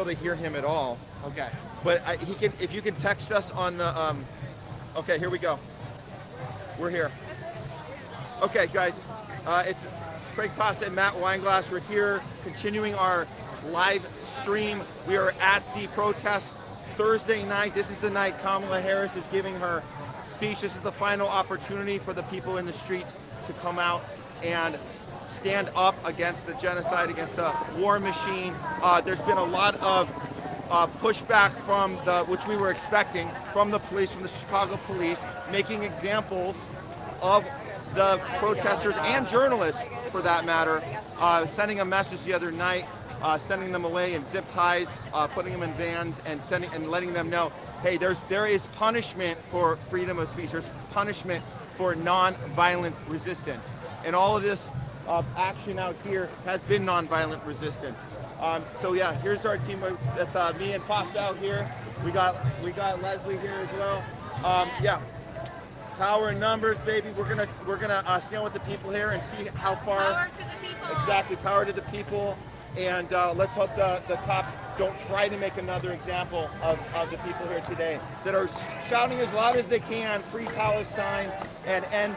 able to hear him at all. Okay. But he can. If you can text us on the. Okay, here we go. We're here. Okay, guys. It's Craig Pasta and Matt Weinglass. We're here continuing our live stream. We are at the protest Thursday night. This is the night Kamala Harris is giving her speech. This is the final opportunity for the people in the street to come out and stand up against the genocide, against the war machine. There's been a lot of pushback from which we were expecting from the police, from the Chicago police, making examples of the protesters and journalists, for that matter, sending a message the other night, sending them away in zip ties, putting them in vans, and letting them know, hey, there is punishment for freedom of speech. There's punishment for non-violent resistance, and all of this action out here has been non-violent resistance. So yeah, here's our team. That's me and Pasta out here. We got Leslie here as well. Yeah, power in numbers, baby. We're gonna stand with the people here and see how far. Power to the people. Exactly, power to the people. And let's hope the cops don't try to make another example of the people here today that are shouting as loud as they can, free Palestine and end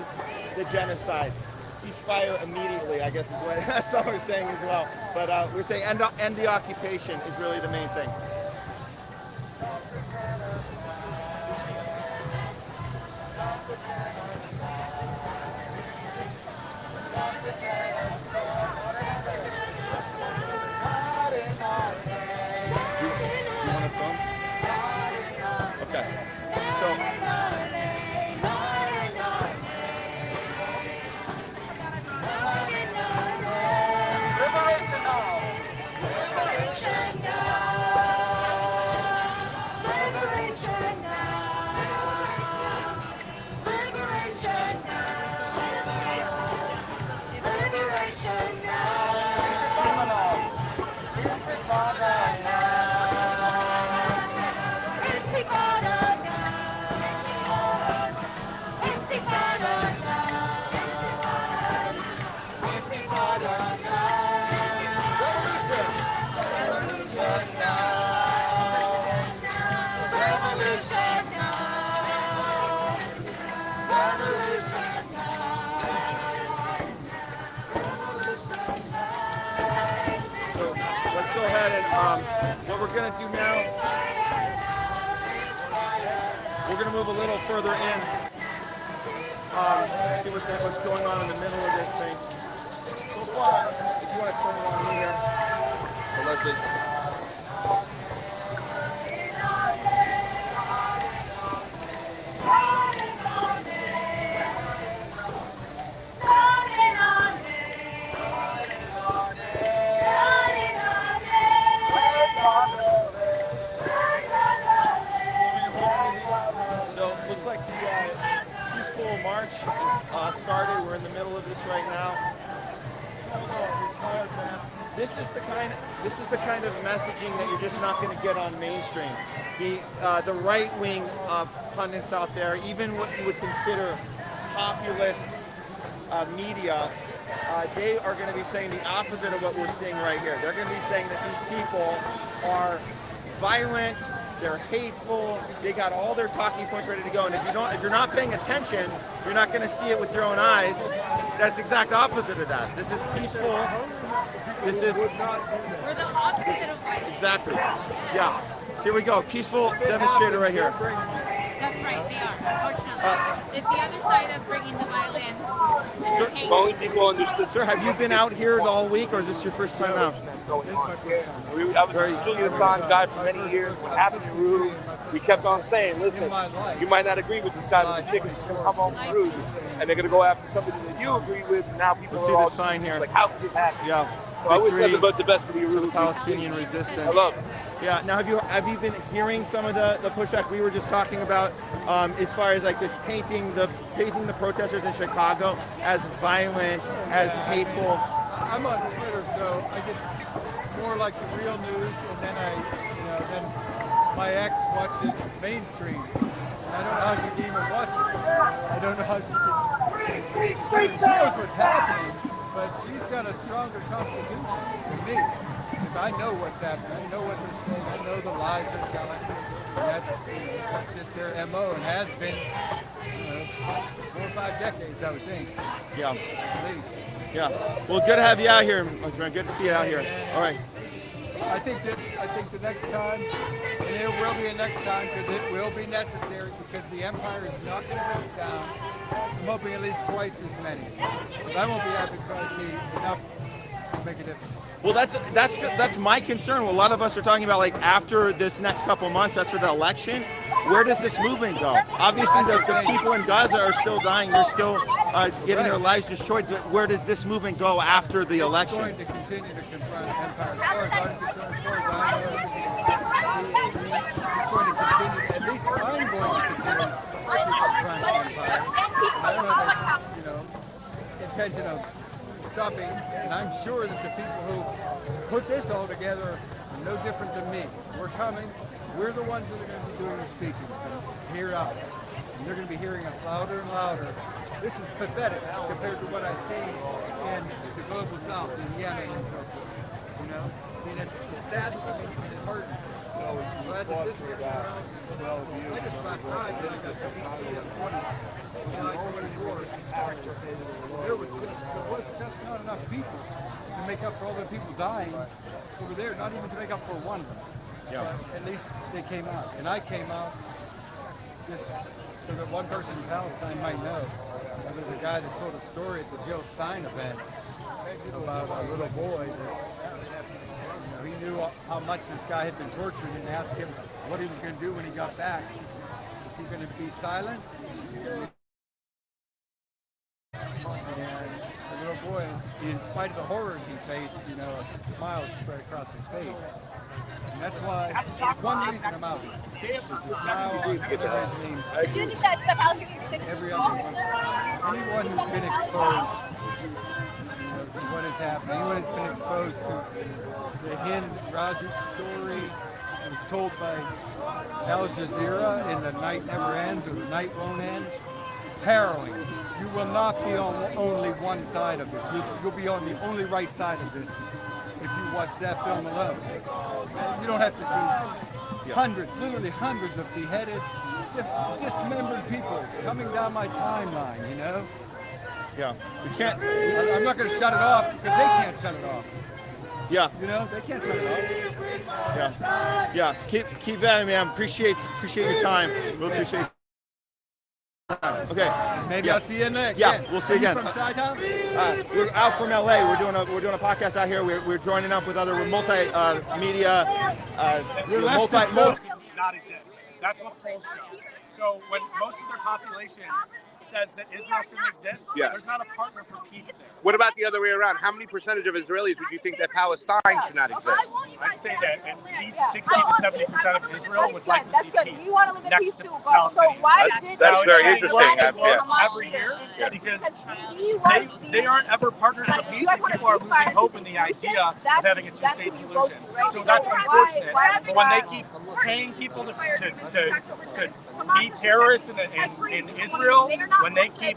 the genocide. Ceasefire immediately, I guess is what that's all we're saying as well. But we're saying end the occupation is really the main thing. What we're going to do now, we're going to move a little further in, see what's going on in the middle of this thing. So far, if you want to turn along here, so Leslie. March is started. We're in the middle of this right now. This is the kind of messaging that you're just not going to get on mainstream. The right-wing pundits out there, even what you would consider populist media, they are going to be saying the opposite of what we're seeing right here. They're going to be saying that these people are violent. They're hateful. They got all their talking points ready to go. And if you're not paying attention, you're not going to see it with your own eyes. That's the exact opposite of that. This is peaceful. This is. We're the opposite of violence. Exactly. Yeah. So here we go. Peaceful demonstrator right here. That's right. They are. Unfortunately, it's the other side of bringing the violence. Only people understood. Sir, have you been out here all week, or is this your first time out? I was a Julius Assange guy for many years. What happened in Rue, we kept on saying, listen, you might not agree with this guy with the chickens. He's going to come home from Rue, and they're going to go after somebody that you agree with, and now people Let's are see all the sign here. like, how could this happen? Yeah. So I wish nothing but the best for the Rue. Palestinian resistance. I love it. Yeah. Now, have you been hearing some of the pushback we were just talking about, as far as like this painting the protesters in Chicago as violent, as hateful? I'm on Twitter, so I get more like the real news, and then my ex watches mainstream. And I don't know how she can even watch it. I don't know how she can. She knows what's happening, but she's got a stronger constitution than me. because I know what's happening. I know what they're saying. I know the lies they're telling. That's just their MO and has been 4 or 5 decades, I would think. Yeah. At least. Yeah. Well, good to have you out here, my friend. Good to see you out here. All right. I think the next time, and there will be a next time because it will be necessary because the empire is not going to go down. I'm hoping at least twice as many. But I won't be happy because I see enough to make a difference. Well, that's my concern. Well, a lot of us are talking about like after this next couple months, after the election, where does this movement go? Obviously, the people in Gaza are still dying. They're still getting their lives destroyed. But where does this movement go after the election? It's going to continue to confront empire. As far as it's going to continue. At least I'm going to continue to confront empire. I don't have a, intention of stopping, and I'm sure that the people who put this all together are no different than me. We're coming. We're the ones that are going to be doing the speaking from here out. And they're going to be hearing us louder and louder. This is pathetic compared to what I see in the global south, in Yemen and so forth. I mean, it's sad to me and it hurts. I'm glad that this gets around. I just got cried that I got CBC at 20. July 24th. There was just not enough people to make up for all the people dying over there, not even to make up for one. Yeah. At least they came out. And I came out just so that one person in Palestine might know. There was a guy that told a story at the Jill Stein event about a little boy that he knew how much this guy had been tortured and asked him what he was going to do when he got back. Was he going to be silent? And the little boy, in spite of the horrors he faced, a smile spread across his face. And that's why, it's one reason I'm out here. There's a smile on everybody's names. Every other one. Anyone who's been exposed to what has happened, anyone who's been exposed to the Hind Rajat story that was told by Al Jazeera in The Night Never Ends or The Night Won't End, harrowing. You will not be on only one side of this. You'll be on the only right side of this if you watch that film alone. You don't have to see hundreds, literally hundreds of beheaded, dismembered people coming down my timeline, Yeah. We can't. I'm not going to shut it off because they can't shut it off. Yeah. They can't shut it off. Yeah. Yeah. Keep at it, man. Appreciate your time. We'll appreciate it. Okay. Maybe I'll see you next. Yeah, we'll see you again. From Chi-Town? We're out from LA. We're doing a podcast out here. We're joining up with other multi-media, not exist. That's what polls show. So when most of their population says that Israel shouldn't exist, there's not a partner for peace there. What about the other way around? How many percentage of Israelis would you think that Palestine should not exist? I'd say that at least 60 to 70% of Israel would like to see peace next to Palestinians. That's very interesting. Every year, because they aren't ever partners for peace, and people are losing hope in the idea of having a two-state solution. So that's unfortunate. But when they keep paying people to be terrorists in Israel, when they keep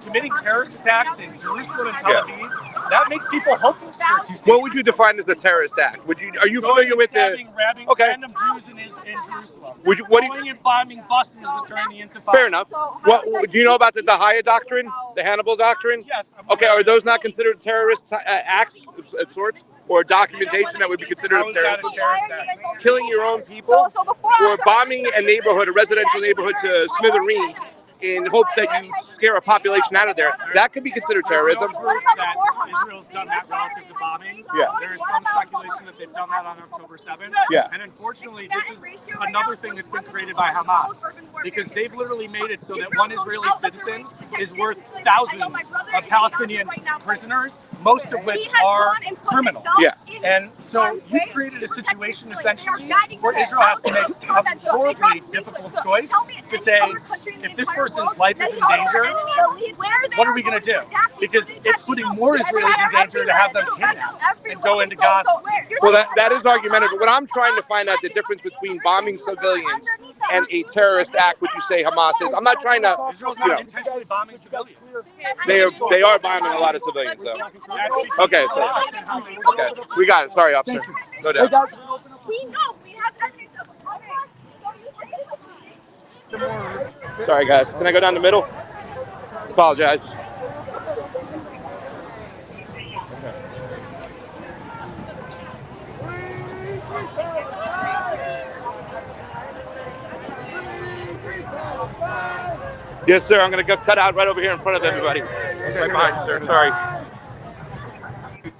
committing terrorist attacks in Jerusalem and Tel Aviv, that makes people hopeless for a two-state. What would you define as a terrorist act? Are you familiar with rabbing random Jews in Jerusalem? Going and bombing buses during the Intifada. Fair enough. Do you know about the Dahaya doctrine, the Hannibal doctrine? Yes. Okay, are those not considered terrorist acts of sorts? Or documentation that would be considered a terrorist act? Killing your own people, or bombing a residential neighborhood to smithereens in hopes that you scare a population out of there, that could be considered terrorism. That Israel's done that relative to bombings. There is some speculation that they've done that on October 7th. And unfortunately, this is another thing that's been created by Hamas, because they've literally made it so that one Israeli citizen is worth thousands of Palestinian prisoners, most of which are criminals. And so you created a situation essentially where Israel has to make a horribly difficult choice to say, if this person's life is in danger, what are we going to do? Because it's putting more Israelis in danger to have them kidnapped and go into Gaza. Well, that is argumentative. What I'm trying to find out the difference between bombing civilians and a terrorist act, which you say Hamas is. I'm not trying to, Israel's you not know, intentionally bombing civilians. they are bombing a lot of civilians, though. Okay, so okay, we got it. Sorry, officer. No doubt. We know. We have evidence of Sorry, guys. Can I go down the middle? Apologize. Yes, sir. I'm going to go cut out right over here in front of everybody. Okay, Right behind you, sir. Sorry.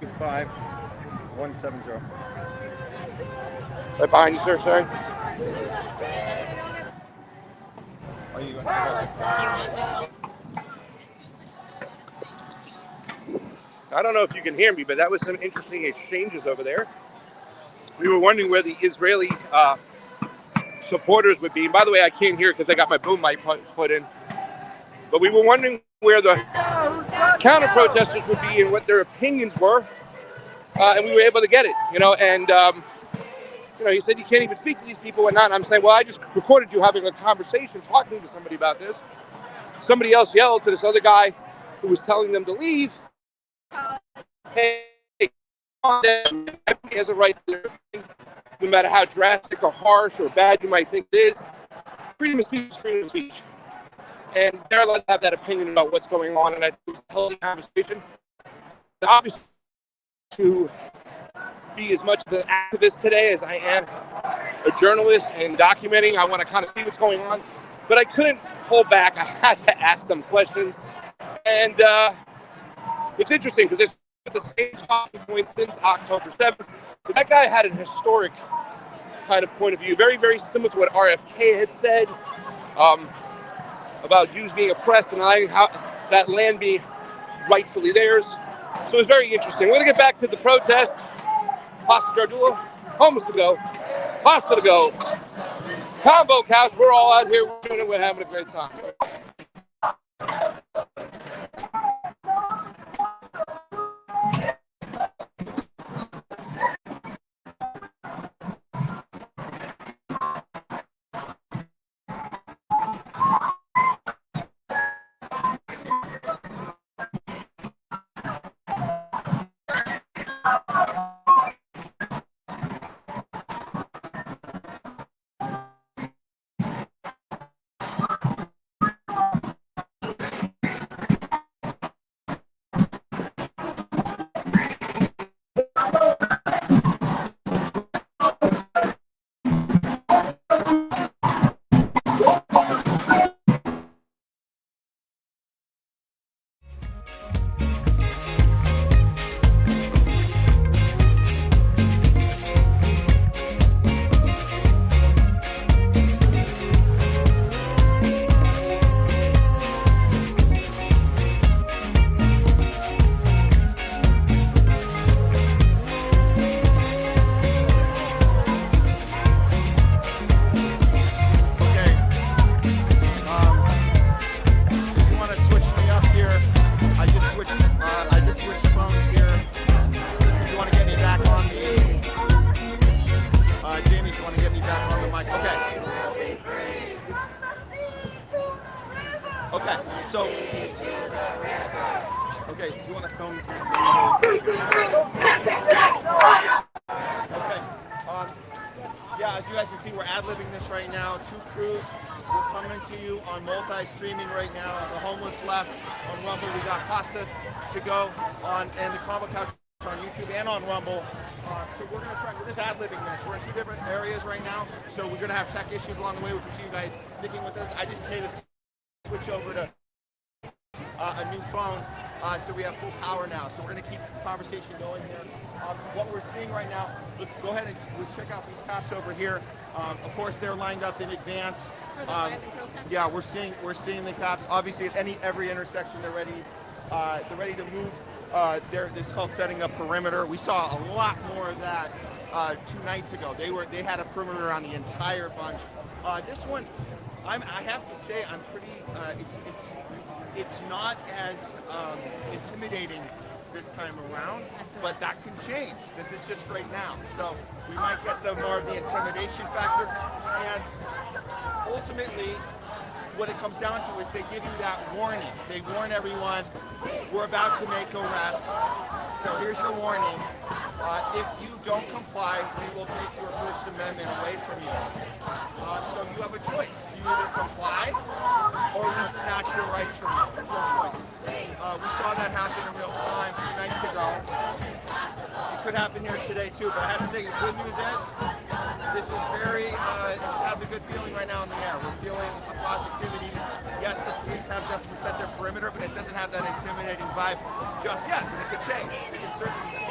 5170. Right behind you, sir. Sorry. Are you? I don't know if you can hear me, but that was some interesting exchanges over there. We were wondering where the Israeli supporters would be. And by the way, I can't hear because I got my boom mic put in. But we were wondering where the counter-protesters would be and what their opinions were. And we were able to get it, you know. And, you know, he said you can't even speak to these people and not. And I'm saying, well, I just recorded you having a conversation, talking to somebody about this. Somebody else yelled to this other guy who was telling them to leave. Hey, everybody has a right to their opinion, no matter how drastic or harsh or bad you might think it is. Freedom of speech is freedom of speech. And they're allowed to have that opinion about what's going on, and I think it was a healthy conversation. And obviously, to be as much of an activist today as I am a journalist and documenting, I want to kind of see what's going on. But I couldn't hold back. I had to ask some questions. And it's interesting because it's the same talking point since October 7th. But that guy had an historic kind of point of view, very, very similar to what RFK had said about Jews being oppressed and how that land being rightfully theirs. So it's very interesting. We're going to get back to the protest. Pasta Jardula, homeless to go, pasta to go, combo couch. We're all out here. We're doing it. We're having a great time. Streaming right now. The homeless left on Rumble. We got pasta to go on, and the combo couch on YouTube and on Rumble. So we're just ad-libbing this. We're in two different areas right now, so we're gonna have tech issues along the way. We appreciate you guys sticking with us. I just made a switch over to a new phone, so we have full power now. So we're gonna keep the conversation going here. What we're seeing right now, look, go ahead and check out these cops over here. Of course, they're lined up in advance. Yeah, we're seeing the cops. Obviously, at every intersection, they're ready to move. It's called setting up perimeter. We saw a lot more of that 2 nights ago. They had a perimeter on the entire bunch. This one, I have to say, I'm pretty. It's not as intimidating this time around, but that can change. This is just right now, so we might get more of the intimidation factor. And ultimately, what it comes down to is they give you that warning. They warn everyone, we're about to make arrests. So here's your warning. If you don't comply, we will take your First Amendment away from you. So you have a choice. You either comply or we snatch your rights from you. There's no choice. We saw that happen in real time 2 nights ago. It could happen here today too, but I have to say the good news is this is very, it has a good feeling right now in the air. We're feeling a positivity. Yes, the police have definitely set their perimeter, but it doesn't have that intimidating vibe just yet, and it could change. It can certainly change.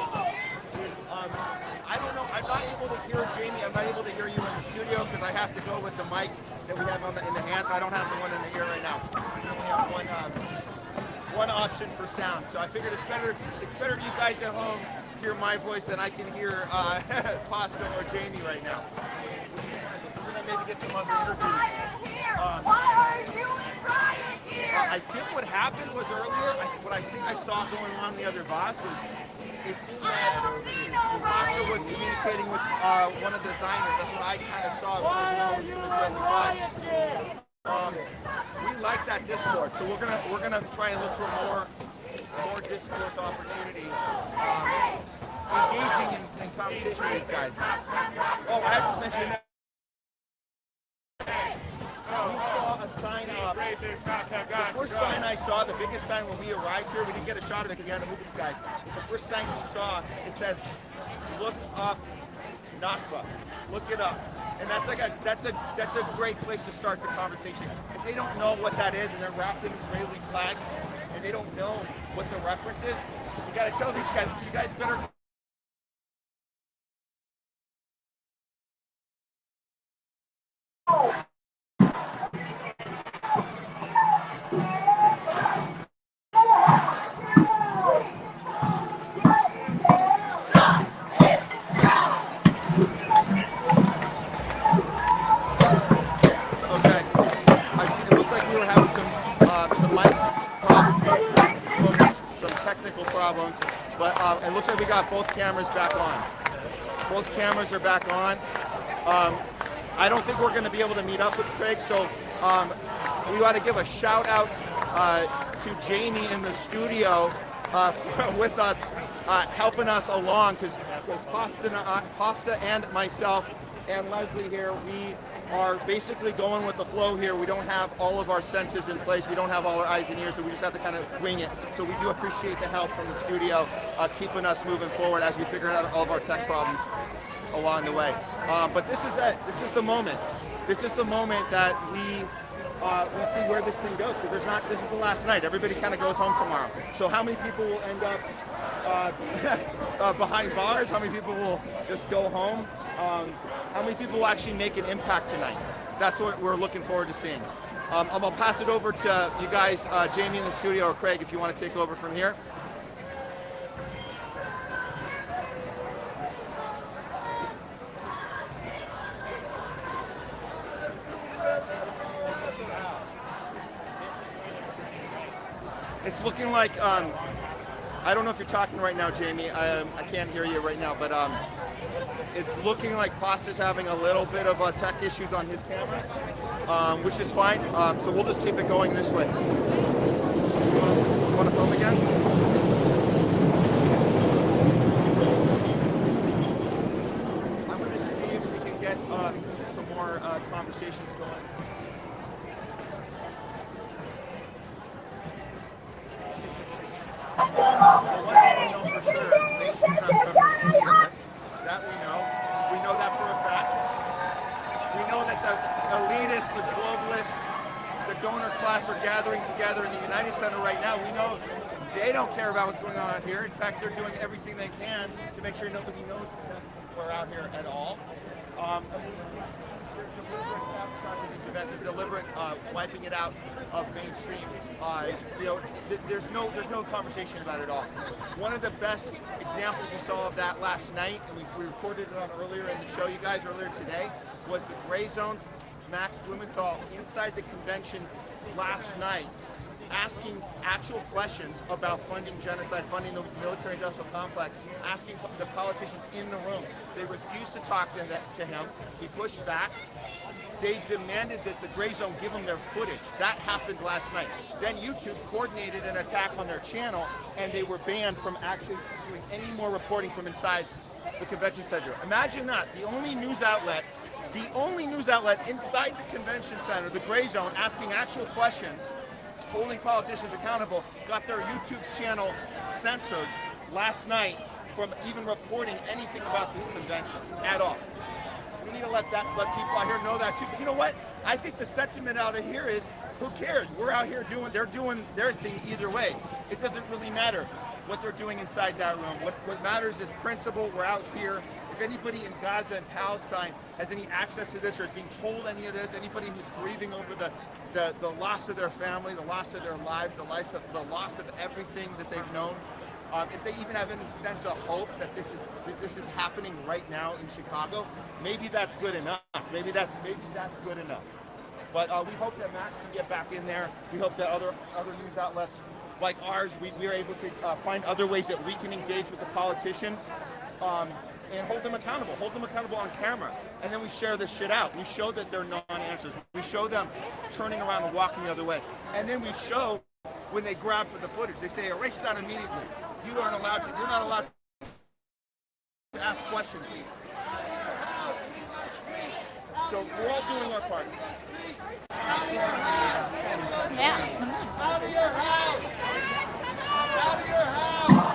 I don't know, I'm not able to hear Jamie, I'm not able to hear you in the studio because I have to go with the mic that we have in the hands. I don't have the one in the ear right now. We only have one option for sound. So I figured it's better you guys at home hear my voice than I can hear Pasta or Jamie right now. We're gonna maybe get some other interviews. I think what happened was earlier, what I think I saw going on in the other box was it seemed that Pasta was communicating with one of the Zionists. That's what I kind of saw because it was some Israeli flags. We like that discourse, so we're gonna try and look for more discourse opportunity, engaging in conversation with these guys. Oh, I have to mention that. We saw a sign up. The first sign I saw, the biggest sign when we arrived here, we didn't get a shot of it because we had to move these guys. The first sign we saw, it says, "Look up Nakba." Look it up. And that's a great place to start the conversation. If they don't know what that is and they're wrapped in Israeli flags and they don't know what the reference is, you got to tell these guys, you guys better. Problems, but it looks like we got both cameras back on. Both cameras are back on. I don't think we're going to be able to meet up with Craig, so we want to give a shout out to Jamie in the studio with us, helping us along, because Pasta and myself and Leslie here, we are basically going with the flow here. We don't have all of our senses in place. We don't have all our eyes and ears, so we just have to kind of wing it. So we do appreciate the help from the studio, keeping us moving forward as we figure out all of our tech problems along the way. But this is it. This is the moment. This is the moment that we see where this thing goes, because this is the last night. Everybody kind of goes home tomorrow. So how many people will end up behind bars? How many people will just go home? How many people will actually make an impact tonight? That's what we're looking forward to seeing. I'll pass it over to you guys, Jamie in the studio, or Craig, if you want to take over from here. It's looking like, I don't know if you're talking right now, Jamie. I can't hear you right now, but it's looking like Pasta's having a little bit of tech issues on his camera, which is fine. So we'll just keep it going this way. You want to film again? I'm going to see if we can get some more conversations going. The one thing we know for sure, mainstream Trump government can hear us. That we know. We know that for a fact. We know that the elitists, the globalists, the donor class are gathering together in the United Center right now. We know they don't care about what's going on out here. In fact, they're doing everything they can to make sure nobody knows that people are out here at all. These events are deliberate, wiping it out of mainstream. There's no conversation about it at all. One of the best examples we saw of that last night, and we recorded it on earlier in the show, you guys, earlier today, was the Gray Zones. Max Blumenthal inside the convention last night, asking actual questions about funding genocide, funding the military-industrial complex, asking the politicians in the room. They refused to talk to him. He pushed back. they demanded that the Gray Zone give them their footage. That happened last night. Then YouTube coordinated an attack on their channel, and they were banned from actually doing any more reporting from inside the convention center. Imagine that. The only news outlet inside the convention center, the Gray Zone, asking actual questions, holding politicians accountable, got their YouTube channel censored last night from even reporting anything about this convention at all. We need to let people out here know that too. But you know what? I think the sentiment out of here is, who cares? We're out here they're doing their thing either way. It doesn't really matter what they're doing inside that room. What matters is principle. We're out here. If anybody in Gaza and Palestine has any access to this or is being told any of this, anybody who's grieving over the loss of their family, the loss of their lives, the loss of everything that they've known, if they even have any sense of hope that this is happening right now in Chicago, maybe that's good enough. Maybe that's good enough. But we hope that Max can get back in there. We hope that other news outlets like ours, we are able to find other ways that we can engage with the politicians and hold them accountable on camera. And then we share this shit out. We show that they're non-answers. We show them turning around and walking the other way. And then we show when they grab for the footage, they say, erase that immediately. You're not allowed to ask questions. So we're all doing our part. Yeah. Out of your house! Out of your house!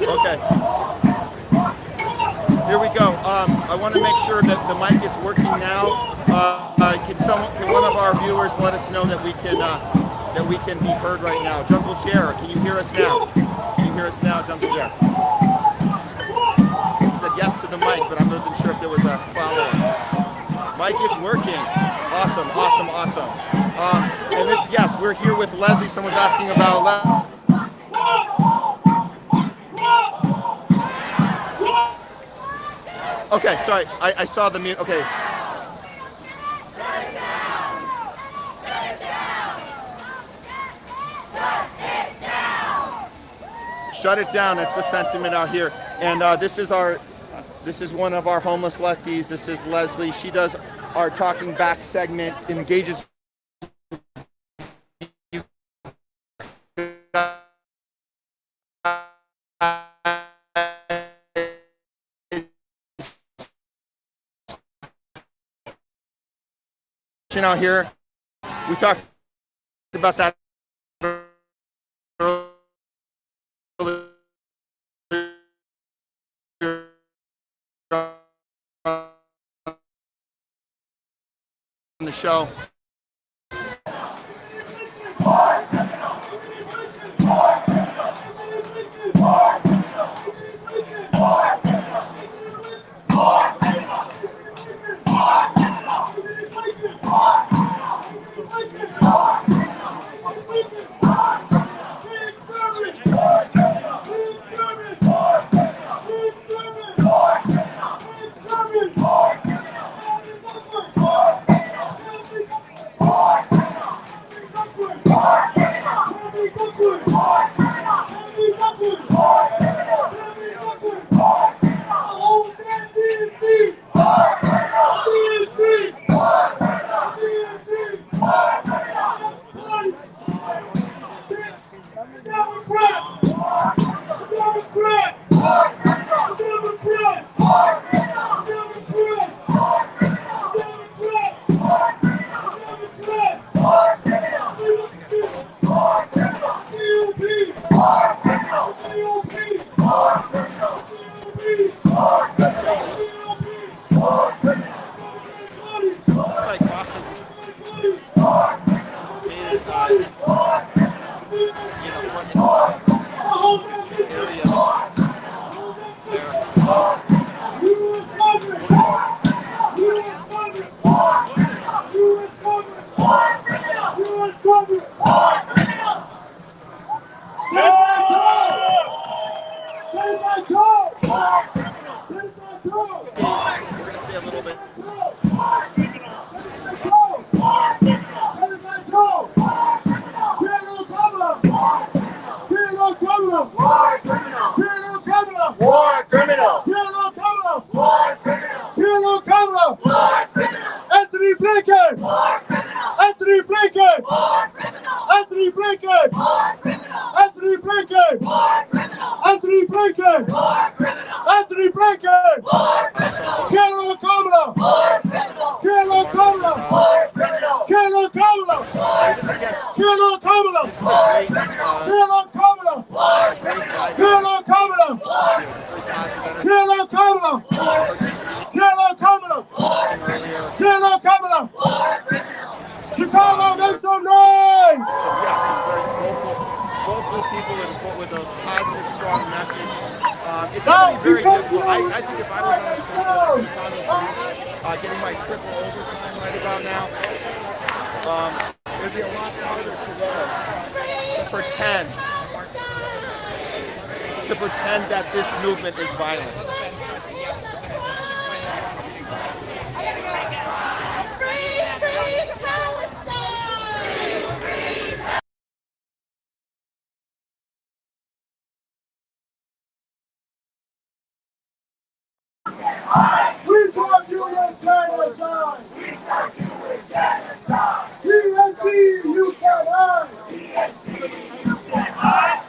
Okay. Here we go. I want to make sure that the mic is working now. Can one of our viewers let us know that we can be heard right now? Jungle Jer, can you hear us now? Can you hear us now, Jungle Jer? He said yes to the mic, but I wasn't sure if there was a follow-up. Mic is working. Awesome. And yes, we're here with Leslie. Someone's asking about Leslie. Okay, sorry, I saw the mute. Okay. Shut it down. That's the sentiment out here. And this is one of our homeless lefties. This is Leslie. She does our Talking Back segment, engages out here. We talked about that on the show. This is a great, Hello, Kamala! great vibe. Hello, Kamala! It's very positive energy. Hello, Kamala! Urgency Hello, Kamala! earlier. Hello, Kamala! Chicago, make some noise! So yeah, some very vocal people with a positive, strong message. It's going to be very difficult. I think if I was on the Chicago police, getting my triple overtime right about now, it'd be a lot harder to pretend that this movement is violent. We taught you with genocide! DNC, you can hide!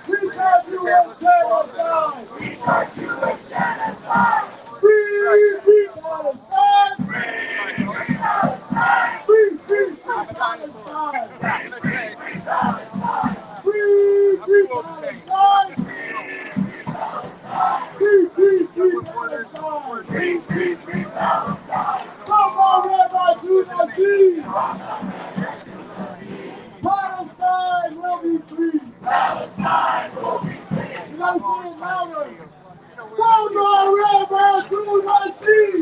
We taught you with genocide! Free Palestine! Free Palestine! Free Palestine! Free Palestine! Come on, Rabbi, to the sea! Palestine will be free! You gotta say it louder! Come on, Rabbi, to the sea!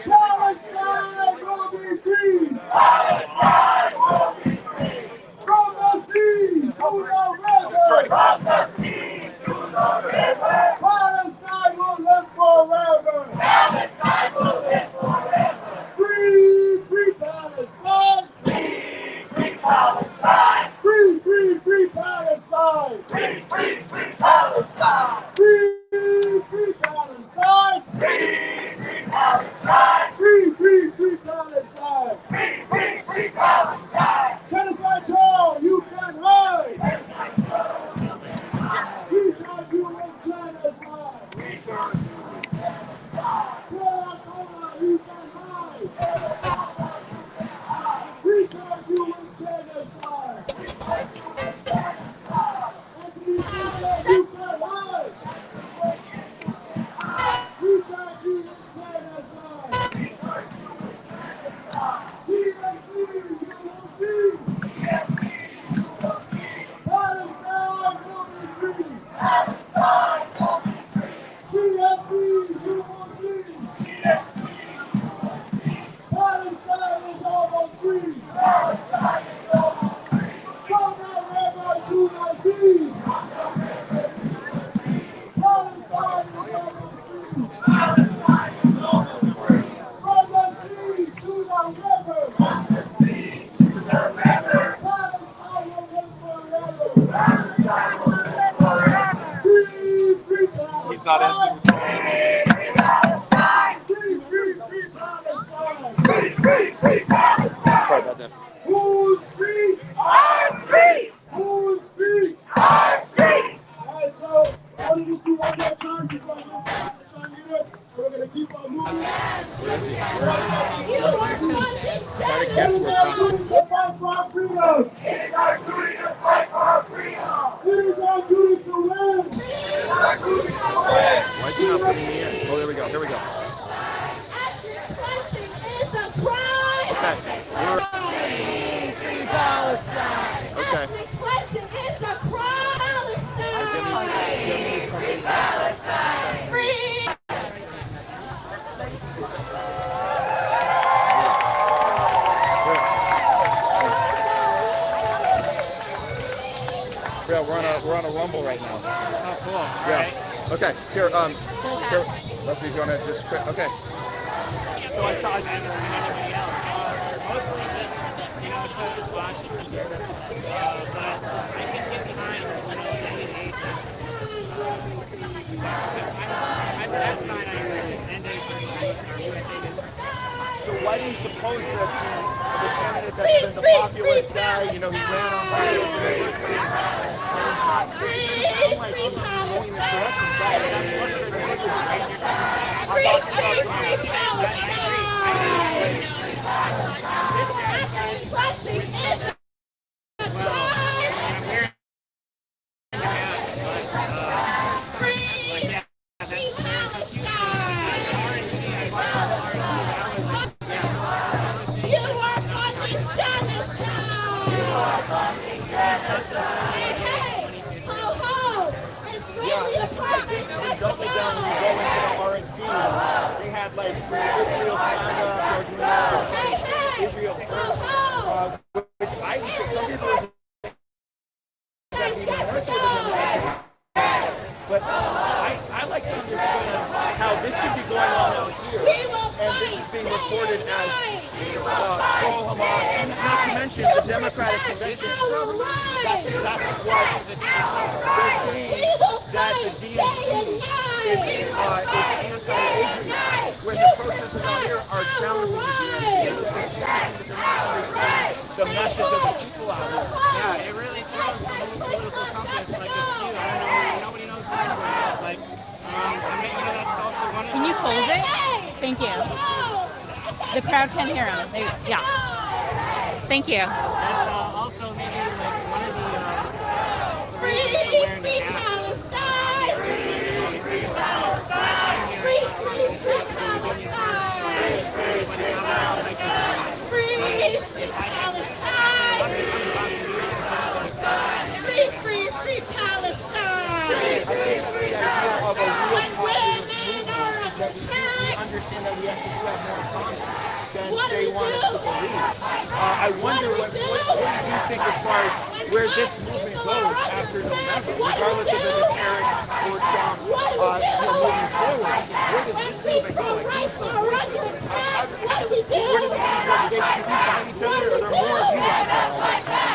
Palestine will be free! From the sea to the river! Palestine will live forever! Free Palestine! Free Palestine! Free Palestine! Free Palestine! Free Palestine! Free Palestine! Genocide Joe, you can hide! We charge you with genocide! You can hide! We charge you with genocide! Anthony Blinken, you can hide! We charge you with genocide! DNC, you will see! Palestine will be free! DNC, you will see! Palestine is almost free! From the river to the sea! Palestine is almost free! From the sea to the river! Palestine will live forever! Free Palestine! He's not answering. Free Palestine! Sorry about that. Who speaks? Our streets! Who speaks? Our streets! Alright, so I want to just do one more time before I go to the leader. We're going to keep on moving. Where is he? Try to guess where Costa. It is our duty to fight for our freedom. It is our duty to win. Why is he not putting me in? Oh, there we go. Here we go. It's a crime! Okay. Free Palestine! Okay. It's a crime! Give me something. Palestine! Free! Yeah, we're on a rumble right now. Oh, cool. All Yeah. right. Okay. Here. Let's see if you want to just. Okay. So I saw that and anybody else. Mostly just, to watch the feature. But I can get behind, the ages. I'm that side I end or USA difference. So why do you suppose that the candidate that's been the populist guy, he ran on Palestine! just as early as 2022. Ho ho! It's really a perfect night Don't get down when you go into the RNC. They had like Israel flag up, Israel first. Which I think some people that even worse with them. But I like to understand how this could be going on out here, and this is being reported as pro-Hamas, and not to mention the Democratic Convention. That's why they're saying that the DNC is anti-Israel, when the protesters out here are challenging the DNC. The message of the people out there. Yeah, it really throws the whole political compass like a skew. I don't know, nobody knows who anybody is. Like, that's also one of Can you fold it? Thank you. The crowd can't hear him. Yeah. Thank you. That's also maybe like one of the Free, reasons for wearing free the cap. Palestine! Free Palestine! Free, free, free Palestine! Free, free Palestine! Free, free, free Palestine! Of a real When women are that we attacked, understand that we actually do have more in common than what do they we want us to do? believe. I wonder what do you think as far as where this movement goes after November, regardless of if it's Eric or Trump, moving forward. Where does this movement go? Like, who's the What do we do? where do we find each other? Are there more of you out there?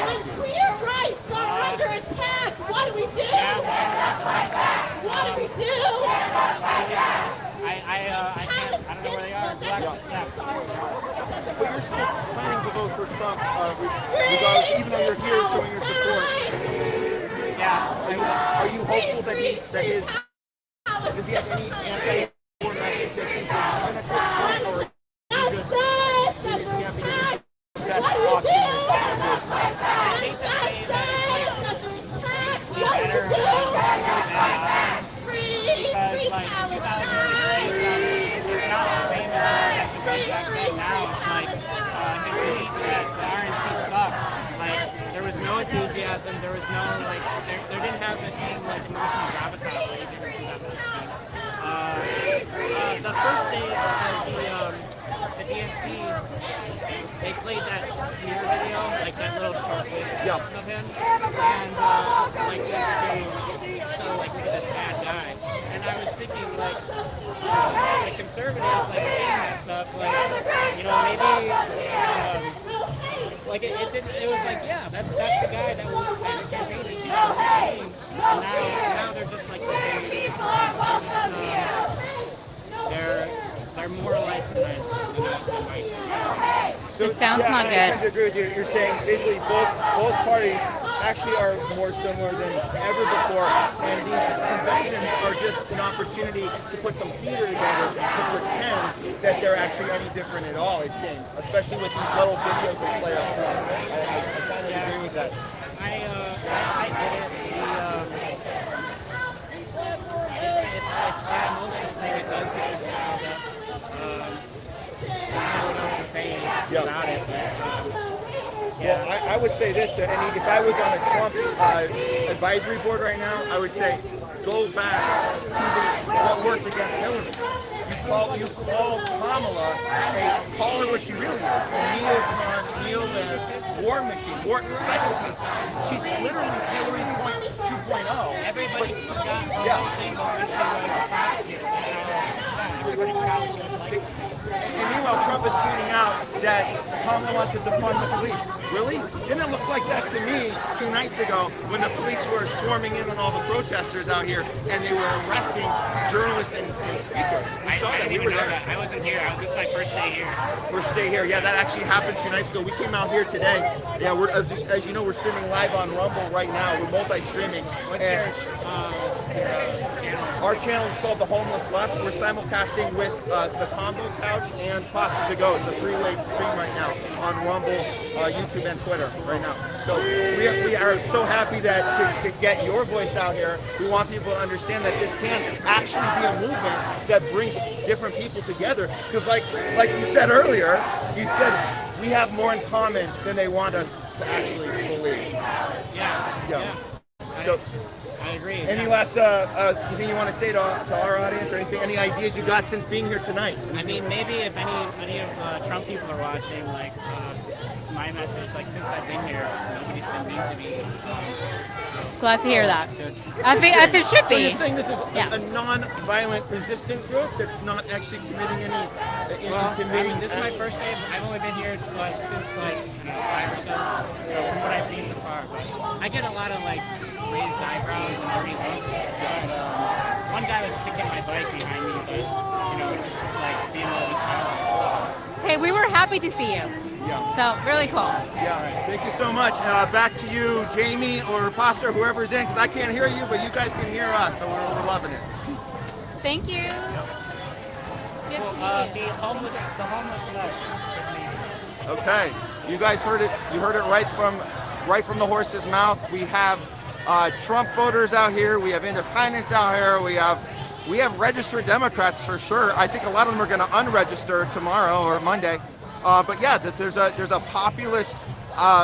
When clear rights are under attack, what do we do? What do we do? I don't know where they are. Yeah. Sorry. But you're still planning to vote for Trump, regardless, even though you're here showing your support. Yeah. Are you hopeful that his does he have any anti-war message that he can at this point, or does he have to get the best option? Enthusiasm. There was no there didn't have the same emotional gravitas that you did in 2016. The first day of the DNC, they played that smear video, like that little short clip of him, and to show look at this bad guy. And I was thinking the conservatives saying that stuff, maybe. It was that's the guy that was campaigning in 2016, and now they're just they're more alike than white. So, It sounds not I good. tend to agree with you. You're saying basically both parties actually are more similar than ever before, and these conventions are just an opportunity to put some theater together to pretend that they're actually any different at all, it seems, especially with these little videos that play up front. I kind of agree with that. I get it. It's that emotional thing. It does get you riled up. I don't know what else to say about it. Well, I would say this, and if I was on a Trump advisory board right now, I would say go back to what worked against Hillary. You call Kamala call her what she really is, a neo-lib war machine, war psychopath. She's literally Hillary 2.0. Everybody forgot the whole thing when she was prosecuted. Everybody forgot what she was like. And meanwhile, Trump is tweeting out that Kamala wants to defund the police. Really? Didn't it look like that to me 2 nights ago when the police were swarming in on all the protesters out here and they were arresting journalists and speakers? We saw that. We were there. I wasn't here. This is my first day here. First day here. Yeah, that actually happened 2 nights ago. We came out here today. Yeah, we're as you know, we're streaming live on Rumble right now. We're multi-streaming. What's your channel? Our channel is called The Homeless Left. We're simulcasting with the Combo Couch and Pasta to Go. It's a 3-way stream right now on Rumble, YouTube, and Twitter right now. So we are so happy that to get your voice out here. We want people to understand that this can actually be a movement that brings different people together. Because like you said earlier, you said we have more in common than they want us to actually believe. Yeah. So, I agree. any last thing you want to say to our audience, or anything? Any ideas you got since being here tonight? I mean, maybe if any of Trump people are watching, like, my message, like, since I've been here, nobody's been mean to me. Glad to hear that. That's good. As it should So be. you're saying this is Yeah. a non-violent resistant group that's not actually committing any Well, intimidating? I mean, this is my first day. I've only been here like since like 5 or so. So from what I've seen so far, but I get a lot of like raised eyebrows and dirty looks. But one guy was kicking my bike behind me, but it's just like being a little challenged. Hey, we were happy to see you. Yeah. So really cool. Yeah. Thank you so much. Back to you, Jamie or Pastor, whoever's in, because I can't hear you, but you guys can hear us, so we're loving it. Thank you. Well, the homeless tonight. Okay, you guys heard it. You heard it right from the horse's mouth. We have Trump voters out here. We have independents out here. We have registered Democrats for sure. I think a lot of them are going to unregister tomorrow or Monday. But yeah, there's a populist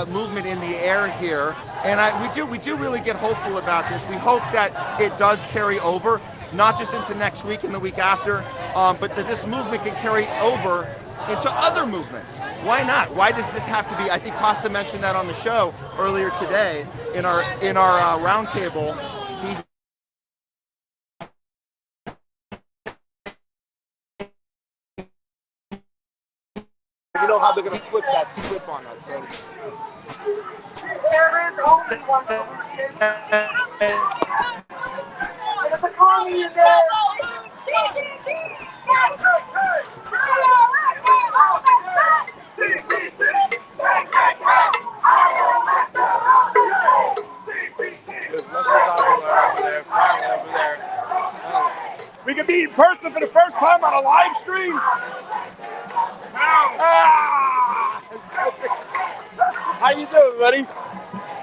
movement in the air here, and we do really get hopeful about this. We hope that it does carry over, not just into next week and the week after, but that this movement can carry over into other movements. Why not? Why does this have to be? I think Costa mentioned that on the show earlier today in our roundtable. He's You know how they're going to flip that script on us. So. There is only one solution. There's a colony in there. We can be in person for the first time on a live stream. How you doing, buddy?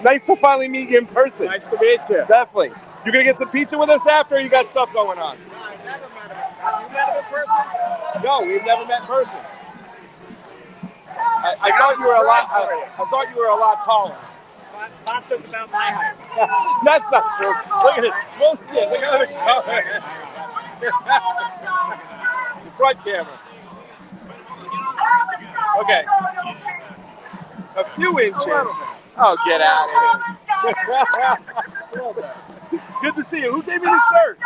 Nice to finally meet you in person. Nice to meet you. Definitely. You gonna get some pizza with us after, or you got stuff going on? I've never met him. Have you met him in person? No, we've never met in person. I thought you were a lot. I thought you were a lot taller. Pasta's about my height. That's not true. Look at it. Most shit. Look at it. The front camera. Okay. A few inches. Oh, get out of here. Good to see you. Who gave me the shirt?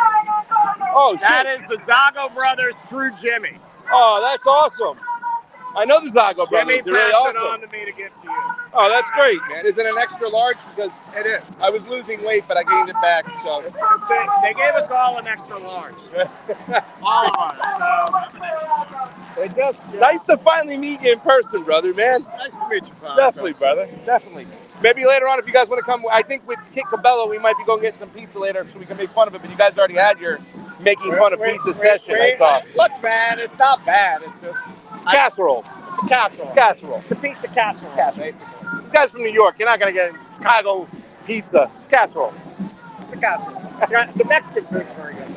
Oh, shit. That is the Zago brothers through Jimmy. Oh, that's awesome. I know the Zago brothers. Jimmy They're really passed it awesome. on to me to give to you. Oh, that's great, man. Is it an extra large? Because it is. I was losing weight, but I gained it back. So They gave us all an extra large. All of us. So. It's just nice to finally meet you in person, brother, man. Nice to meet you, Pastor. Definitely, brother. Definitely. Maybe later on, if you guys want to come, I think with Kit Cabello, we might be going to get some pizza later so we can make fun of it. But you guys already had your making fun of pizza session. I saw. Look, man, it's not bad. It's just Casserole. It's a casserole. Casserole. It's a pizza casserole, basically. This guy's from New York. You're not going to get Chicago pizza. It's casserole. It's a casserole. The Mexican food's very good.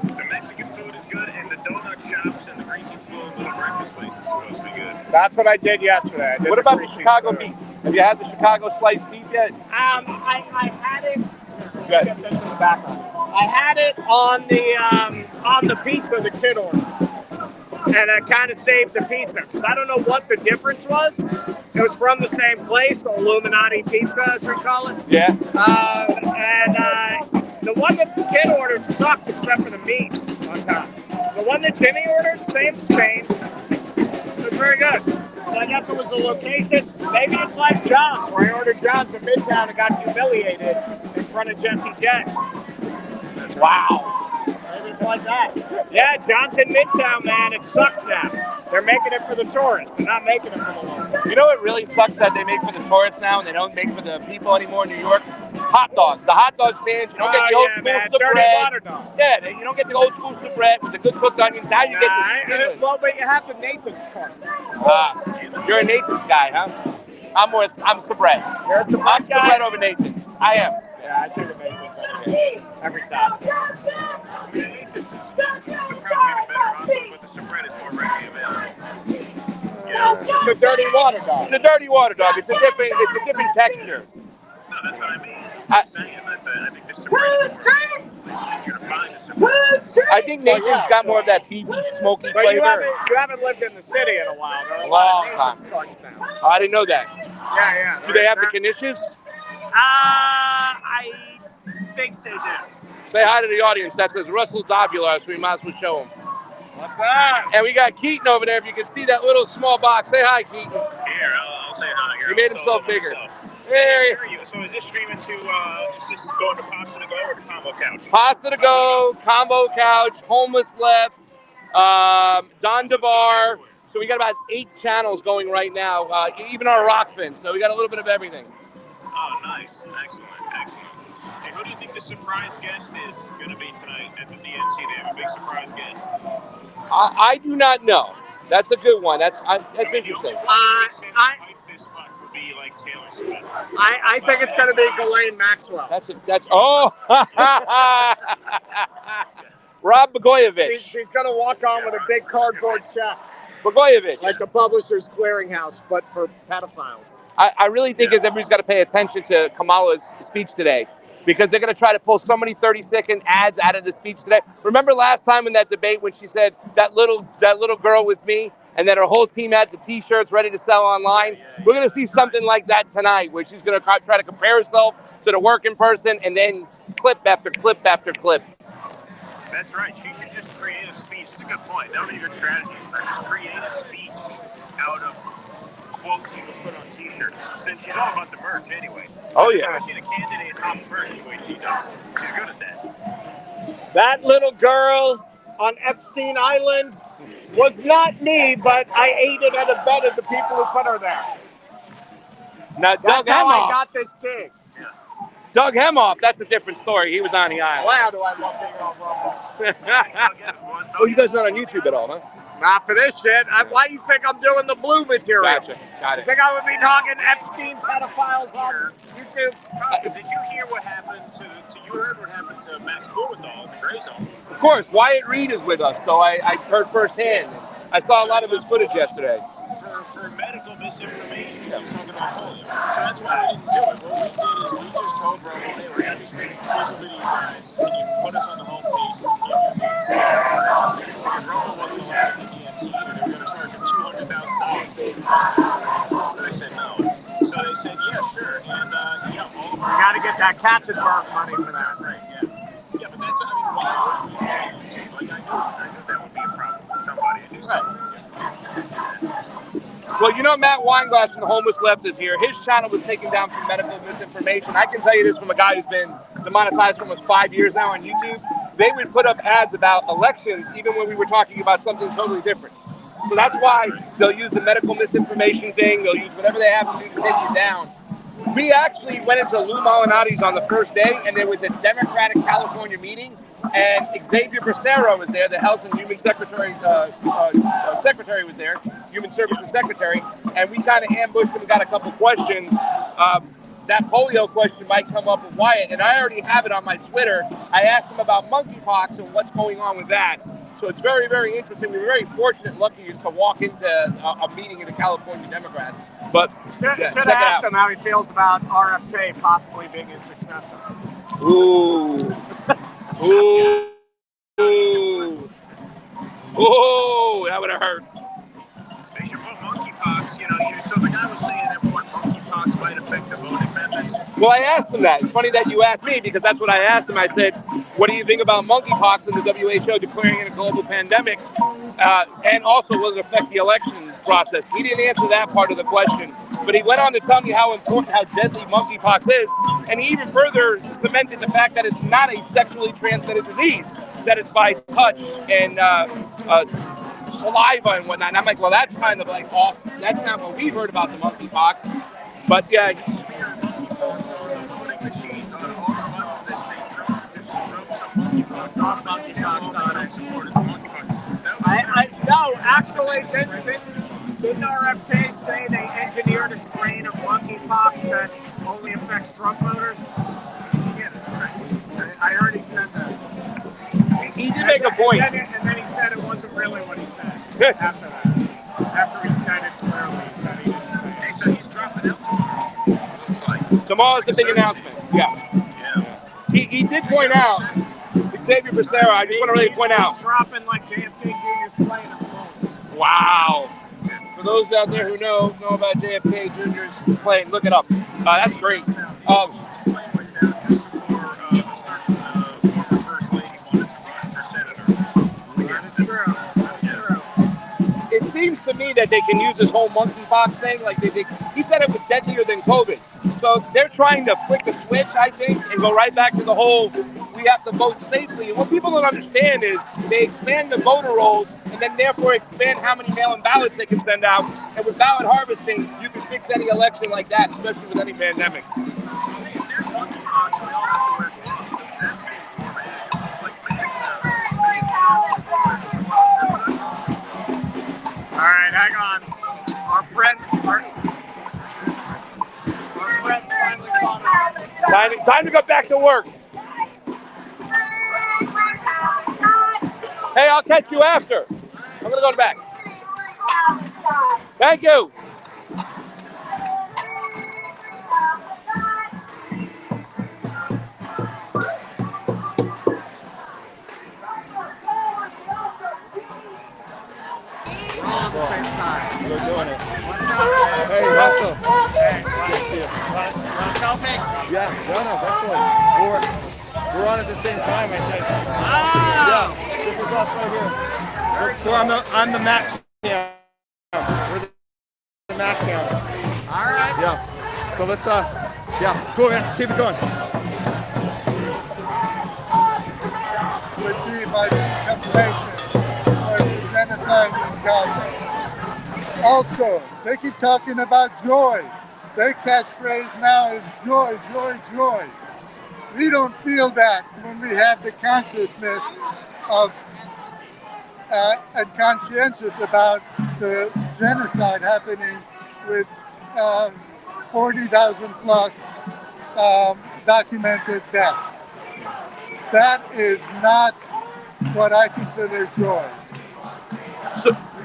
The Mexican food is good, and the donut shops and the greasy spoon little breakfast places are supposed to be good. That's what I did yesterday. I did What about the Chicago beef? Have you had the Chicago sliced beef yet? I had it. Good. Get this in the background. I had it on the pizza the kid ordered, and I kind of saved the pizza because I don't know what the difference was. It was from the same place, the Illuminati Pizza, as we call it. Yeah. The one that the kid ordered sucked except for the meat on top. The one that Jimmy ordered, same chain. It was very good. So I guess it was the location. Maybe it's like John's, where I ordered John's in Midtown and got humiliated in front of Jesse J. Wow. Maybe it's like that. Yeah, John's in Midtown, man. It sucks now. They're making it for the tourists. They're not making it for the locals. You know what really sucks that they make for the tourists now and they don't make for the people anymore in New York? Hot dogs. The hot dog stands, you don't get the old school dirty soubrette. water dogs. Yeah, you don't get the old school soubrette with the good cooked onions. Now you get the skinless. Well, but you have the Nathan's cart. You're a Nathan's guy, huh? I'm soubrette. You're a soubrette I'm guy? soubrette over Nathan's. I am. Yeah, I take the Nathan's every time. The Nathan's is probably the better option, but the soubrette is more readily available. You know, It's a dirty water dog. It's a dirty water dog. It's a different texture. No, that's what I mean. I'm saying that I think the surprise is easier to find a surprise. I think Nathan's got more of that beefy, smoky But flavor. you haven't lived in the city in a while. There are a Long lot of time. Nathan's carts now. Oh, I didn't know that. Yeah. Do they have the knishes? I think they do. Say hi to the audience. That says Russell Dobula, so we might as well show them. What's up? And we got Keaton over there. If you can see that little small box, say hi, Keaton. Here, I'll say hi. Here, He made himself bigger. There. So is this streaming to, is this going to Pasta to Go or the Combo Couch? Pasta to Go, Combo Couch, Homeless Left, Don DeBar. So we got about 8 channels going right now, even our Rockfin. So we got a little bit of everything. Oh, nice. Excellent. Hey, who do you think the surprise guest is going to be tonight at the DNC? They have a big surprise guest. I do not know. That's a good one. That's interesting. I think it's going to be Ghislaine Maxwell. That's Rob Bogoyevich. She's going to walk on with a big cardboard check. Bogoyevich. Like the Publishers Clearinghouse, but for pedophiles. I really think everybody's got to pay attention to Kamala's speech today, because they're going to try to pull so many 30-second ads out of the speech today. Remember last time in that debate when she said that little girl was me, and then her whole team had the T-shirts ready to sell online? We're going to see something like that tonight, where she's going to try to compare herself to the working person, and then clip after clip after clip. That's right. She should just create a speech. It's a good point. That would be a good strategy. Just create a speech out of quotes you can put on T-shirts. Since she's all about the merch anyway. Oh, yeah. She's a candidate on merch the way she does. She's good at that. That little girl on Epstein Island was not me, but I aided and abetted the people who put her there. Now, That's how I got this gig. Doug Hemoff, that's a different story. He was on the island. Wow, do I love being on Rumble. Oh, you guys not on YouTube at all, huh? Not for this shit. Why do you think I'm doing the blue material? Gotcha. Got it. You think I would be talking Epstein pedophiles on YouTube? Did you hear what happened you heard what happened to Max Blumenthal in the gray zone? Of course, Wyatt Reed is with us, so I heard firsthand. I saw a lot of his footage yesterday. For medical misinformation, he was talking about polio. So that's why we didn't do it. What we did is we just told Rumble, hey, we're going to be streaming exclusively to you guys. Can you put us on the homepage and give you the exclusive? Because Rumble wasn't allowed in the DNC either. They were going to charge him $200,000. So they said no. So they said, yeah, sure. And, you know, all of our... You got to get that Katzenberg money for that. Right, yeah. Yeah, but that's, I mean, why would we do YouTube? Like, I knew that would be a problem with somebody to do something. Well, you know, Matt Weinglass from the Homeless Left is here. His channel was taken down for medical misinformation. I can tell you this from a guy who's been demonetized for almost 5 years now on YouTube. They would put up ads about elections even when we were talking about something totally different. So that's why they'll use the medical misinformation thing. They'll use whatever they have to do to take you down. We actually went into Lou Molinati's on the first day, and there was a Democratic California meeting, and Xavier Becerra was there, the Health and Human Secretary was there, Human Services Secretary, and we kind of ambushed him and got a couple questions. That polio question might come up with Wyatt, and I already have it on my Twitter. I asked him about monkeypox and what's going on with that. So it's very, very interesting. We were very fortunate and lucky just to walk into a meeting of the California Democrats. But Should ask him how he feels about RFK possibly being his successor. Ooh. Ooh. Ooh. That would have hurt. They should put monkeypox, you know, so the guy was saying that monkeypox might affect the voting methods. Well, I asked him that. It's funny that you asked me, because that's what I asked him. I said, what do you think about monkeypox and the WHO declaring it a global pandemic? And also, will it affect the election process? He didn't answer that part of the question, but he went on to tell me how important, how deadly monkeypox is, and he even further cemented the fact that it's not a sexually transmitted disease, that it's by touch and saliva and whatnot. And I'm like, well, that's kind of like off. That's not what we've heard about the monkeypox. But yeah. No, actually, didn't RFK say they engineered a strain of monkeypox that only affects Trump voters? Yeah, that's right. I heard he said that. He did make a point. And then he said it wasn't really what he said after that. After he said it. voluntarily said he didn't say. Hey, so he's dropping out tomorrow. Tomorrow's the big announcement. Yeah. He did point out, Xavier Becerra, I just want to really point out. He's dropping like JFK Jr.'s playing at the moment. Wow. For those out there who know about JFK Jr.'s playing, look it up. That's great. It seems to me that they can use this whole monkeypox thing. Like he said it was deadlier than COVID. So they're trying to flick the switch, I think, and go right back to the whole we have to vote safely. And what people don't understand is they expand the voter rolls and then therefore expand how many mail-in ballots they can send out. And with ballot harvesting, you can fix any election like that, especially with any pandemic. All right, hang on. Our friends finally caught up. Time to go back to work. Hey, I'll catch you after. I'm gonna go back. Thank you. On the same side. We're doing it. What's up, man? Hey, Russell. Hey, Good to see you. want a selfie? Yeah, no, definitely. We're on at the same time, I think. Yeah, this is us right here. So I'm the Mac cam. We're the Mac cam. All right. Yeah. So let's yeah, cool, man. Keep it going. Would be my temptation for the genocide in Gaza. Also, they keep talking about joy. Their catchphrase now is joy, joy, joy. We don't feel that when we have the consciousness of and conscientious about the genocide happening with 40,000 plus documented deaths. That is not what I consider joy.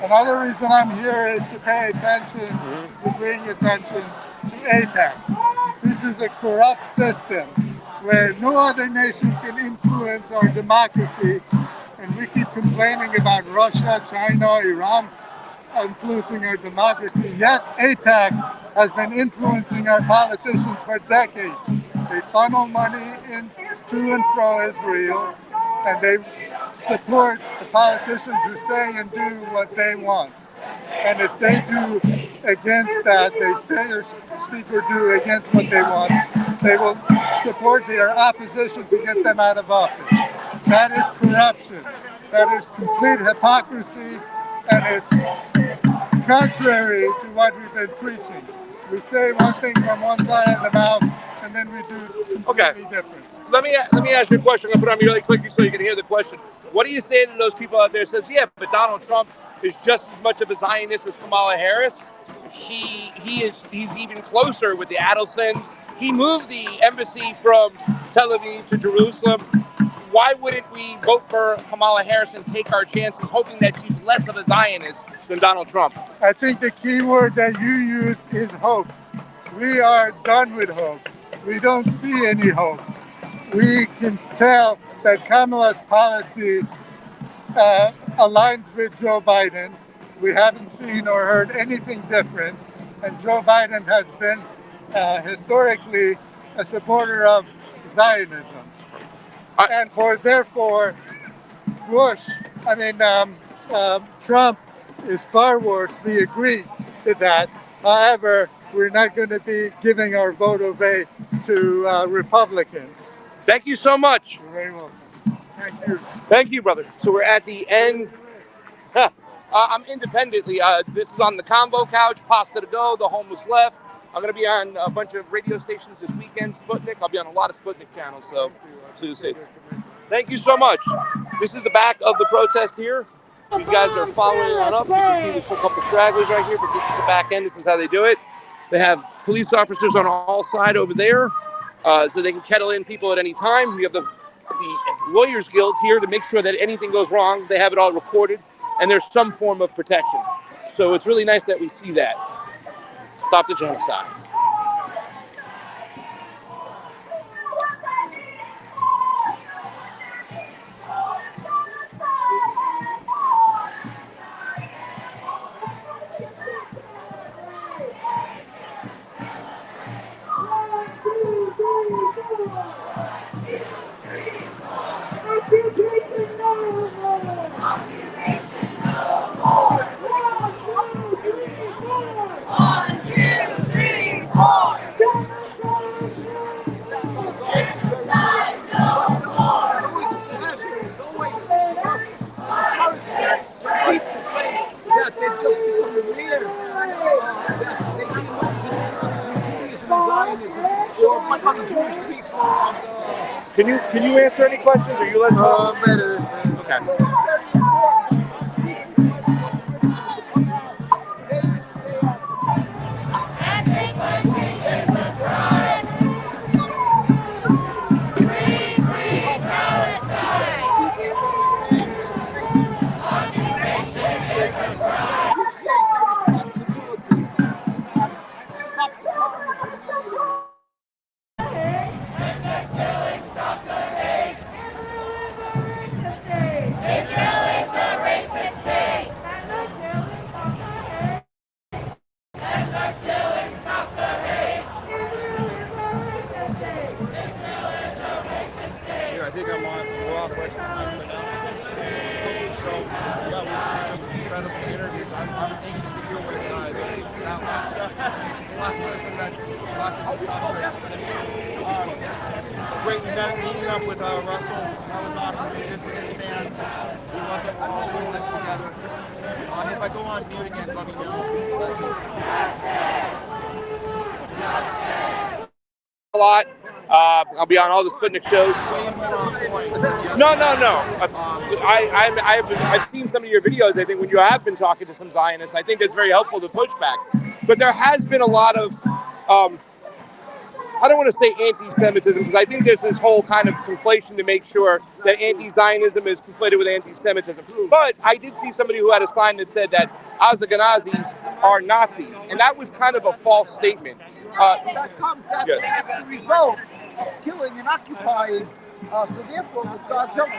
Another reason I'm here is to pay attention, to bring attention to AIPAC. This is a corrupt system where no other nation can influence our democracy, and we keep complaining about Russia, China, Iran influencing our democracy, yet AIPAC has been influencing our politicians for decades. They funnel money in to and fro Israel, and they support the politicians who say and do what they want. And if they do against that, they say or speak or do against what they want, they will support their opposition to get them out of office. That is corruption. That is complete hypocrisy, and it's contrary to what we've been preaching. We say one thing from one side of the mouth, and then we do completely different. Let me ask you a question. I'm going to put on really quickly so you can hear the question. What do you say to those people out there who says, yeah, but Donald Trump is just as much of a Zionist as Kamala Harris? He's even closer with the Adelsons. He moved the embassy from Tel Aviv to Jerusalem. Why wouldn't we vote for Kamala Harris and take our chances, hoping that she's less of a Zionist than Donald Trump? I think the key word that you used is hope. We are done with hope. We don't see any hope. We can tell that Kamala's policy aligns with Joe Biden. We haven't seen or heard anything different. And Joe Biden has been historically a supporter of Zionism. And therefore, Trump is far worse. We agree to that. However, we're not going to be giving our vote away to Republicans. Thank you so much. You're very welcome. Thank you. Thank you, brother. So we're at the end. I'm independently. This is on the Combo Couch, Pasta to Go, The Homeless Left. I'm going to be on a bunch of radio stations this weekend, Sputnik. I'll be on a lot of Sputnik channels, so you'll see. Thank you so much. This is the back of the protest here. You guys are following on up. You can see there's a couple stragglers right here, but this is the back end. This is how they do it. They have police officers on all sides over there, so they can kettle in people at any time. We have the Lawyers Guild here to make sure that anything goes wrong, they have it all recorded, and there's some form of protection. So it's really nice that we see that. Stop the genocide. Can you answer any questions? Are you letting talk? Okay. Meeting up with Russell. That was awesome. We Dissidents fans. We love that we're all doing this together. If I go on mute again, let me know. A lot. I'll be on all the Sputnik shows. No. I've seen some of your videos. I think when you have been talking to some Zionists, I think it's very helpful to push back. But there has been a lot of I don't want to say anti-Semitism because I think there's this whole kind of conflation to make sure that anti-Zionism is conflated with anti-Semitism. But I did see somebody who had a sign that said that Ashkenazis are Nazis, and that was kind of a false statement. That's the result of killing and occupying. So therefore, with God's help,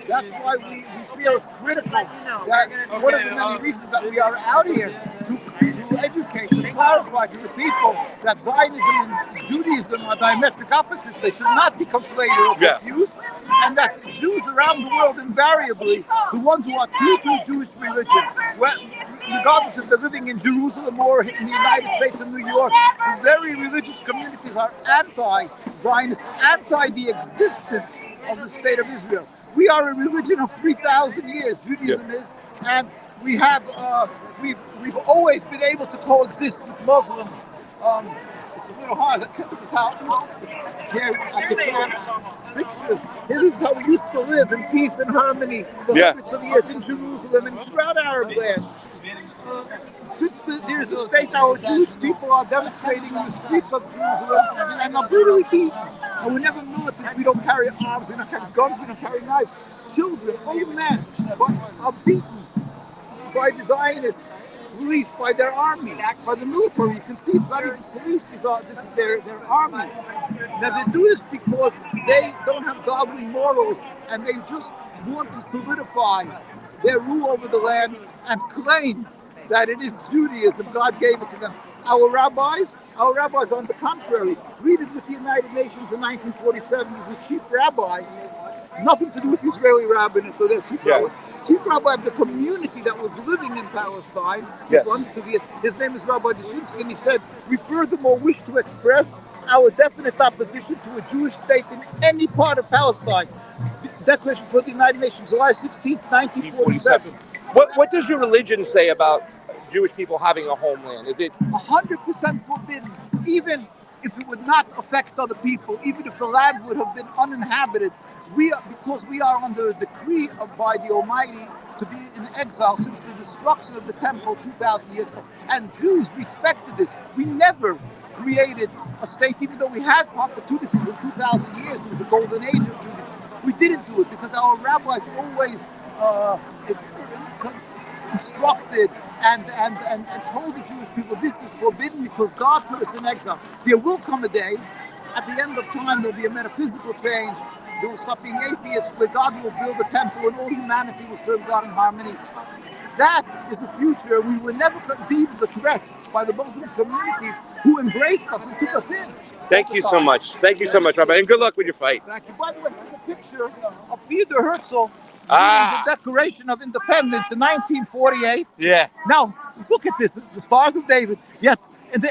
that's why we feel it's critical that one of the many reasons that we are out here to educate, to clarify to the people that Zionism and Judaism are diametric opposites. They should not be conflated or confused. And that Jews around the world invariably, the ones who are true to Jewish religion, regardless if they're living in Jerusalem or in the United States and New York, the very religious communities are anti-Zionist, anti the existence of the state of Israel. We are a religion of 3,000 years, Judaism is, and we have we've always been able to coexist with Muslims. It's a little hard. This is how here I can show pictures. Here is how we used to live in peace and harmony for hundreds of years in Jerusalem and throughout Arab land. Since there's a state now, Jewish people are demonstrating in the streets of Jerusalem and are brutally beaten. And we're never militant. We don't carry arms. We don't carry guns. We don't carry knives. Children, old men, are beaten by the Zionists, released by their army, by the military. You can see it's not even police. This is their army. Now they do this because they don't have godly morals and they just want to solidify their rule over the land and claim that it is Judaism. God gave it to them. Our rabbis, on the contrary, greeted with the United Nations in 1947 as the chief rabbi. Nothing to do with the Israeli rabbinate, so their chief rabbi of the community that was living in Palestine. His name is Rabbi Dushinsky, and he said, we furthermore wish to express our definite opposition to a Jewish state in any part of Palestine. Declaration for the United Nations, July 16, 1947. What does your religion say about Jewish people having a homeland? Is it 100% forbidden, even if it would not affect other people, even if the land would have been uninhabited? Because we are under a decree by the Almighty to be in exile since the destruction of the temple 2,000 years ago. And Jews respected this. We never created a state, even though we had opportunities in 2,000 years. There was a golden age of Judaism. We didn't do it because our rabbis always instructed and told the Jewish people this is forbidden because God put us in exile. There will come a day, at the end of time, there'll be a metaphysical change. There will stop being atheists, where God will build a temple and all humanity will serve God in harmony. That is a future. We will never be the threat by the Muslim communities who embraced us and took us in. Thank you so much. Thank you so much, Rabbi, and good luck with your fight. Thank you. By the way, there's a picture of Theodore Herzl reading the Declaration of Independence in 1948. Yeah. Now, look at this, the Stars of David. Yet,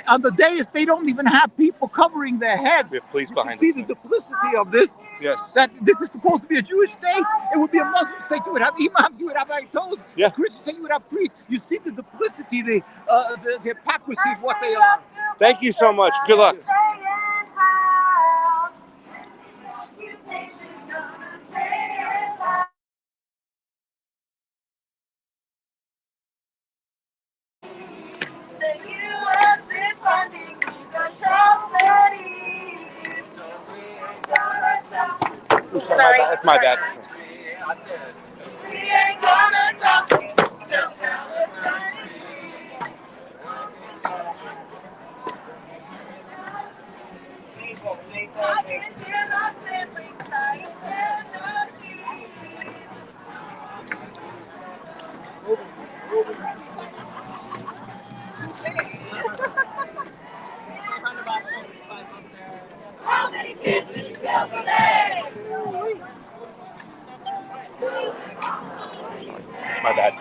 on the dais, they don't even have people covering their heads. We have police behind us. See the duplicity of this? Yes. That this is supposed to be a Jewish state. It would be a Muslim state. You would have imams, you would have ayatollahs. Yeah. A Christian state, you would have priests. You see the duplicity, the hypocrisy of what they are. Thank you so much. Good luck. Sorry. That's my bad. We ain't gonna stop till Palestine's free. I can hear the siblings crying in the street. How many kids did you kill today? My bad.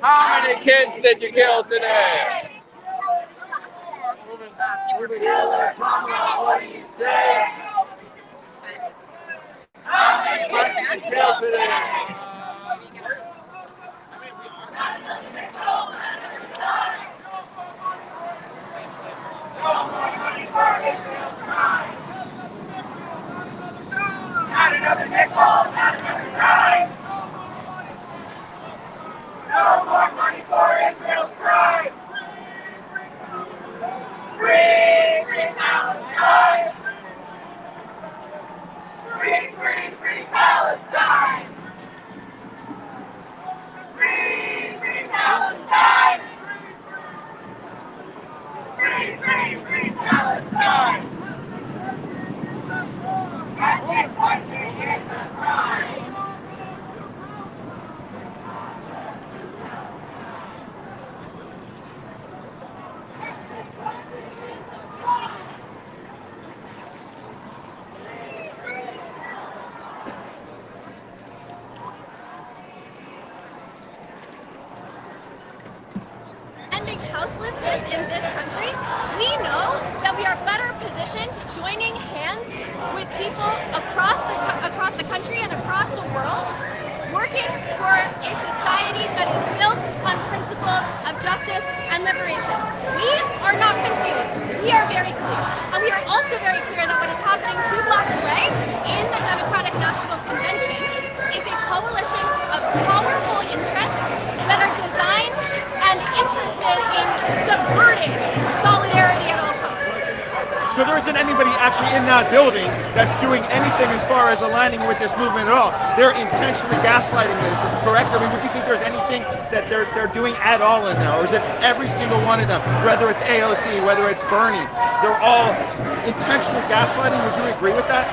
How many kids did you kill today? What do you say? How many kids did you kill today? Not another nickel, not another dime. No more money for Israel's crime. Free, free Palestine. Free, free, free Palestine. Free, free Palestine. Free, free, free Palestine. Ethnic cleansing is a crime. Ending houselessness in this country, we know that we are better positioned joining hands with people across the country and across the world, working for a society that is built on principles of justice and liberation. We are not confused. We are very clear. And we are also very clear that what is happening 2 blocks away in the Democratic National Convention is a coalition of powerful interests that are designed and interested in subverting solidarity at all costs. So there isn't anybody actually in that building that's doing anything as far as aligning with this movement at all. They're intentionally gaslighting this, correct? I mean, would you think there's anything that they're doing at all in there? Or is it every single one of them, whether it's AOC, whether it's Bernie, they're all intentionally gaslighting? Would you agree with that?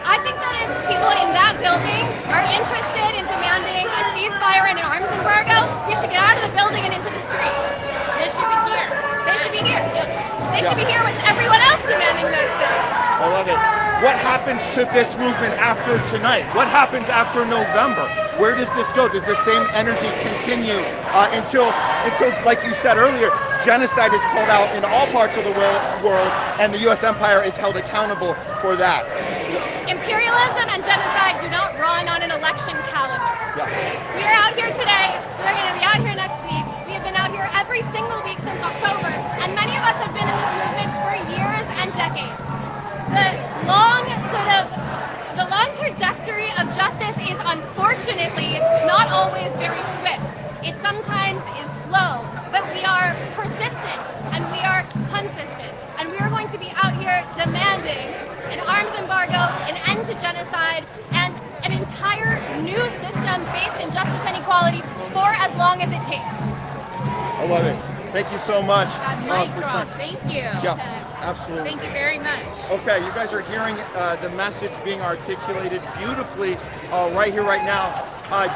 I think that if people in that building are interested in demanding a ceasefire and an arms embargo, we should get out of the building and into the street. They should be here. They should be here. They should be here with everyone else demanding those things. I love it. What happens to this movement after tonight? What happens after November? Where does this go? Does the same energy continue until, like you said earlier, genocide is called out in all parts of the world, and the U.S. empire is held accountable for that? Imperialism and genocide do not run on an election calendar. Yeah. We are out here today. We're going to be out here next week. We have been out here every single week since October, and many of us have been in this movement for years and decades. The long trajectory of justice is unfortunately not always very swift. It sometimes is slow, but we are persistent and we are consistent, and we are going to be out here demanding an arms embargo, an end to genocide, and an entire new system based in justice and long as it takes. I love it. Thank you so much for time. Thank you. Yeah, absolutely. Thank you very much. Okay, you guys are hearing the message being articulated beautifully right here, right now.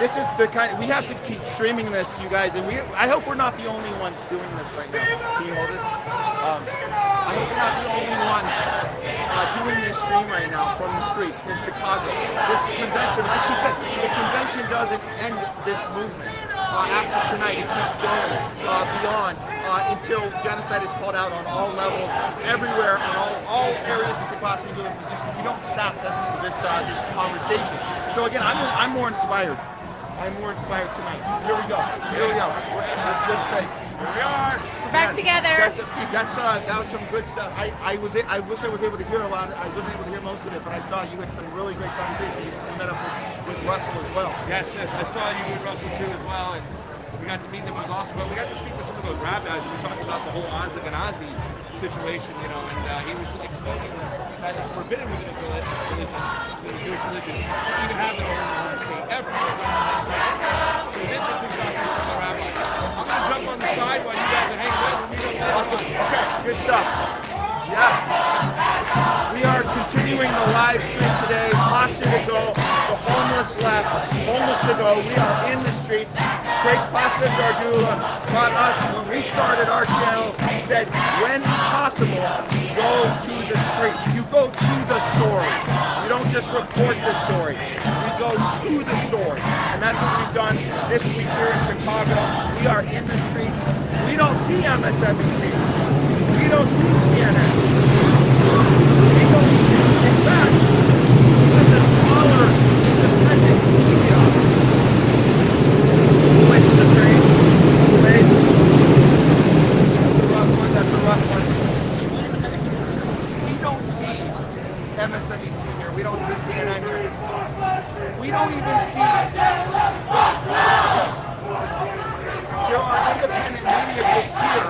This is the kind, we have to keep streaming this, you guys, and I hope we're not the only ones doing this right now. Can you hold this? I hope we're not the only ones doing this stream right now from the streets in Chicago. This convention, like she said, the convention doesn't end this movement. After tonight, it keeps going beyond until genocide is called out on all levels, everywhere, on all areas we could possibly do it. We don't stop this conversation. So again, I'm more inspired. I'm more inspired tonight. Here we go. With Craig. Here we are. We're back together. That was some good stuff. I wish I was able to hear a lot. I wasn't able to hear most of it, but I saw you had some really great conversation. You met up with Russell as well. Yes, I saw you with Russell too as well. And we got to meet them. It was awesome. But we got to speak with some of those rabbis, and we talked about the whole Ashkenazi situation, and he was explaining that it's forbidden within the Jewish religion to even have their own state ever. So it's interesting talking to some of the rabbis. I'm going to jump on the side while you guys are hanging out. We'll meet up there. Awesome. Okay, good stuff. Yes. We are continuing the live stream today. Pasta to go. The homeless left. Homeless to go. We are in the streets. Craig Pasta Jardula taught us when we started our channel, said when possible, go to the streets. You go to the story. You don't just report the story. We go to the story. And that's what we've done this week here in Chicago. We are in the streets. We don't see MSNBC. We don't see CNN. We don't, in fact, even the smaller independent media. Wait for the train. Wait. That's a rough one. We don't see MSNBC here. We don't see CNN here. We don't even see. There are independent media groups here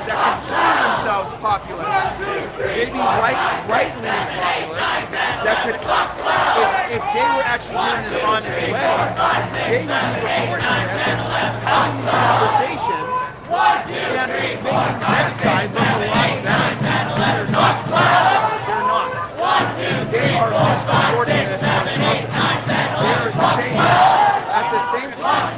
that consider themselves populist, maybe right-leaning populist, that could, if they were actually doing it an honest way, they would be reporting this, having these conversations, and making their side look a lot better. They're not. They're not. They are just reporting this on purpose. They're saying at the same time,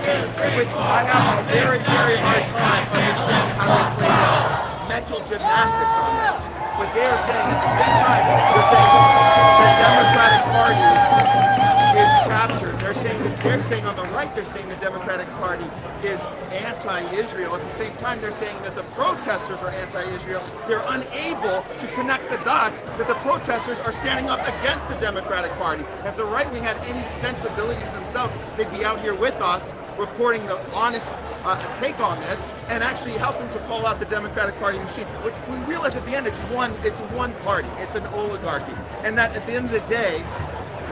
which I have a very, very hard time understanding how they play the mental gymnastics on this. But they are saying at the same time, they're saying the Democratic Party is captured. They're saying on the right, they're saying the Democratic Party is anti-Israel. At the same time, they're saying that the protesters are anti-Israel. They're unable to connect the dots that the protesters are standing up against the Democratic Party. If the right wing had any sensibilities themselves, they'd be out here with us reporting the honest take on this and actually helping to call out the Democratic Party machine, which we realize at the end it's one party, it's an oligarchy, and that at the end of the day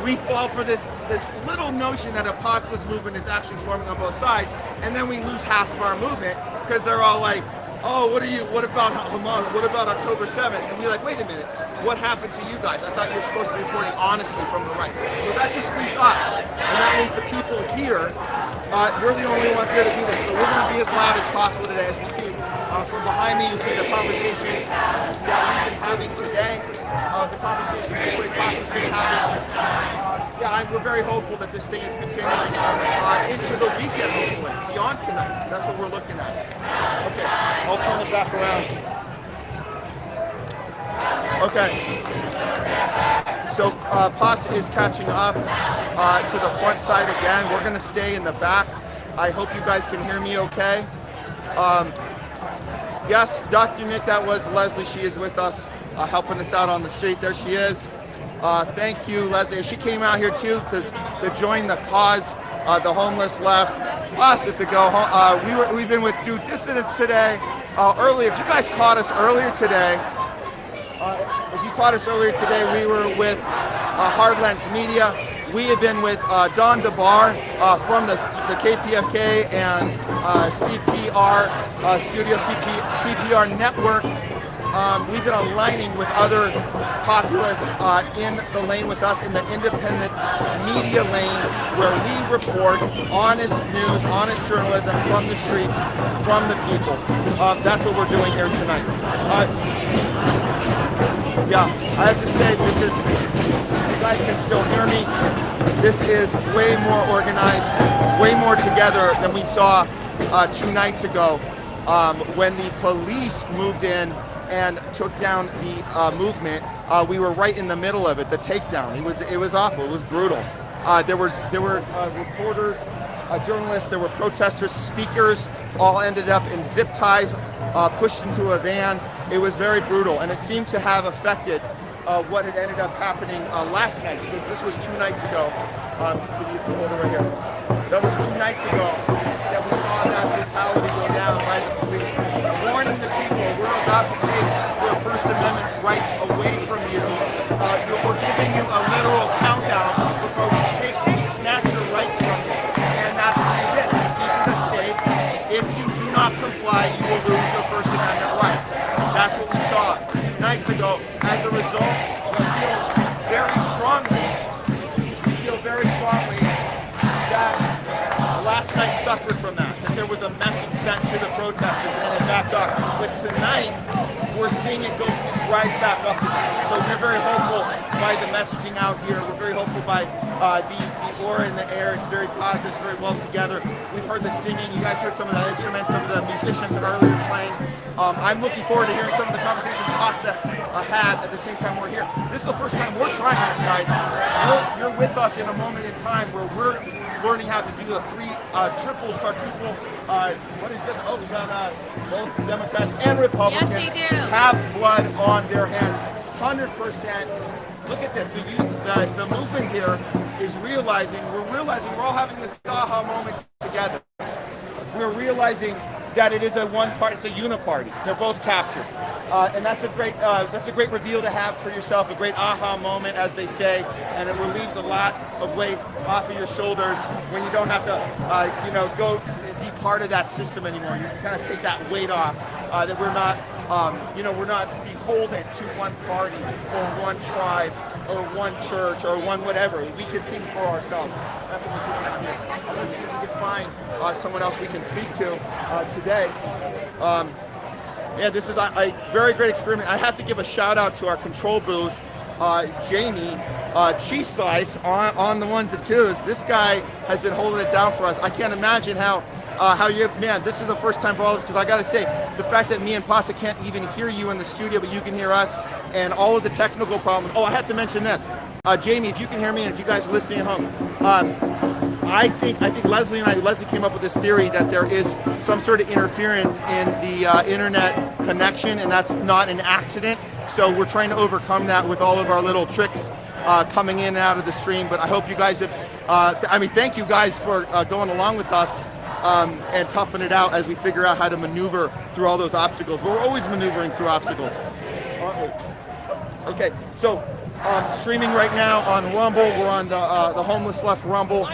we fall for this little notion that a populist movement is actually forming on both sides, and then we lose half of our movement because they're all like, oh, what about Hamas? What about October 7th? And we're like, wait a minute, what happened to you guys? I thought you were supposed to be reporting honestly from the right. So that just leaves us, and that leaves the people here. We're the only ones here to do this, but we're going to be as loud as possible today. As you see from behind me, you see the conversations that we've been having today. The conversations that Craig Pasta's been having. We're very hopeful that this thing is continuing into the weekend, hopefully, beyond tonight. That's what we're looking at. Okay, I'll turn it back around. Okay. So Pasta is catching up to the front side again. We're going to stay in the back. I hope you guys can hear me okay. Yes, Dr. Nick, that was Leslie. She is with us, helping us out on the street. There she is. Thank you, Leslie. She came out here too to join the cause. The homeless left. Us, it's a go home. We've been with Due Dissidents today. Earlier, if you guys caught us earlier today, we were with Hardlands Media. We have been with Don DeBar from the KPFK and CPR Studio CPR Network. we've been aligning with other populists in the lane with us, in the independent media lane, where we report honest news, honest journalism from the streets, from the people. That's what we're doing here tonight. Yeah, I have to say, this is, you guys can still hear me, this is way more organized, way more together than we saw 2 nights ago when the police moved in and took down the movement. We were right in the middle of it, the takedown. It was awful, it was brutal. There were reporters, journalists, there were protesters, speakers, all ended up in zip ties, pushed into a van. It was very brutal, and it seemed to have affected what had ended up happening last night, because this was 2 nights ago. Can you hold it right here? That was 2 nights ago that we saw that brutality go down by the police, warning the people, we're about to take your First Amendment rights away from you. We're giving you a literal countdown before we snatch your rights from you. And that's what they did. And the people that stayed, if you do not comply, you will lose your First Amendment right. That's what we saw 2 nights ago. As a result, we feel very strongly that last night suffered from that there was a message sent to the protesters and it backed up. But tonight, we're seeing it rise back up again. So we're very hopeful by the messaging out here. We're very hopeful by the aura in the air. It's very positive, it's very well together. We've heard the singing. You guys heard some of the instruments, some of the musicians earlier playing. I'm looking forward to hearing some of the conversations Asta had at the same time we're here. This is the first time we're trying this, guys. You're with us in a moment in time where we're learning how to do the triple, quadruple, what is this? Oh, we got both Democrats and Republicans have blood on their hands. 100%. Look at this. The youth, the movement here is realizing, we're all having this aha moment together. We're realizing that it is it's a uniparty. They're both captured. And that's a great reveal to have for yourself, a great aha moment, as they say, and it relieves a lot of weight off of your shoulders when you don't have to, go be part of that system anymore. You kind of take that weight off, that we're not beholden to one party or one tribe or one church or one whatever. We can think for ourselves. That's what we're doing out here. Let's see if we can find someone else we can speak to today. Yeah, this is a very great experiment. I have to give a shout out to our control booth, Jamie, Cheese Slice on the ones and twos. This guy has been holding it down for us. I can't imagine how this is the first time for all of us, because I gotta say, the fact that me and Pasa can't even hear you in the studio, but you can hear us, and all of the technical problems. Oh, I have to mention this. Jamie, if you can hear me, and if you guys are listening at home, I think Leslie came up with this theory that there is some sort of interference in the internet connection, and that's not an accident. So we're trying to overcome that with all of our little tricks coming in and out of the stream. But I hope you guys have, thank you guys for going along with us and toughing it out as we figure out how to maneuver through all those obstacles. But we're always maneuvering through obstacles. Okay, so streaming right now on Rumble. We're on the Homeless Left Rumble.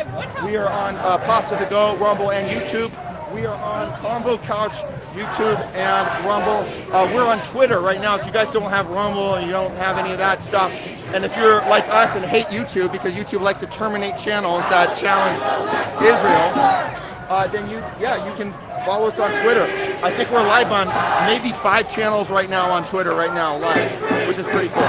We are on Pasta to Go, Rumble, and YouTube. We are on Convo Couch, YouTube, and Rumble. We're on Twitter right now. If you guys don't have Rumble and you don't have any of that stuff, and if you're like us and hate YouTube because YouTube likes to terminate channels that challenge Israel, then you can follow us on Twitter. I think we're live on maybe 5 channels right now on Twitter right now, live, which is pretty cool.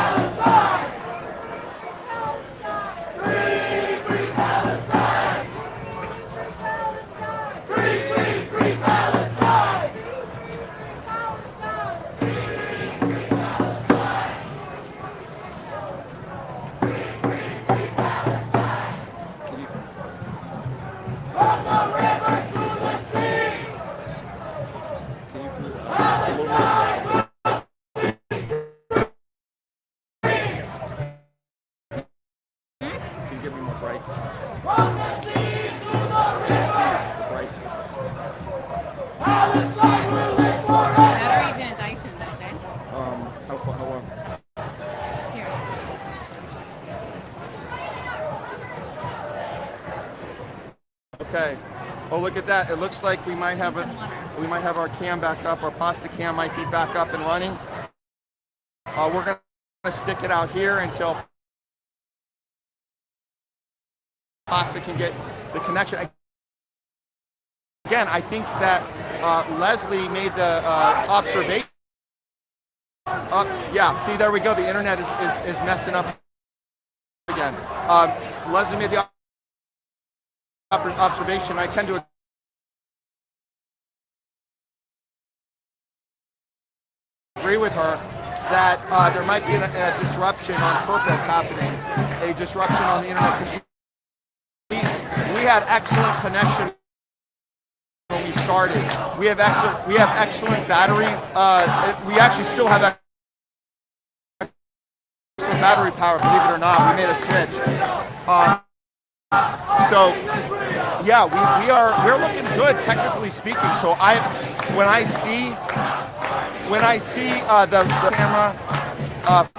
Okay. Oh, look at that. It looks like we might have our cam back up. Our pasta cam might be back up and running. We're going to stick it out here until Pasta can get the connection. Again, I think that Leslie made the observation. Yeah, see, there we go. The internet is messing up again. Leslie made the observation. I tend to agree with her that there might be a disruption on purpose happening, a disruption on the internet, because we had excellent connection when we started. We have excellent battery. We actually still have excellent battery power, believe it or not. We made a switch. So yeah, we're looking good technically speaking. So when I see the camera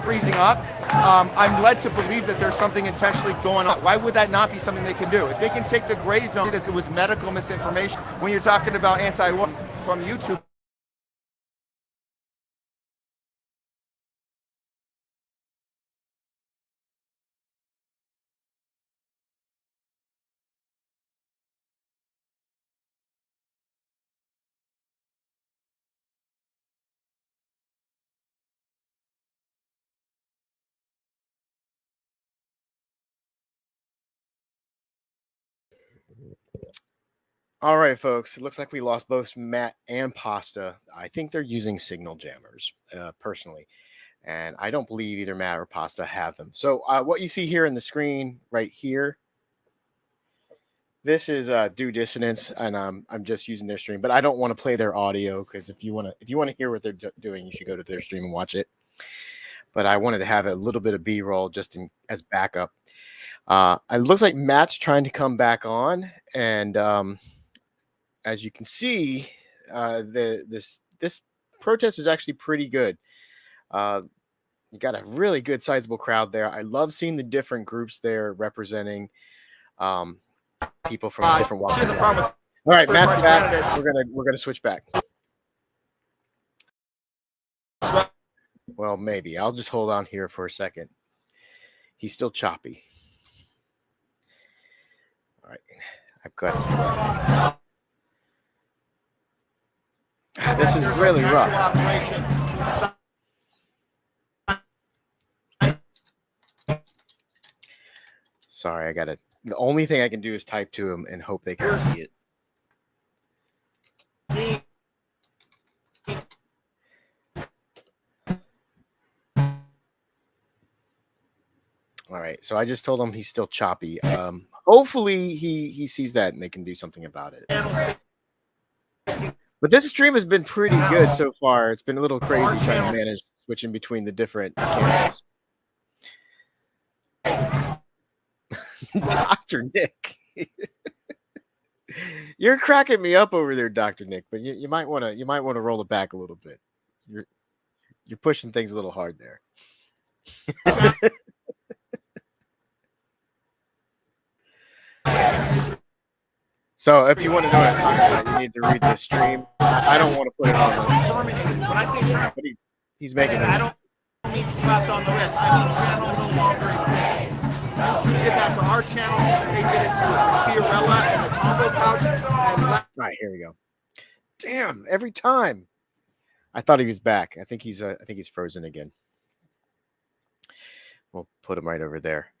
freezing up, I'm led to believe that there's something intentionally going on. Why would that not be something they can do? If they can take the gray zone that there was medical misinformation when you're talking about anti-war from YouTube. All right, folks. It looks like we lost both Matt and Pasta. I think they're using signal jammers, personally. And I don't believe either Matt or Pasta have them. So what you see here in the screen right here, this is Due Dissonance, and I'm just using their stream. But I don't want to play their audio because if you want to hear what they're doing, you should go to their stream and watch it. But I wanted to have a little bit of B-roll just as backup. It looks like Matt's trying to come back on, and as you can see, this protest is actually pretty good. You got a really good sizable crowd there. I love seeing the different groups there representing people from different walks of life. All right, Matt's back. We're gonna switch back. Well, maybe I'll just hold on here for a second. He's still choppy. All right, I've got. This is really rough. Sorry, I got it. The only thing I can do is type to him and hope they can see it. All right, so I just told him he's still choppy. Hopefully he sees that and they can do something about it. But this stream has been pretty good so far. It's been a little crazy trying to manage switching between the different channels. Dr. Nick. You're cracking me up over there, Dr. Nick, but you might want to roll it back a little bit. You're pushing things a little hard there. So if you want to know what I'm talking about, you need to read the stream. I don't want to put it on this. When I say terminated, but he's making it. I don't mean slapped on the wrist. I mean channel no longer exists. YouTube did that to our channel. They did it to Fiorella and the combo couch. All right, here we go. Damn, every time. I thought he was back. I think he's frozen again. We'll put him right over there.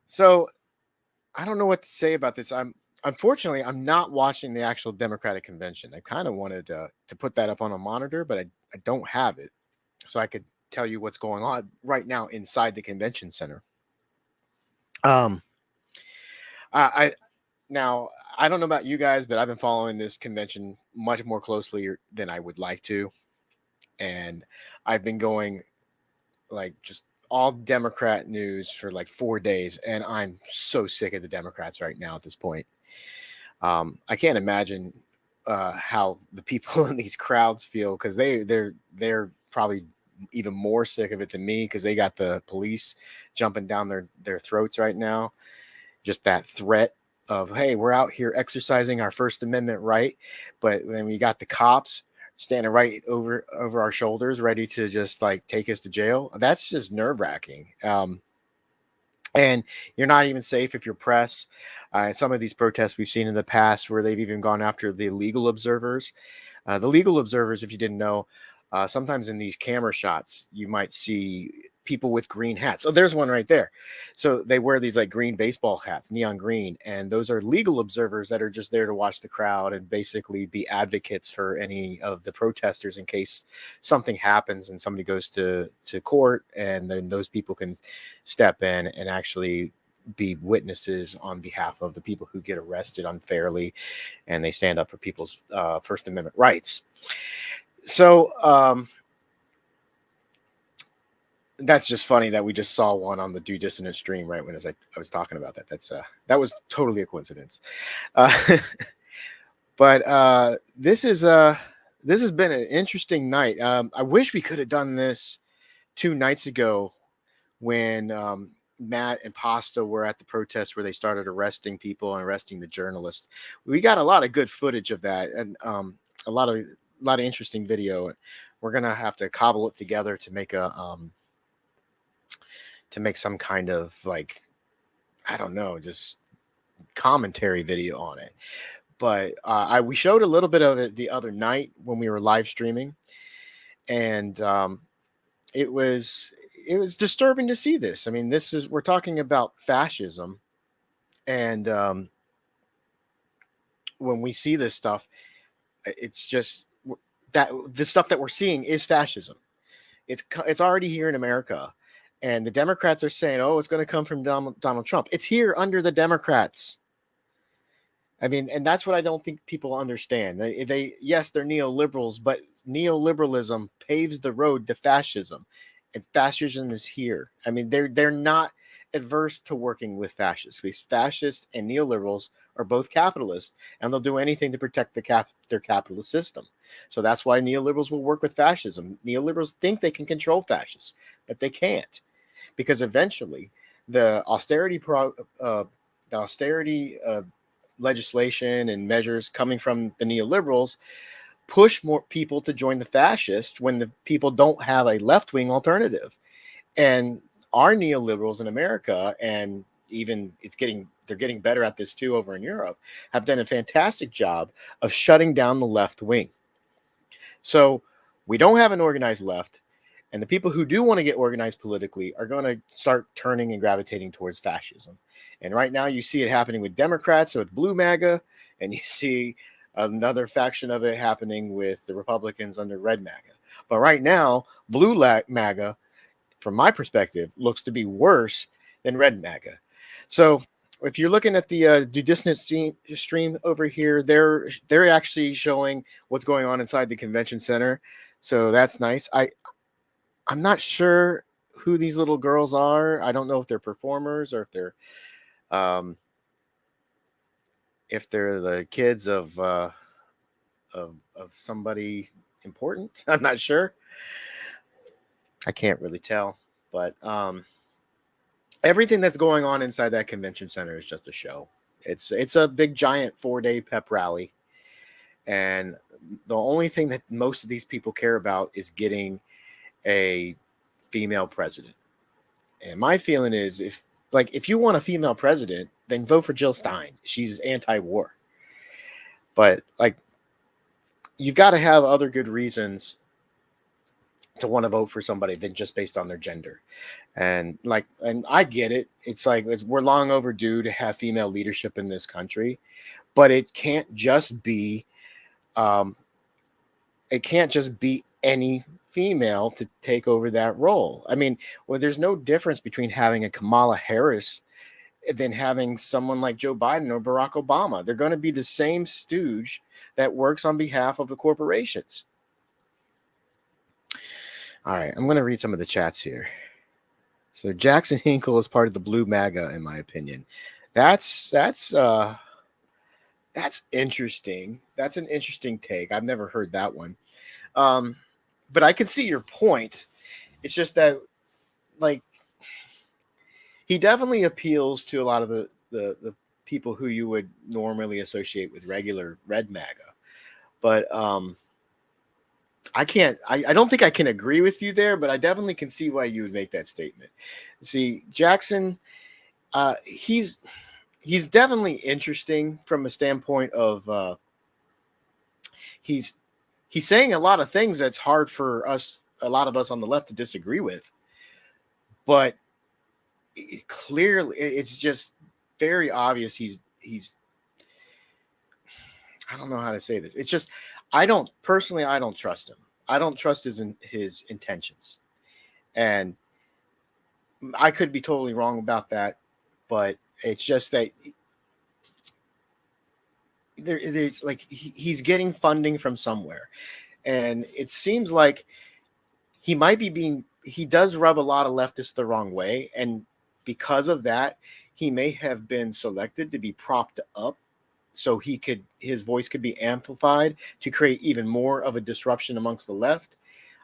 So I don't know what to say about this. Unfortunately, I'm not watching the actual Democratic convention. I kind of wanted to put that up on a monitor, but I don't have it. So I could tell you what's going on right now inside the convention center. I don't know about you guys, but I've been following this convention much more closely than I would like to. And I've been going like just all Democrat news for like 4 days. And I'm so sick of the Democrats right now at this point. I can't imagine how the people in these crowds feel, because they're probably even more sick of it than me, because they got the police jumping down their throats right now. Just that threat of, hey, we're out here exercising our First Amendment right, but then we got the cops standing right over our shoulders, ready to just like take us to jail. That's just nerve wracking. And you're not even safe if you're press. Some of these protests we've seen in the past where they've even gone after the legal observers. The legal observers, if you didn't know, sometimes in these camera shots, you might see people with green hats. So there's one right there. So they wear these like green baseball hats, neon green, and those are legal observers that are just there to watch the crowd and basically be advocates for any of the protesters in case something happens and somebody goes to court, and then those people can step in and actually be witnesses on behalf of the people who get arrested unfairly, and they stand up for people's First Amendment rights. So that's just funny that we just saw one on the Due Dissonance stream right when I was talking about that. That was totally a coincidence. But this has been an interesting night. I wish we could have done this 2 nights ago when Matt and Pasta were at the protest where they started arresting people and arresting the journalists. We got a lot of good footage of that, and a lot of interesting video. We're gonna have to cobble it together to make some kind of like, I don't know, just commentary video on it. But we showed a little bit of it the other night when we were live streaming, and it was disturbing to see this. I mean, we're talking about fascism, and when we see this stuff, it's just that the stuff that we're seeing is fascism. It's already here in America, and the Democrats are saying, "Oh, it's going to come from Donald Trump." It's here under the Democrats. I mean, and that's what I don't think people understand. Yes, they're neoliberals, but neoliberalism paves the road to fascism, and fascism is here. I mean, they're not adverse to working with fascists, because fascists and neoliberals are both capitalists, and they'll do anything to protect their capitalist system. So that's why neoliberals will work with fascism. Neoliberals think they can control fascists, but they can't, because eventually the austerity legislation and measures coming from the neoliberals push more people to join the fascists when the people don't have a left-wing alternative. And our neoliberals in America, and even they're getting better at this too over in Europe, have done a fantastic job of shutting down the left wing. So we don't have an organized left, and the people who do want to get organized politically are going to start turning and gravitating towards fascism. And right now you see it happening with Democrats with blue MAGA, and you see another faction of it happening with the Republicans under red MAGA. But right now, blue MAGA, from my perspective, looks to be worse than red MAGA. So if you're looking at the Due Dissonance stream over here, they're actually showing what's going on inside the convention center. So that's nice. I'm not sure who these little girls are. I don't know if they're performers or if they're the kids of somebody important. I'm not sure. I can't really tell, but everything that's going on inside that convention center is just a show. It's a big giant 4-day pep rally, and the only thing that most of these people care about is getting a female president. And my feeling is, if you want a female president, then vote for Jill Stein. She's anti-war. But you've got to have other good reasons to want to vote for somebody than just based on their gender. And I get it. We're long overdue to have female leadership in this country, but it can't just be any female to take over that role. I mean, there's no difference between having a Kamala Harris than having someone like Joe Biden or Barack Obama. They're going to be the same stooge that works on behalf of the corporations. All right, I'm going to read some of the chats here. So Jackson Hinkle is part of the blue MAGA, in my opinion. That's interesting. That's an interesting take. I've never heard that one. But I can see your point. It's just that, he definitely appeals to a lot of the people who you would normally associate with regular red MAGA. But I don't think I can agree with you there, but I definitely can see why you would make that statement. See, Jackson, he's definitely interesting from a standpoint of he's saying a lot of things that's hard for a lot of us on the left to disagree with, but clearly it's just very obvious he's I don't know how to say this. It's just I don't trust him. I don't trust his intentions, and I could be totally wrong about that, but it's just that there's like he's getting funding from somewhere, and it seems like he might be he does rub a lot of leftists the wrong way, and because of that, he may have been selected to be propped up so his voice could be amplified to create even more of a disruption amongst the left.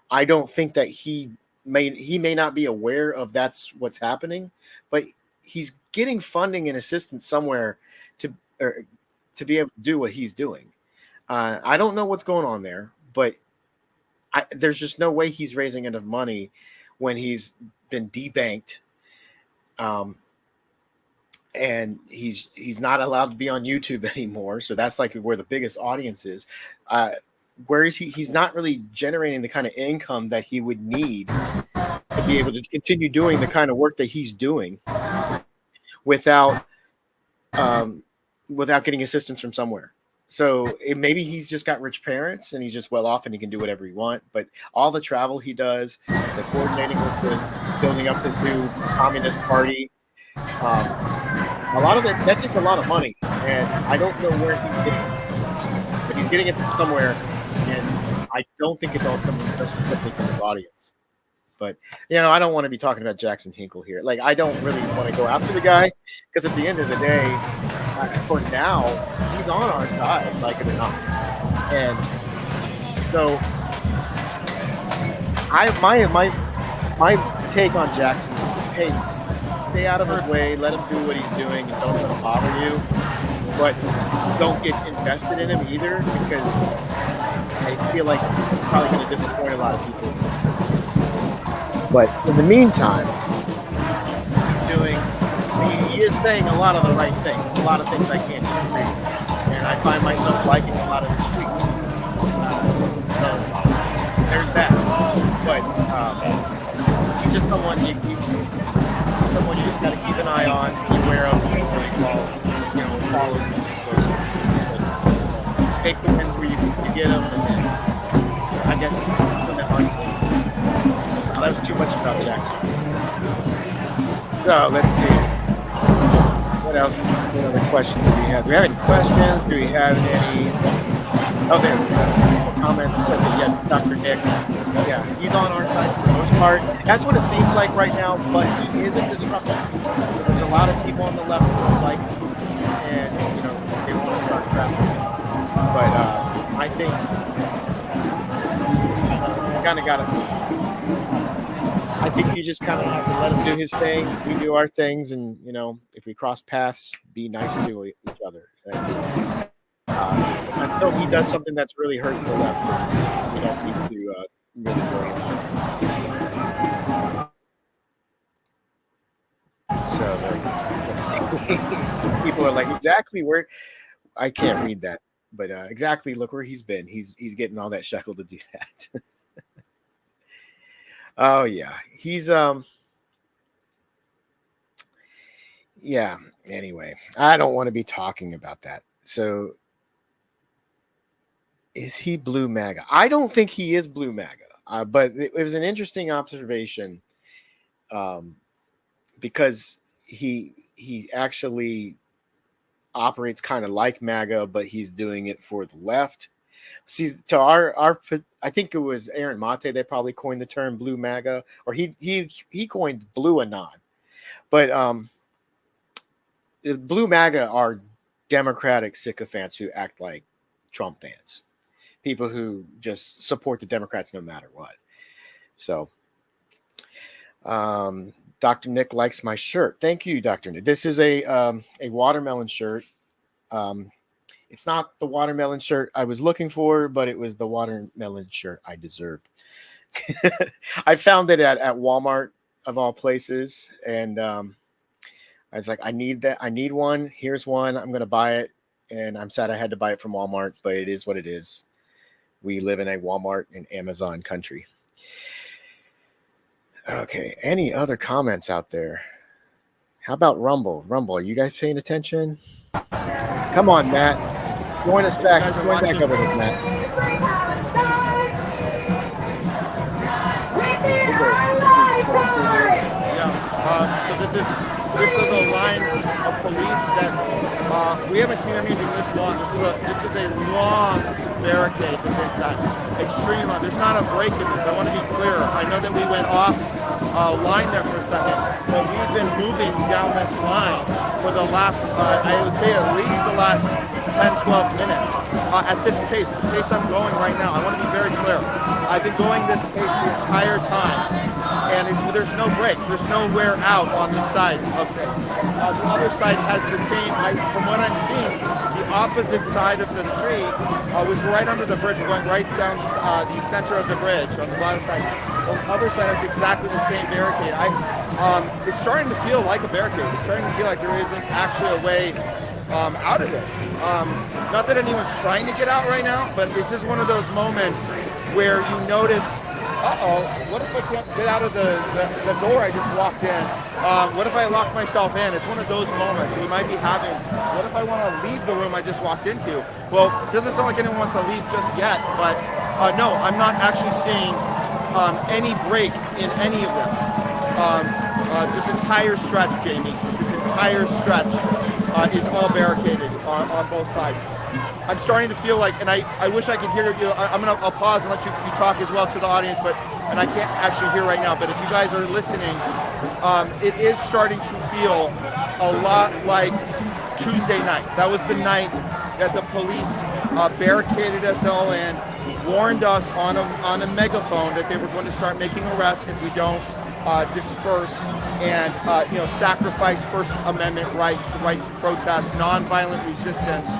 I don't think that he may not be aware of that's what's happening, but he's getting funding and assistance somewhere to be able to do what he's doing. I don't know what's going on there, but there's just no way he's raising enough money when he's been debanked. And he's not allowed to be on YouTube anymore. So that's like where the biggest audience is. Where is he's not really generating the kind of income that he would need to be able to continue doing the kind of work that he's doing without getting assistance from somewhere. So maybe he's just got rich parents and he's just well off and he can do whatever he wants. But all the travel he does, the coordinating with building up his new communist party, a lot of that takes a lot of money, and I don't know where he's getting it, but he's getting it from somewhere, and I don't think it's all coming specifically from his audience. But I don't want to be talking about Jackson Hinkle here. Like, I don't really want to go after the guy because at the end of the day, for now, he's on our side, like it or not. And so, my take on Jackson is, hey, stay out of his way, let him do what he's doing, and don't let him bother you. But don't get invested in him either, because I feel like he's probably going to disappoint a lot of people. But in the meantime, he is saying a lot of the right things, a lot of things I can't disagree with, and I find myself liking a lot of his tweets. So there's that. But he's just someone you just got to keep an eye on, be aware of, follow these closely. Take the wins where you get them, and then I guess from that on. That was too much about Jackson. So let's see. What else? What other questions do we have? Do we have any questions? Do we have any? Oh, there we go. Comments. Yeah, Dr. Nick. Yeah, he's on our side for the most part. That's what it seems like right now, but he is a disruptor. Because there's a lot of people on the left who don't like him, and they want to start crap. But I think it's kind of got to. I think you just kind of have to let him do his thing. We do our things, and if we cross paths, be nice to each other. That's until he does something that's really hurts the left. We don't need to really worry about it. So let's see. People are like, exactly where I can't read that, but exactly look where he's been. He's getting all that shekel to do that. Oh yeah, he's yeah. Anyway, I don't want to be talking about that. So, is he blue MAGA? I don't think he is blue MAGA, but it was an interesting observation because he actually operates kind of like MAGA, but he's doing it for the left. See, so our I think it was Aaron Mate that probably coined the term blue MAGA, or he coined blue anon. But the blue MAGA are Democratic sycophants who act like Trump fans, people who just support the Democrats no matter what. So, Dr. Nick likes my shirt. Thank you, Dr. Nick. This is a watermelon shirt. It's not the watermelon shirt I was looking for, but it was the watermelon shirt I deserved. I found it at Walmart of all places, and I was like, I need that. I need one. Here's one. I'm gonna buy it, and I'm sad I had to buy it from Walmart, but it is what it is. We live in a Walmart and Amazon country. Okay. Any other comments out there? How about Rumble? Rumble, are you guys paying attention? Come on, Matt. Join us back. Join back up with us, Matt. Yeah. So this is a line of police that we haven't seen anything this long. This is a long barricade that they set. Extremely long. There's not a break in this. I want to be clear. I know that we went off line there for a second, but we've been moving down this line for the last, I would say at least the last 10, 12 minutes at this pace, the pace I'm going right now. I want to be very clear. I've been going this pace the entire time, and there's no break. There's no wear out on this side of things. The other side has the same, from what I'm seeing, the opposite side of the street, which we're right under the bridge, we're going right down the center of the bridge on the bottom side. On the other side, it's exactly the same barricade. It's starting to feel like a barricade. It's starting to feel like there isn't actually a way out of this. Not that anyone's trying to get out right now, but it's just one of those moments where you notice, what if I can't get out of the door I just walked in? What if I lock myself in? It's one of those moments that you might be having. What if I want to leave the room I just walked into? Well, it doesn't sound like anyone wants to leave just yet, but no, I'm not actually seeing any break in any of this. This entire stretch, Jamie, this entire stretch is all barricaded on both sides. I'm starting to feel like, and I wish I could hear you. I'll pause and let you talk as well to the audience, and I can't actually hear right now. But if you guys are listening, it is starting to feel a lot like Tuesday night. That was the night that the police barricaded us all in, warned us on a megaphone that they were going to start making arrests if we don't disperse and sacrifice First Amendment rights, the right to protest, nonviolent resistance.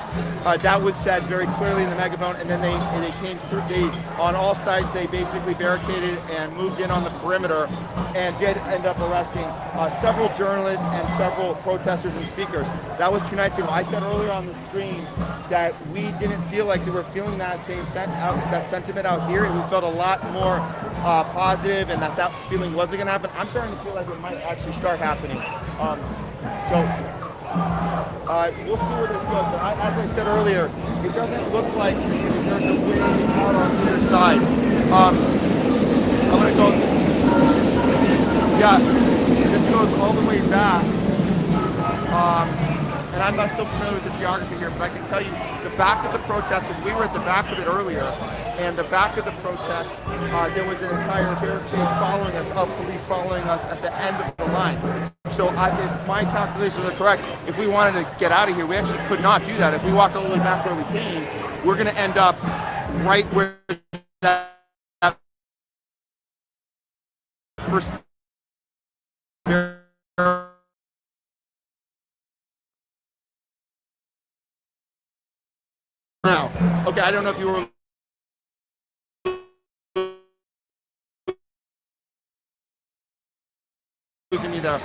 That was said very clearly in the megaphone, and then they came through. On all sides they basically barricaded and moved in on the perimeter, and did end up arresting several journalists and several protesters and speakers. That was 2 nights ago. I said earlier on the stream that we didn't feel like they were feeling that same that sentiment out here, and we felt a lot more positive, and that feeling wasn't going to happen. I'm starting to feel like it might actually start happening. We'll see where this goes. But as I said earlier, it doesn't look like there's a way out on either side. I'm going to go. Yeah, this goes all the way back. And I'm not so familiar with the geography here, but I can tell you the back of the protest, because we were at the back of it earlier, and the back of the protest, there was an entire barricade following us, of police following us at the end of the line. So if my calculations are correct, if we wanted to get out of here, we actually could not do that. If we walked all the way back where we came, we're going to end up right where that first now. Okay, I don't know if you were losing me there.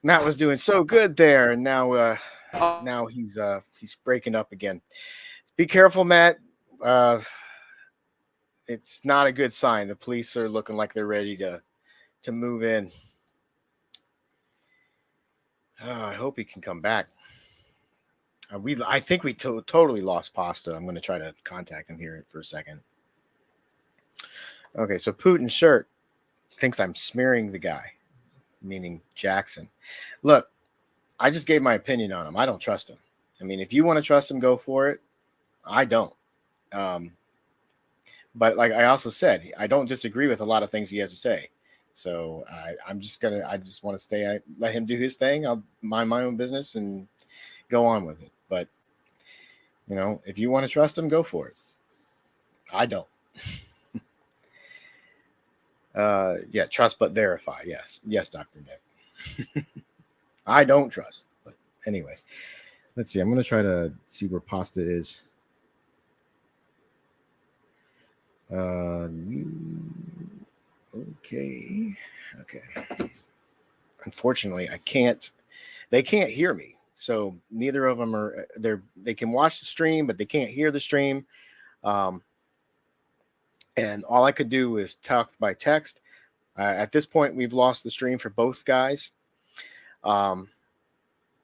Matt was doing so good there, and now he's breaking up again. Be careful, Matt. It's not a good sign. The police are looking like they're ready to move in. I hope he can come back. I think we totally lost Pasta. I'm going to try to contact him here for a second. Okay, so Putin's shirt thinks I'm smearing the guy, meaning Jackson. Look, I just gave my opinion on him. I don't trust him. I mean, if you want to trust him, go for it. I don't. But like I also said, I don't disagree with a lot of things he has to say. So I just want to let him do his thing. I'll mind my own business and go on with it. But, if you want to trust him, go for it. I don't. Yeah, trust but verify. Yes, Dr. Nick. I don't trust, but anyway, let's see. I'm gonna try to see where Pasta is. Okay. Unfortunately, I can't. They can't hear me, so neither of them are. They can watch the stream, but they can't hear the stream. And all I could do is talk by text. At this point, we've lost the stream for both guys.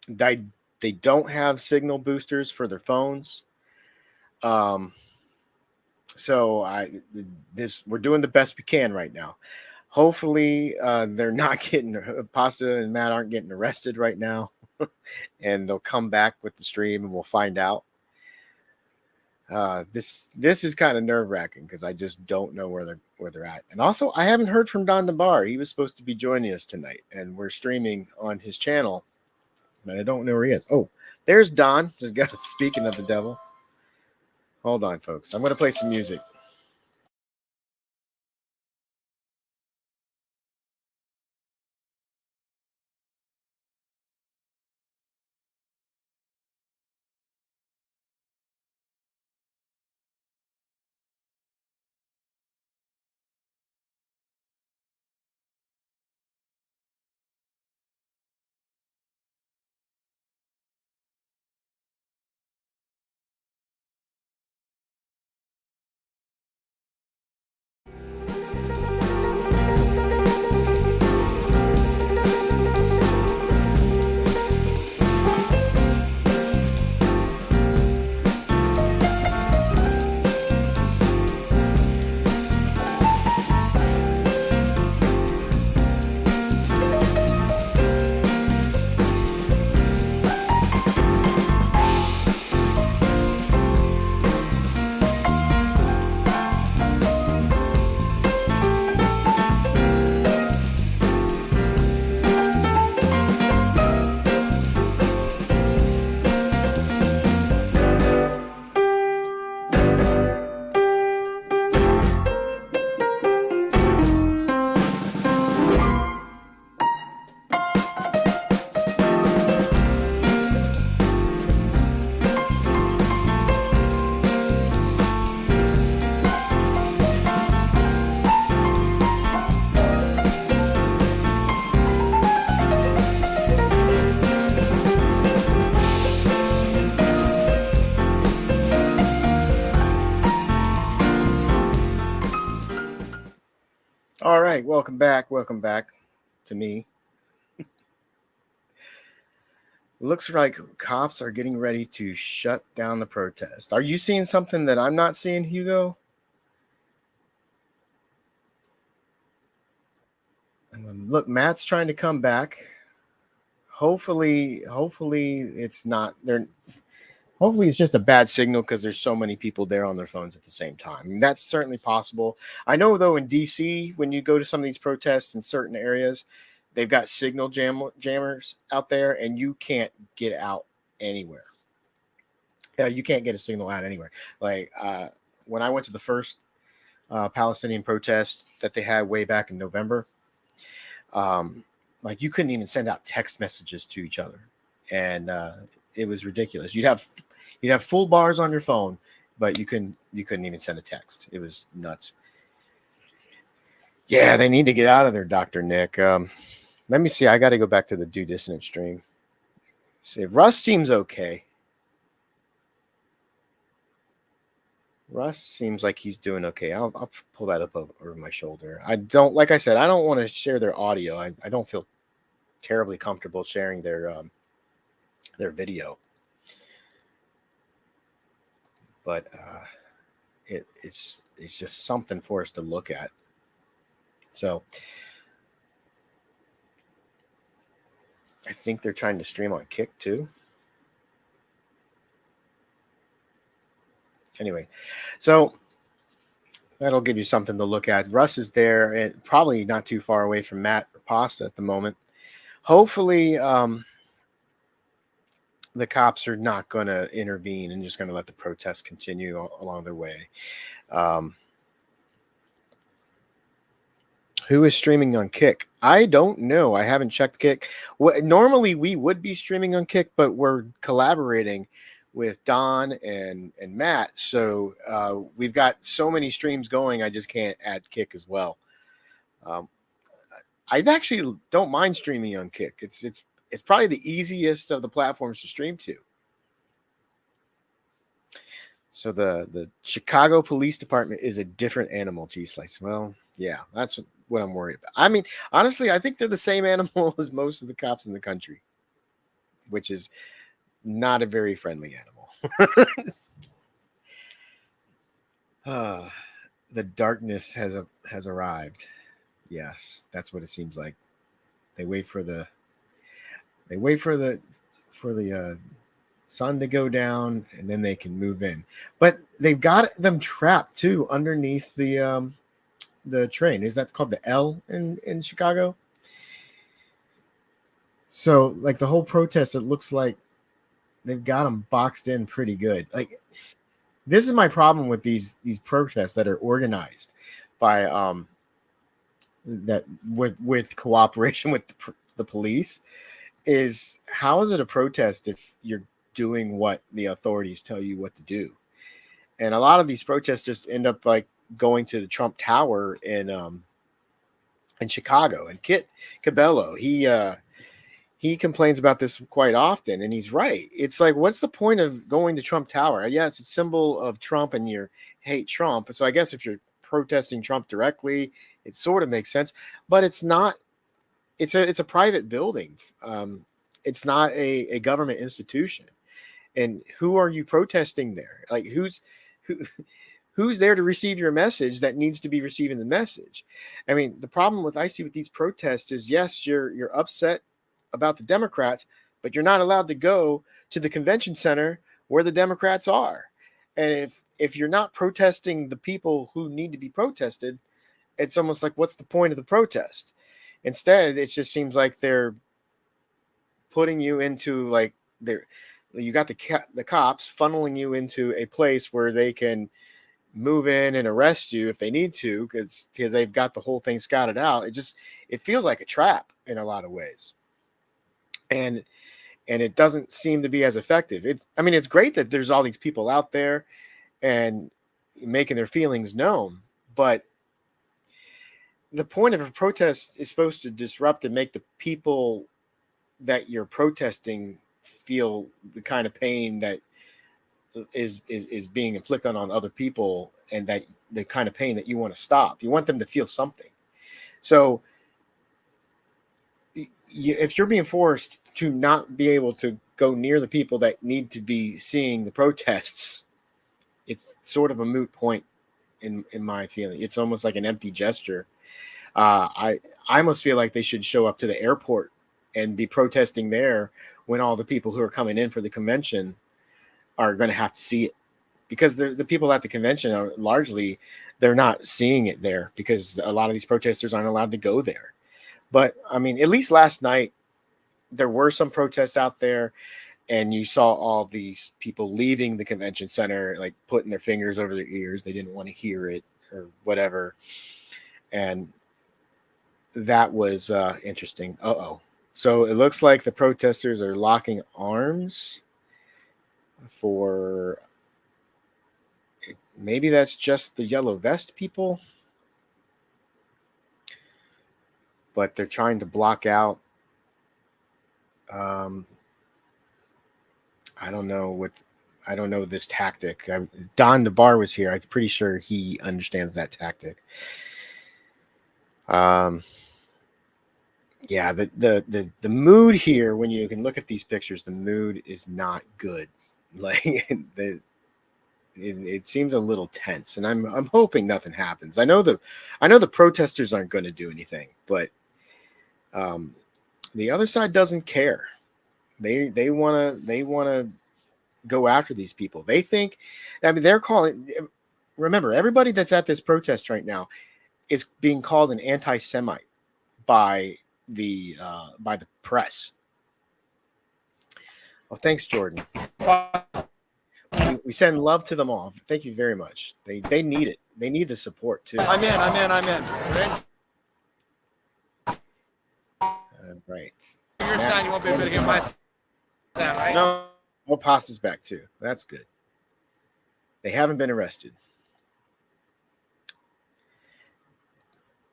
They don't have signal boosters for their phones. So we're doing the best we can right now. Hopefully, they're not getting Pasta and Matt aren't getting arrested right now, and they'll come back with the stream and we'll find out. This is kind of nerve wracking because I just don't know where they're at. And also, I haven't heard from Don DeBar. He was supposed to be joining us tonight, and we're streaming on his channel, but I don't know where he is. Oh, there's Don. Just got speaking of the devil. Hold on, folks. I'm going to play some music. All right, welcome back to me. Looks like cops are getting ready to shut down the protest. Are you seeing something that I'm not seeing, Hugo? Look, Matt's trying to come back. Hopefully it's not there. Hopefully it's just a bad signal because there's so many people there on their phones at the same time. I mean, that's certainly possible. I know, though, in DC, when you go to some of these protests in certain areas, they've got signal jammers out there, and you can't get out anywhere. Yeah, you can't get a signal out anywhere. Like when I went to the first Palestinian protest that they had way back in November, like you couldn't even send out text messages to each other, and it was ridiculous. You'd have full bars on your phone, but you couldn't even send a text. It was nuts. Yeah, they need to get out of there, Dr. Nick. Let me see. I got to go back to the Do Dissonant stream. See, Russ seems okay. Russ seems like he's doing okay. I'll pull that up over my shoulder. Like I said, I don't want to share their audio. I don't feel terribly comfortable sharing their video. But it's just something for us to look at. So I think they're trying to stream on Kick too. Anyway, so that'll give you something to look at. Russ is there and probably not too far away from Matt or Pasta at the moment. Hopefully, the cops are not going to intervene and just going to let the protests continue along their way. Who is streaming on Kick? I don't know. I haven't checked Kick. Normally we would be streaming on Kick, but we're collaborating with Don and Matt. So we've got so many streams going. I just can't add Kick as well. I actually don't mind streaming on Kick. It's probably the easiest of the platforms to stream to. So the Chicago Police Department is a different animal, G-Slice. Well, yeah, that's what I'm worried about. I mean, honestly, I think they're the same animal as most of the cops in the country, which is not a very friendly animal. The darkness has arrived. Yes, that's what it seems like. They wait for the sun to go down, and then they can move in. But they've got them trapped too underneath the train. Is that called the L in Chicago? So like the whole protest, it looks like they've got them boxed in pretty good. Like this is my problem with these protests that are organized by that with cooperation with the police. Is how is it a protest if you're doing what the authorities tell you what to do? And a lot of these protests just end up like going to the Trump Tower in Chicago. And Kit Cabello, he complains about this quite often, and he's right. It's like, what's the point of going to Trump Tower? Yes, it's a symbol of Trump, and you hate Trump. So I guess if you're protesting Trump directly, it sort of makes sense. But it's not. It's a private building. It's not a government institution. And who are you protesting there? Like who's there to receive your message that needs to be receiving the message? I mean, the problem I see with these protests is, yes, you're upset about the Democrats, but you're not allowed to go to the convention center where the Democrats are. And if you're not protesting the people who need to be protested, it's almost like, what's the point of the protest? Instead, it just seems like they're putting you into like you got the cops funneling you into a place where they can move in and arrest you if they need to, because they've got the whole thing scouted out. It feels like a trap in a lot of ways, and it doesn't seem to be as effective. It's great that there's all these people out there and making their feelings known, but the point of a protest is supposed to disrupt and make the people that you're protesting feel the kind of pain that is being inflicted on other people, and that the kind of pain that you want to stop. You want them to feel something. So if you're being forced to not be able to go near the people that need to be seeing the protests, it's sort of a moot point in my feeling. It's almost like an empty gesture. I almost feel like they should show up to the airport and be protesting there when all the people who are coming in for the convention are going to have to see it, because the people at the convention are largely, they're not seeing it there because a lot of these protesters aren't allowed to go there. But I mean, at least last night there were some protests out there, and you saw all these people leaving the convention center, like putting their fingers over their ears. They didn't want to hear it or whatever. And that was interesting. So it looks like the protesters are locking arms for, maybe that's just the yellow vest people, but they're trying to block out. I don't know this tactic. Don DeBar was here. I'm pretty sure he understands that tactic. Yeah, the mood here, when you can look at these pictures, the mood is not good. Like it seems a little tense, and I'm hoping nothing happens. I know the protesters aren't going to do anything, but the other side doesn't care. They want to go after these people. They think, they're calling. Remember, everybody that's at this protest right now is being called an anti-Semite by the press. Oh, thanks, Jordan. We send love to them all. Thank you very much. They need it. They need the support too. I'm in. Right. Your sound, you won't be able to hear my sound, right? No. Oh, Pasta's back too. That's good. They haven't been arrested.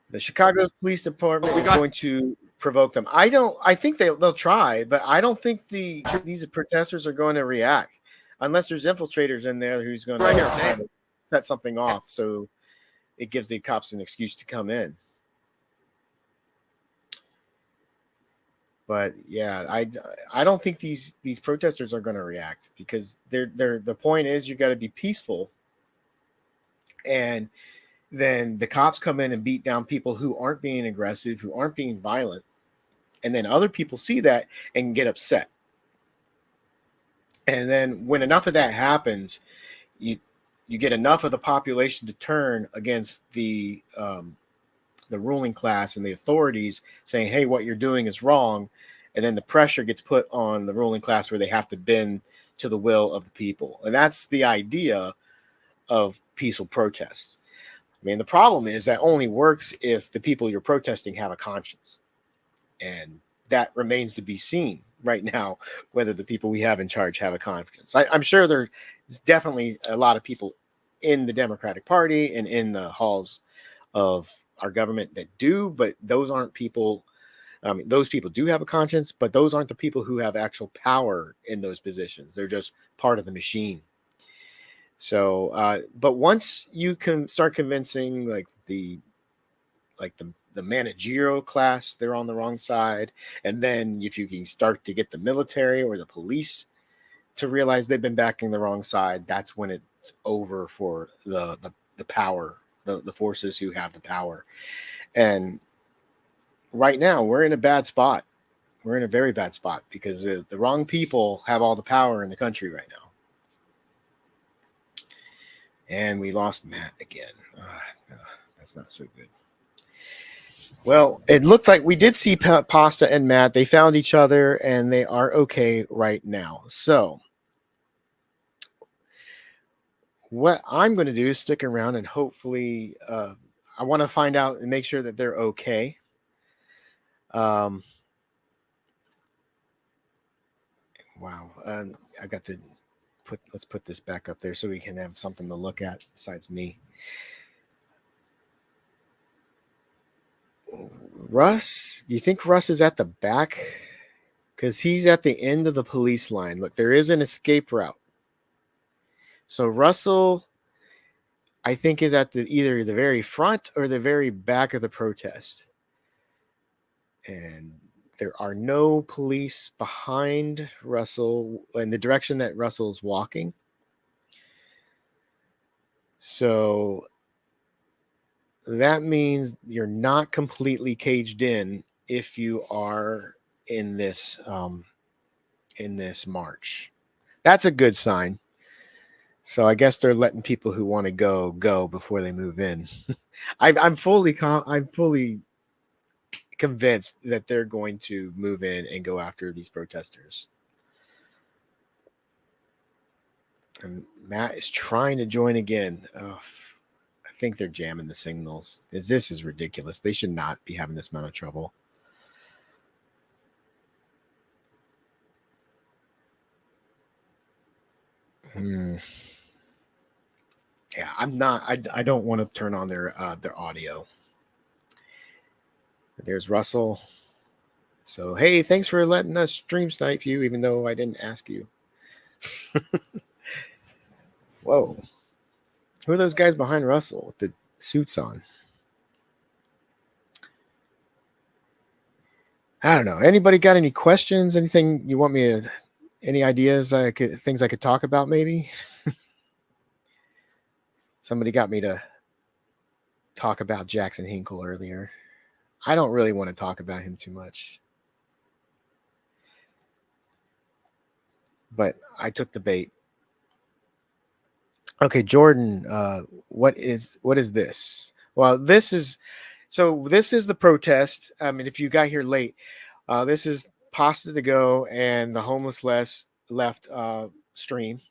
The Chicago Police Department is going to provoke them. I think they'll try, but I don't think these protesters are going to react unless there's infiltrators in there who's going to try to set something off so it gives the cops an excuse to come in. But yeah, I don't think these protesters are going to react because the point is you got to be peaceful, and then the cops come in and beat down people who aren't being aggressive, who aren't being violent, and then other people see that and get upset. And then when enough of that happens, you get enough of the population to turn against the ruling class and the authorities saying, hey, what you're doing is wrong. And then the pressure gets put on the ruling class where they have to bend to the will of the people. And that's the idea of peaceful protests. I mean, the problem is that only works if the people you're protesting have a conscience. And that remains to be seen right now, whether the people we have in charge have a conscience. I'm sure there's definitely a lot of people in the Democratic Party and in the halls of our government that do, but those aren't people. I mean, those people do have a conscience, but those aren't the people who have actual power in those positions. They're just part of the machine. So, but once you can start convincing the managerial class, they're on the wrong side, and then if you can start to get the military or the police to realize they've been backing the wrong side, that's when it's over for the power. The forces who have the power. And right now we're in a bad spot. We're in a very bad spot because the wrong people have all the power in the country right now. And we lost Matt again. That's not so good. Well, it looks like we did see Pasta and Matt. They found each other and they are okay right now. So what I'm going to do is stick around and hopefully I want to find out and make sure that they're okay. Wow. I got to let's put this back up there so we can have something to look at besides me. Russ, do you think Russ is at the back? Because he's at the end of the police line. Look, there is an escape route. So Russell, I think, is at either the very front or the very back of the protest. And there are no police behind Russell in the direction that Russell is walking. So that means you're not completely caged in if you are in this march. That's a good sign. So I guess they're letting people who want to go before they move in. I'm fully convinced that they're going to move in and go after these protesters. And Matt is trying to join again. I think they're jamming the signals. This is ridiculous. They should not be having this amount of trouble. Yeah, I'm not. I don't want to turn on their audio. There's Russell. So hey, thanks for letting us stream snipe you, even though I didn't ask you. Whoa, who are those guys behind Russell with the suits on? I don't know. Anybody got any questions? Anything you want me to? Any ideas? Things I could talk about, maybe. Somebody got me to talk about Jackson Hinkle earlier. I don't really want to talk about him too much. But I took the bait. Okay, Jordan, what is this? Well, this is the protest. I mean, if you got here late, this is Pasta to Go and the Homeless Left stream.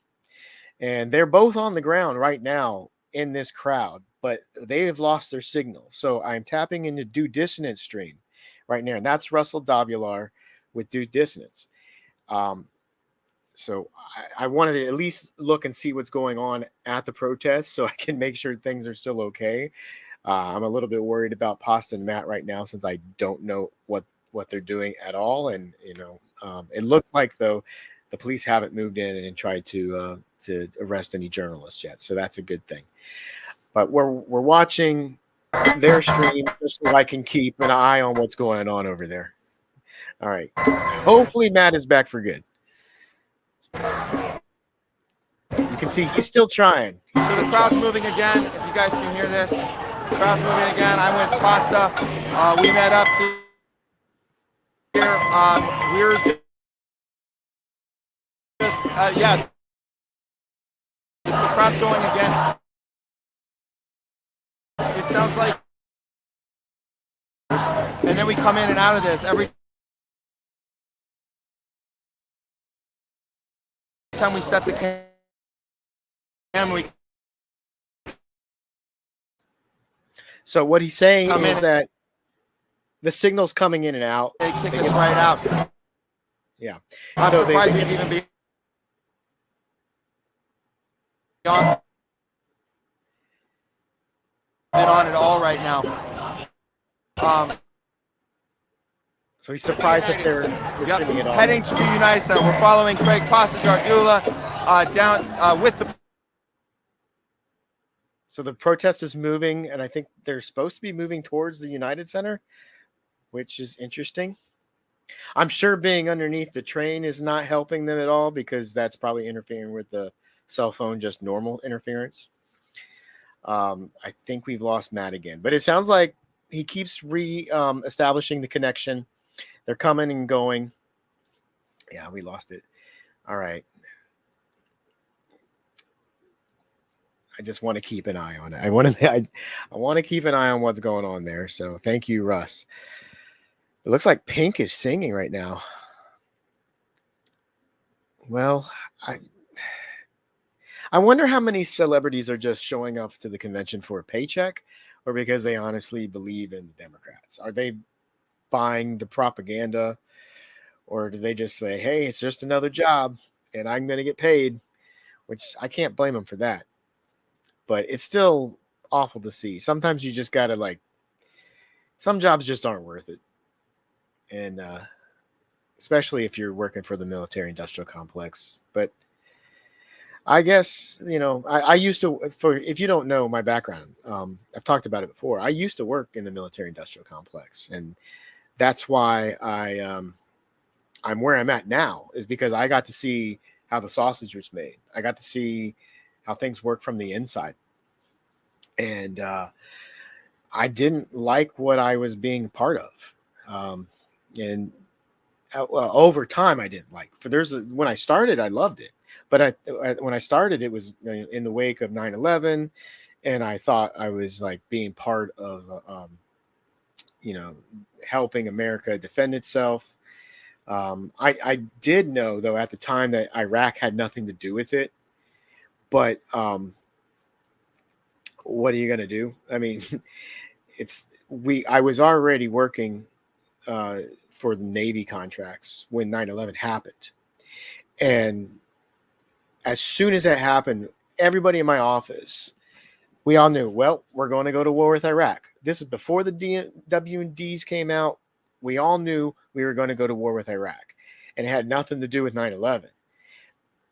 And they're both on the ground right now in this crowd, but they have lost their signal. So I'm tapping into Do Dissonance stream, right there, and that's Russell Dobular with Due Dissonance. So I wanted to at least look and see what's going on at the protest so I can make sure things are still okay. I'm a little bit worried about Pasta and Matt right now since I don't know what they're doing at all. And, it looks like, though, the police haven't moved in and tried to arrest any journalists yet. So that's a good thing. But we're watching their stream just so I can keep an eye on what's going on over there. All right. Hopefully Matt is back for good. You can see he's still trying. So the crowd's moving again. If you guys can hear this, the crowd's moving again. I'm with Pasta. We met up here. We're just, yeah. The crowd's going again. It sounds like, and then we come in and out of this every time we set the camera. So what he's saying is that the signal's coming in and out. They kick us right out. Yeah. I'm so surprised we've even been on it all right now. So he's surprised that they're streaming it all. Heading to the United Center. We're following Craig Pasta-Jardula down with the. So the protest is moving, and I think they're supposed to be moving towards the United Center, which is interesting. I'm sure being underneath the train is not helping them at all because that's probably interfering with the cell phone, just normal interference. I think we've lost Matt again, but it sounds like he keeps establishing the connection. They're coming and going. Yeah, we lost it. All right. I just want to keep an eye on it. I want to keep an eye on what's going on there. So thank you, Russ. It looks like Pink is singing right now. Well, I wonder how many celebrities are just showing up to the convention for a paycheck or because they honestly believe in the Democrats. Are they buying the propaganda or do they just say, hey, it's just another job and I'm going to get paid, which I can't blame them for that. But it's still awful to see. Sometimes you just got to some jobs just aren't worth it. And especially if you're working for the military industrial complex. But I guess, I used to, if you don't know my background, I've talked about it before. I used to work in the military industrial complex. And that's why I'm where I'm at now is because I got to see how the sausage was made. I got to see how things work from the inside. And I didn't like what I was being part of. Over time, I didn't like. When I started, I loved it. But when I started, it was in the wake of 9/11. And I thought I was being part of, helping America defend itself. I did know, though, at the time that Iraq had nothing to do with it. But what are you going to do? I mean, I was already working for the Navy contracts when 9/11 happened. And as soon as that happened, everybody in my office, we all knew, well, we're going to go to war with Iraq. This is before the W&Ds came out. We all knew we were going to go to war with Iraq. And it had nothing to do with 9/11.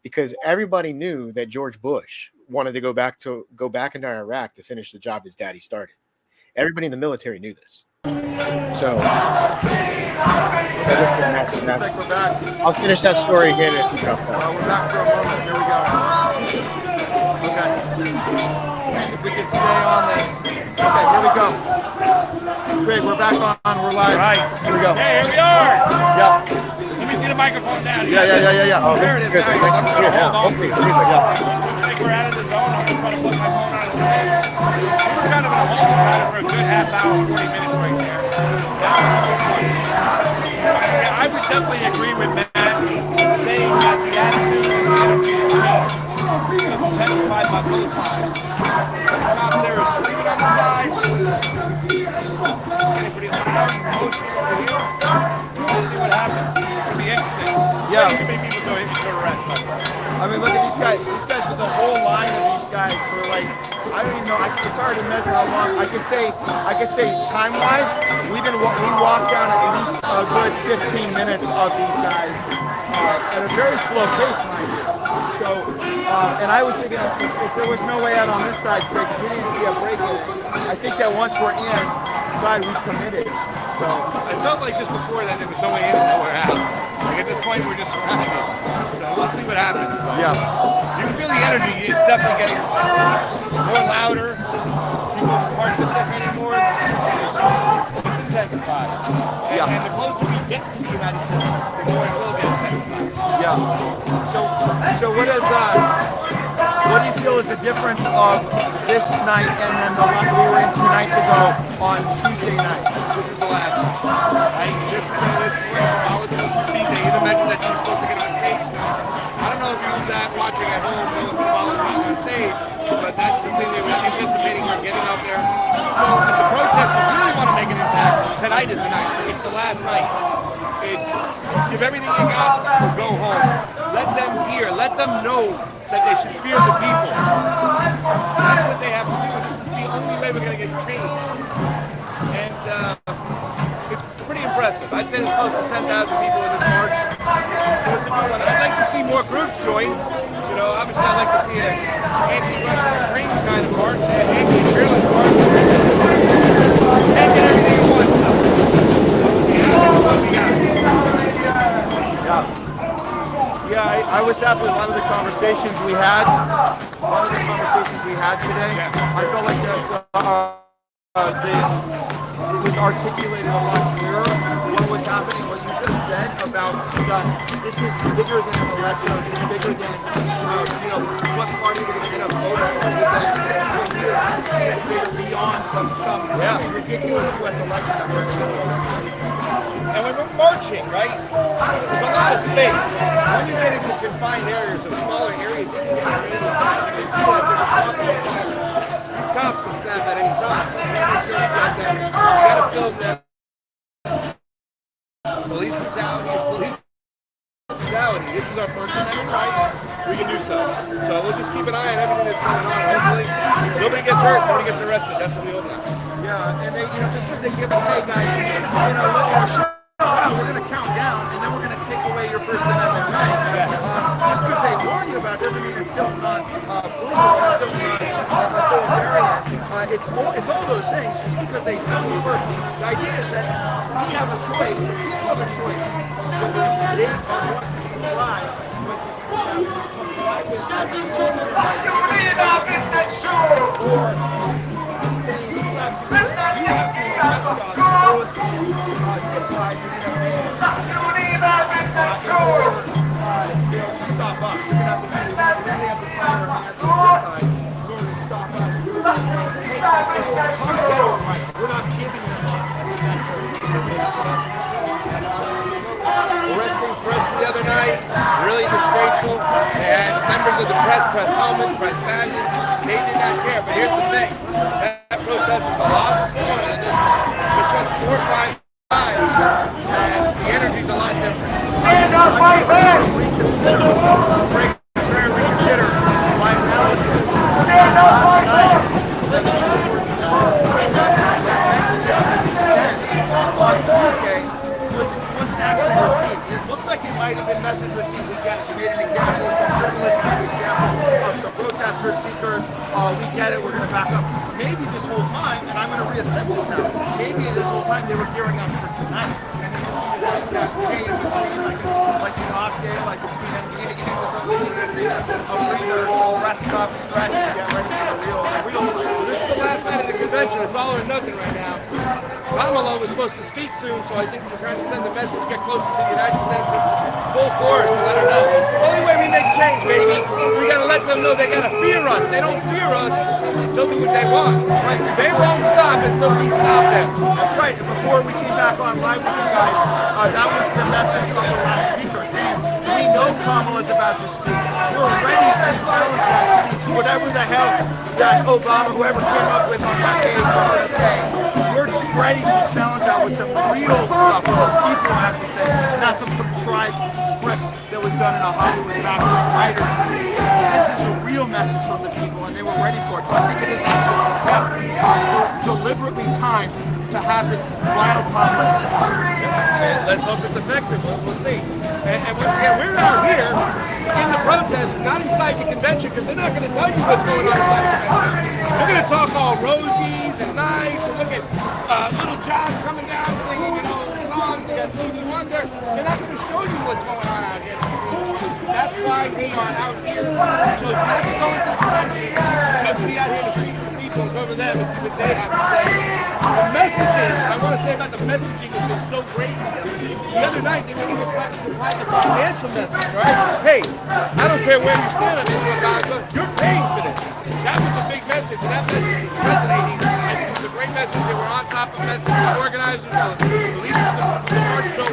Because everybody knew that George Bush wanted to go back into Iraq to finish the job his daddy started. Everybody in the military knew this. So I'll finish that story again if you come back. We're back for a moment. Here we go. Okay. If we can stay on this. Okay, here we go. Craig, we're back on. We're live. Right. Here we go. Hey, here we are. Yep. Let me see the microphone down. Yeah. Oh, there it is. Good. Now Nice to hear. hold on. Hopefully, I think we're out of the zone. I'm going to try to plug my phone out a little bit. We're kind of in a holding pattern for a good half hour, 40 minutes right there. Yeah, I would definitely agree with Matt saying that the attitude and the energy has changed. It's testified by both sides. Cops there are screaming on the side. Getting pretty loud and emotional over here. I mean, look at these guys. These guys with the whole line of these guys for like, I don't even know. It's hard to measure how long. I could say time-wise, we walked down at least a good 15 minutes of these guys at a very slow pace, mind you. So, and I was thinking if there was no way out on this side today, because we didn't see a break in it, I think that once we're inside, we've committed. So I felt like just before that there was no way in and nowhere out. Like at this point, we're just surrounded. So we'll see what happens. But yeah, you can feel the energy. It's definitely getting more louder. People are participating more. It's intensified. And the closer we get to the United States, the more it will get intensified. Yeah. So what do you feel is the difference of this night and then the one we were in 2 nights ago on Tuesday night? This is the last one. Right? This is where I was supposed to speak. They even mentioned that she was supposed to get on stage. So I don't know if you was that watching at home or if I was on stage, but that's the thing they were anticipating her getting out there. So if the protesters really want to make an impact, tonight is the night. It's the last night. It's give everything you got or go home. Let them hear. Let them know that they should fear the people. That's what they have to do. This is the only way we're going to get change. And it's pretty impressive. I'd say there's close to 10,000 people in this march. So it's a good one. I'd like to see more groups join. You know, obviously I'd like to see an anti-Russian Ukraine kind of march, an anti-imperialist march. And get everything at once. Yeah, I was happy with a lot of the conversations we had. Today. I felt like it was articulated a lot clearer what was happening, what you just said about this is bigger than an election, or this is bigger than what party we're going to end up voting for. The people here see it bigger beyond some ridiculous U.S. election that we're in the middle of. And when we're marching, right, there's a lot of space. When you get into confined areas or smaller areas, you can get away with that. You can see that these cops can snap at any time. Make sure you get them. You got to film them. Police brutality is police brutality. This is our First Amendment right. We can do so. So we'll just keep an eye on everything that's going on. Hopefully, nobody gets hurt, nobody gets arrested. That's what we hope now. Yeah, and they, just because they give it, hey guys, we're going to count down, and then we're going to take away your First Amendment right. Yes. Just because they warn you about it doesn't mean it's still not brutal, it's still not authoritarian. It's all those things, just because they tell you first. The idea is that we have a choice, the people have a choice, whether they want to comply with this or you have to arrest us, throw us in, zip ties, to stop us. You're going to have to literally have to tie our hands to zip ties in order to stop us and take us. Come get our rights. We're not giving them up. I think that's Arresting press the other night, really disgraceful. They had members of the press helmets, press badges. They did not care. But here's the thing. That protest was a lot smaller than this one. This went 4 or 5 times, and the energy's a lot different. Stand up, my man! Reconsider my analysis last night that the people were determined, and that message that we sent on Tuesday wasn't actually received. It looked like it might have been message received. We made an example of some journalists, we made an example of some protester speakers. We get it, we're going to back up. Maybe this whole time, and I'm going to reassess this now, maybe this whole time they were gearing up for tonight, and they just needed that day in between, like an off day, like between NBA games or something, they needed a breather, rest up, stretch, and get ready for the real fight. This is the last night of the convention. It's all or nothing right now. Kamala was supposed to speak soon, so I think we're trying to send the message, get closer to the United States in full force and let her know. The only way we make change, baby, we gotta let them know they gotta fear us. They don't fear us, they'll do what they want. Right? They won't stop until we stop them. That's right. And before we came back on live with you guys, that was the message of the last speaker, saying, we know Kamala's about to speak. We're ready to challenge that speech, whatever the hell that Obama, whoever came up with on that page, wanted to say. We're ready to challenge that with some real stuff, what people actually say, not some contrived script that that was done in a Hollywood background writers meeting. This is a real message from the people, and they were ready for it. So I think it is actually, yes, deliberately timed to happen while conflict is And let's hope it's effective. We'll see. And once again, we're out here in the protest, not inside the convention, because they're not going to tell you what's going on inside the convention. They're going to talk all rosies and nice, and look at little Josh coming down singing, songs. You got Stevie Wonder. They're not going to show you what's going on out here. That's why we are out here. So if not to go into the convention, just be out here to see the people and go over them and see what they have to say. The messaging, I want to say about the messaging has been so great. The other night, they were even trying the financial message, right? Hey, I don't care where you stand on this, but you're paying for this. That was a big message, and that message is resonating. I think it was a great message. They were on top of message. The organizers, the leaders of the march, so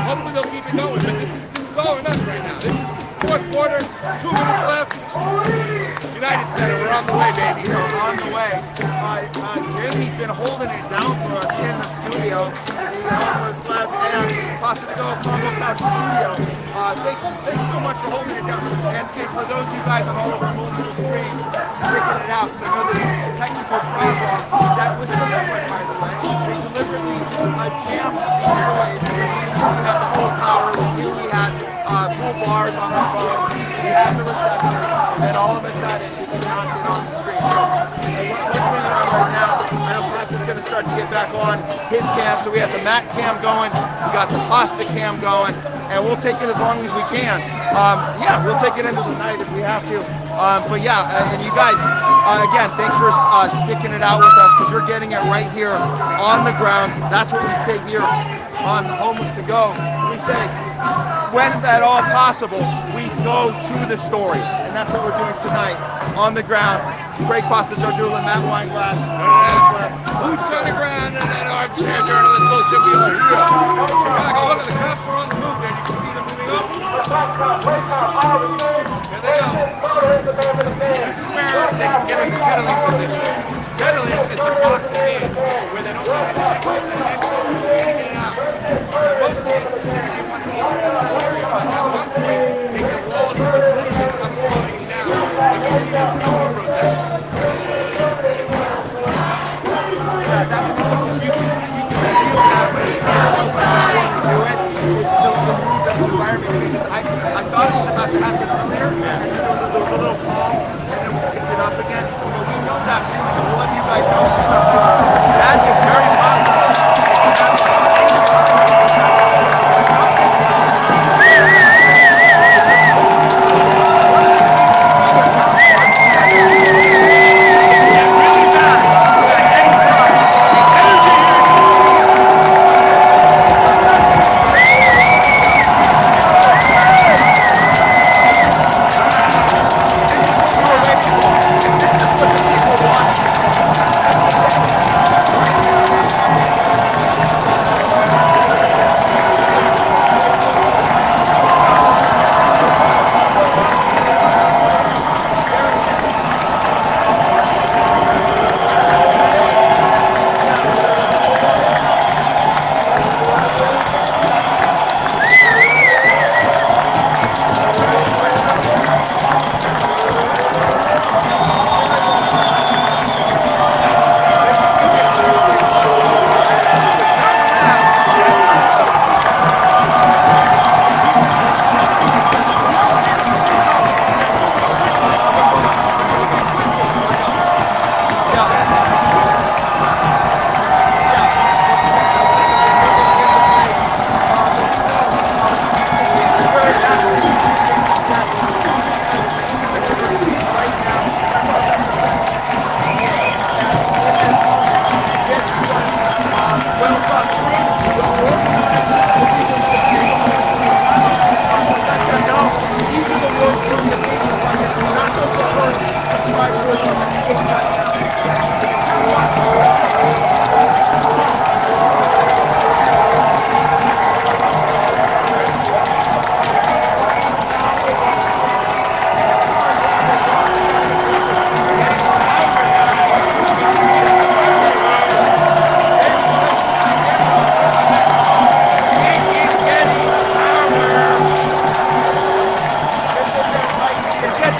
hopefully they'll keep it going. But this is all or nothing right now. This is fourth quarter, 2 minutes left. United Center, we're on the way, baby. We're on the way. Jimmy's been holding it down for us in the studio. Was left and Pasta to Go Combo Couch Studio. Thanks so much for holding it down. And for those of you guys on all of our multiple streams, sticking it out, because I know this technical problem that was deliberate, by the way. They deliberately jammed the airways because we knew we had the full power, we knew we had full bars on our phones, we had the reception, and then all of a sudden we could not get on the stream. So what's going on right now? I know Pasta's going to start to get back on his cam, so we have the Matt cam going, we got the Pasta cam going, and we'll take it as long as we can. Yeah, we'll take it into the night if we have to. But yeah, and you guys, again, thanks for sticking it out with us, because you're getting it right here on the ground. That's what we say here on Homeless to Go. We say, when at all possible, we go to the story. And that's what we're doing tonight on the ground. Craig Pasta, Joe Jula, Matt Weinglass, Boots on the ground, and that armchair journalist bullshit we are here. Chicago, look at the cops are on the move there. You can see them moving up. Here they go. This is where they can get into kettling position. Kettling is the box in hand, where they don't have to get it out. Most of these sit there and they want to get in this area, but at one point, they can roll it because literally it comes slowing down. And we see that summer protest. Yeah, that would be something you can feel that when it's do it. The mood, the environment changes. I thought it was about to happen earlier, and then there was a little calm, and then we picked it up again. But we know that feeling, and we'll let you guys know if there's something. That is very possible.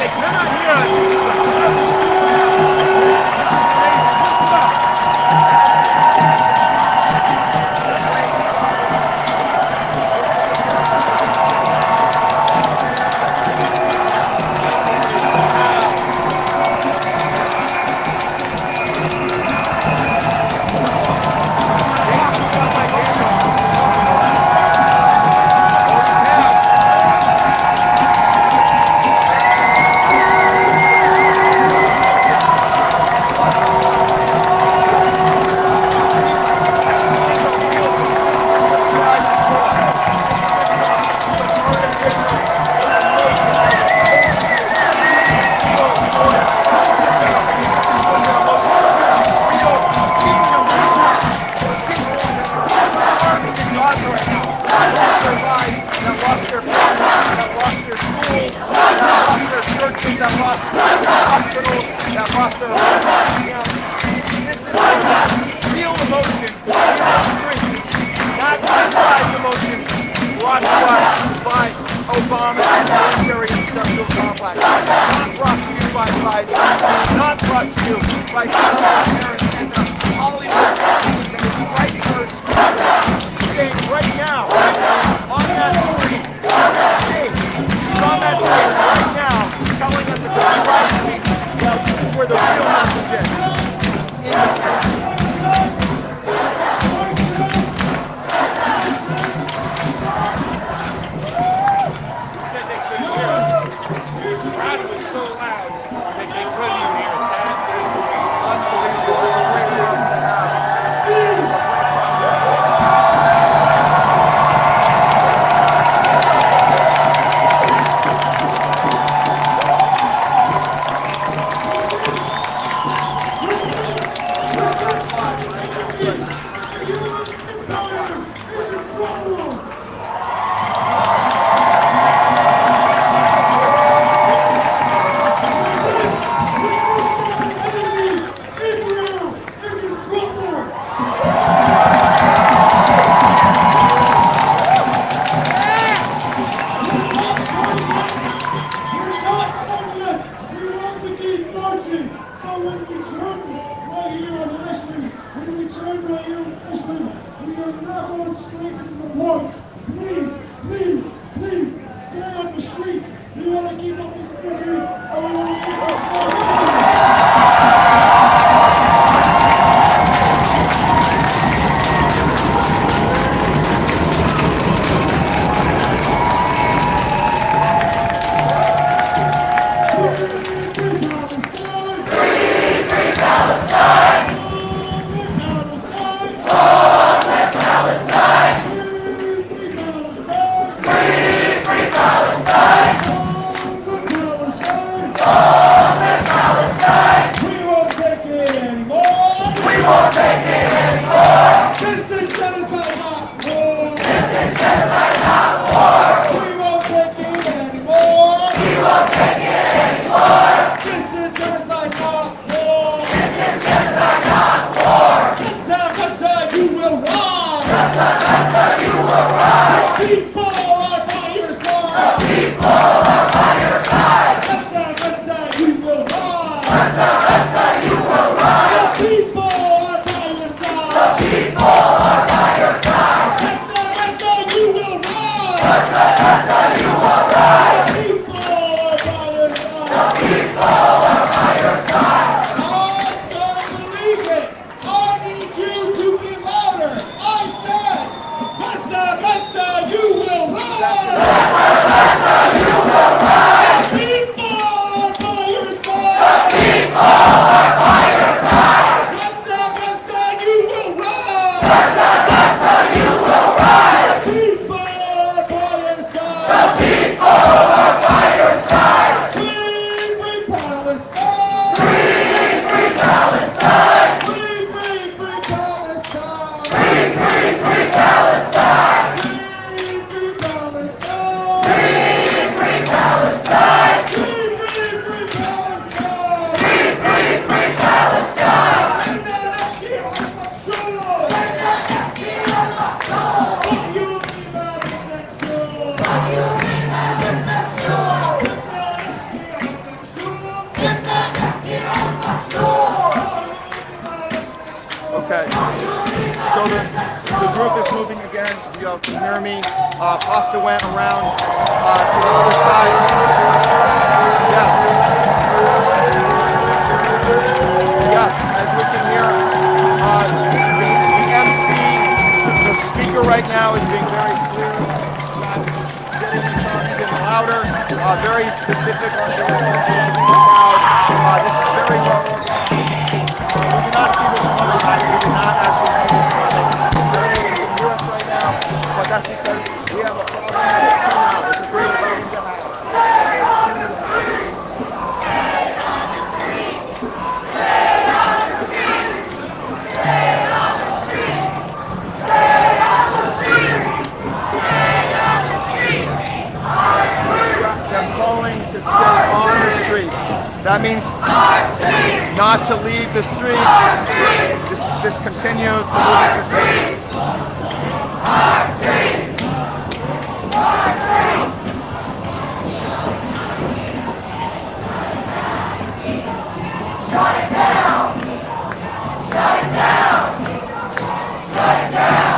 they cannot hear us. You will can hear me. Pasta went around to the other side. Yes. Yes, as we can hear, the MC, the speaker right now is being very clear, getting even louder, very specific on the crowd. This is very low. We did not see this coming, guys. We did not actually see this coming. You can hear us right now, but that's because we have a problem with it's too loud. It's a great problem to have. They're calling to stay on the streets. That means not to leave the streets. This continues. The movement continues. Shut it down. Shut it down. Shut it down.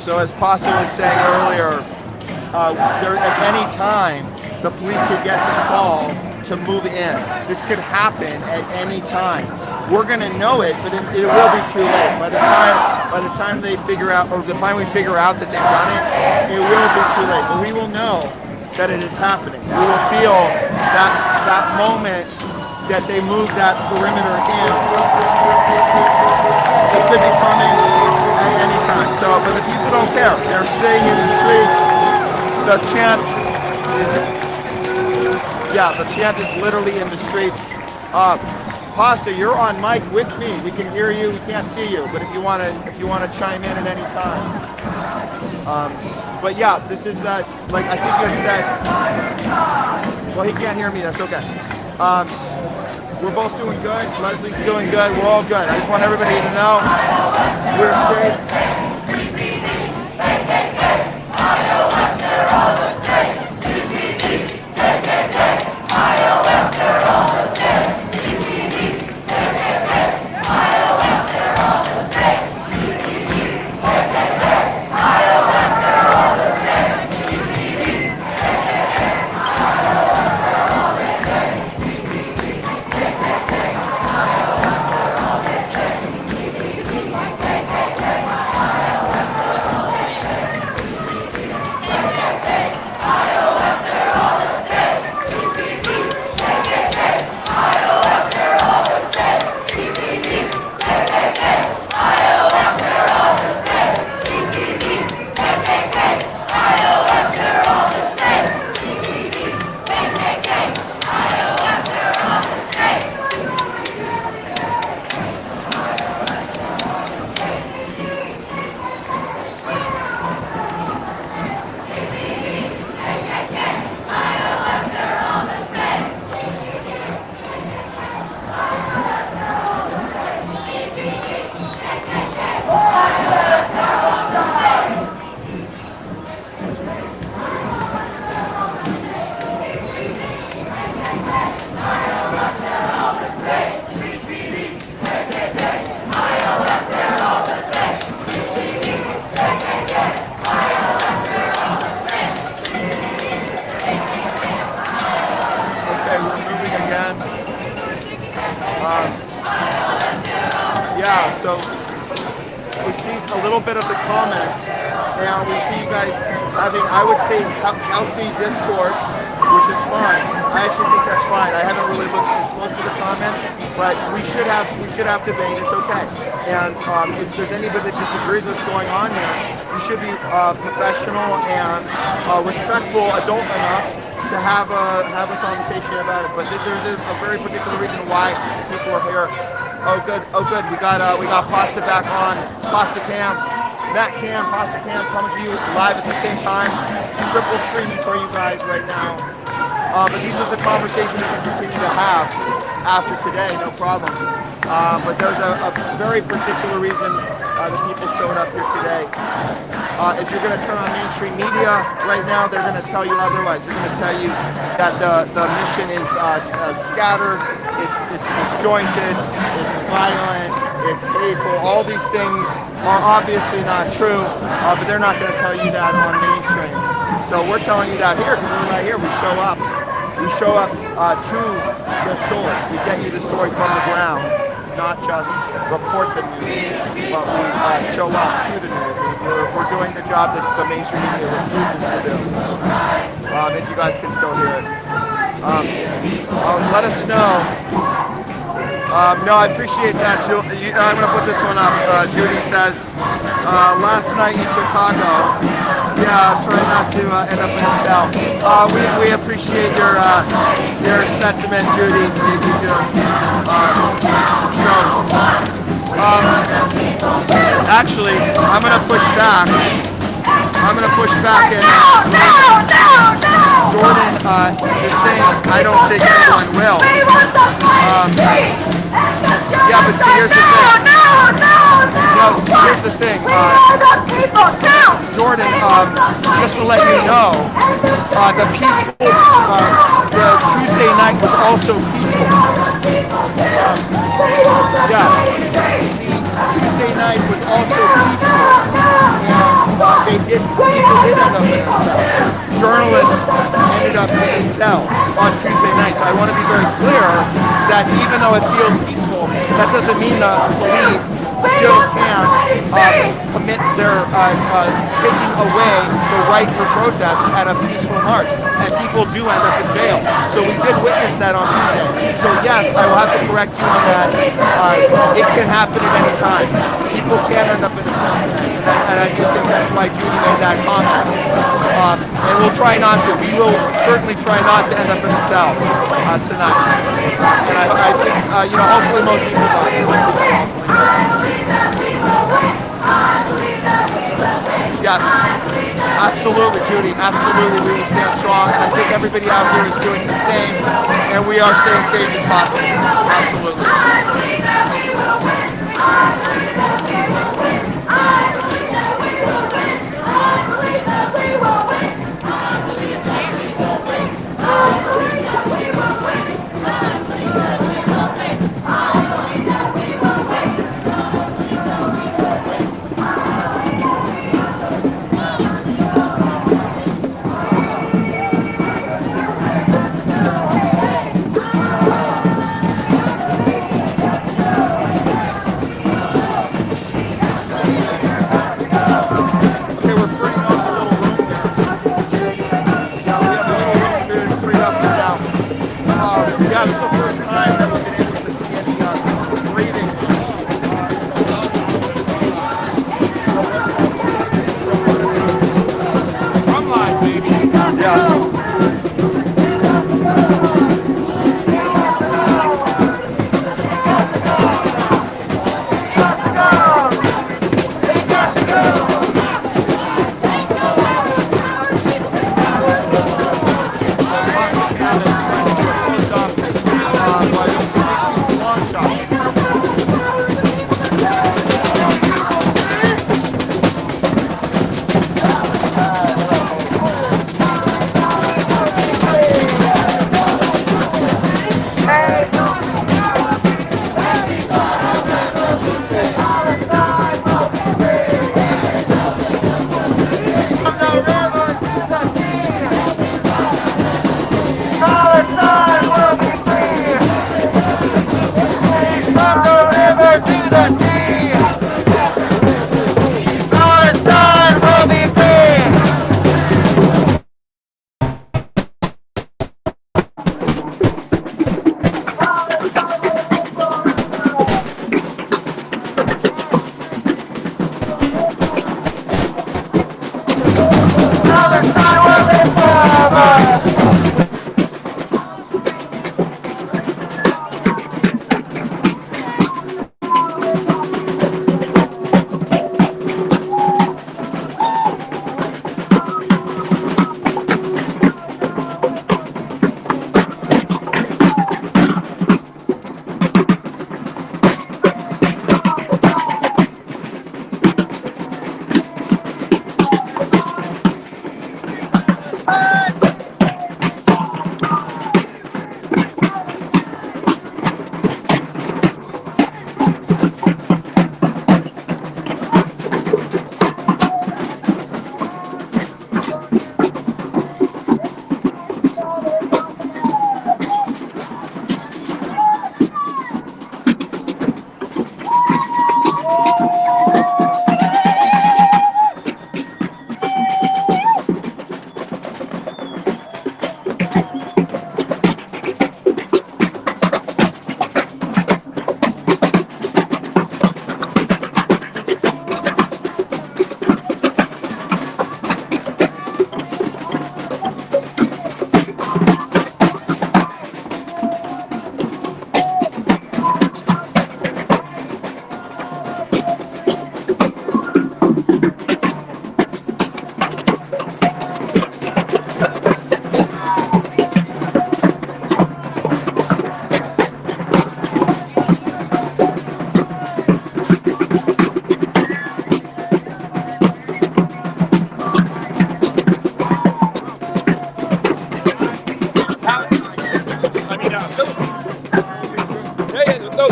So as Pasa was saying earlier, at any time, the police could get the call to move in. This could happen at any time. We're going to know it, but it will be too late. By the time they figure out, or the time we figure out that they've done it, it will be too late. But we will know that it is happening. We will feel that moment that they move that perimeter in. It could be coming at any time. So, but the people don't care. They're staying in the streets. The chant is literally in the streets. Pasa, you're on mic with me. We can hear you. We can't see you. But if you want to chime in at any time. But yeah, this is like I think you had said. Well, he can't hear me. That's okay. We're both doing good. Leslie's doing good. We're all good. I just want everybody to know we're safe. Yeah, so we see a little bit of the comments, and we see you guys having, I would say, healthy discourse, which is fine. I actually think that's fine. I haven't really looked close to the comments, but we should have debate. It's okay. And if there's anybody that disagrees with what's going on here, you should be professional and respectful, adult enough to have a conversation about it. But there's a very particular reason why people are here. Oh good. We got Pasta back on. Pasta Cam. Matt Cam, Pasta Cam coming to you live at the same time. Triple streaming for you guys right now. But these is a conversation we can continue to have after today, no problem. But there's a very particular reason that people showed up here today. If you're going to turn on mainstream media right now, they're going to tell you otherwise. They're going to tell you that the mission is scattered, it's disjointed, it's violent, it's hateful. All these things are obviously not true, but they're not going to tell you that on mainstream. So we're telling you that here because we're right here. We show up. We show up to the story. We get you the story from the ground, not just report the news, but we show up to the news. We're doing the job that the mainstream media refuses to do. If you guys can still hear it. Let us know. No, I appreciate that, Judy. I'm going to put this one up. Judy says, last night in Chicago, yeah, try not to end up in a cell. We appreciate your sentiment, Judy. You do. Actually, I'm going to push back. I'm going to push back and Jordan is saying, I don't think anyone will. Yeah, but see, here's the thing. Here's the thing. Jordan, just to let you know, the Tuesday night was also peaceful. Tuesday night was also peaceful. And people did end up in a cell. Journalists ended up in a cell on Tuesday nights. I want to be very clear that even though it feels peaceful, that doesn't mean the police still can't commit their taking away the right for protest at a peaceful march, and people do end up in jail. So we did witness that on Tuesday. So yes, I will have to correct you on that. It can happen at any time. People can end up in a cell, and I do think that's why Judy made that comment. And we'll try not to. We will certainly try not to end up in a cell tonight. And I think, hopefully most people don't. Yes, absolutely, Judy. Absolutely, we will stand strong. And I think everybody out here is doing the same, and we are staying safe as possible. Absolutely.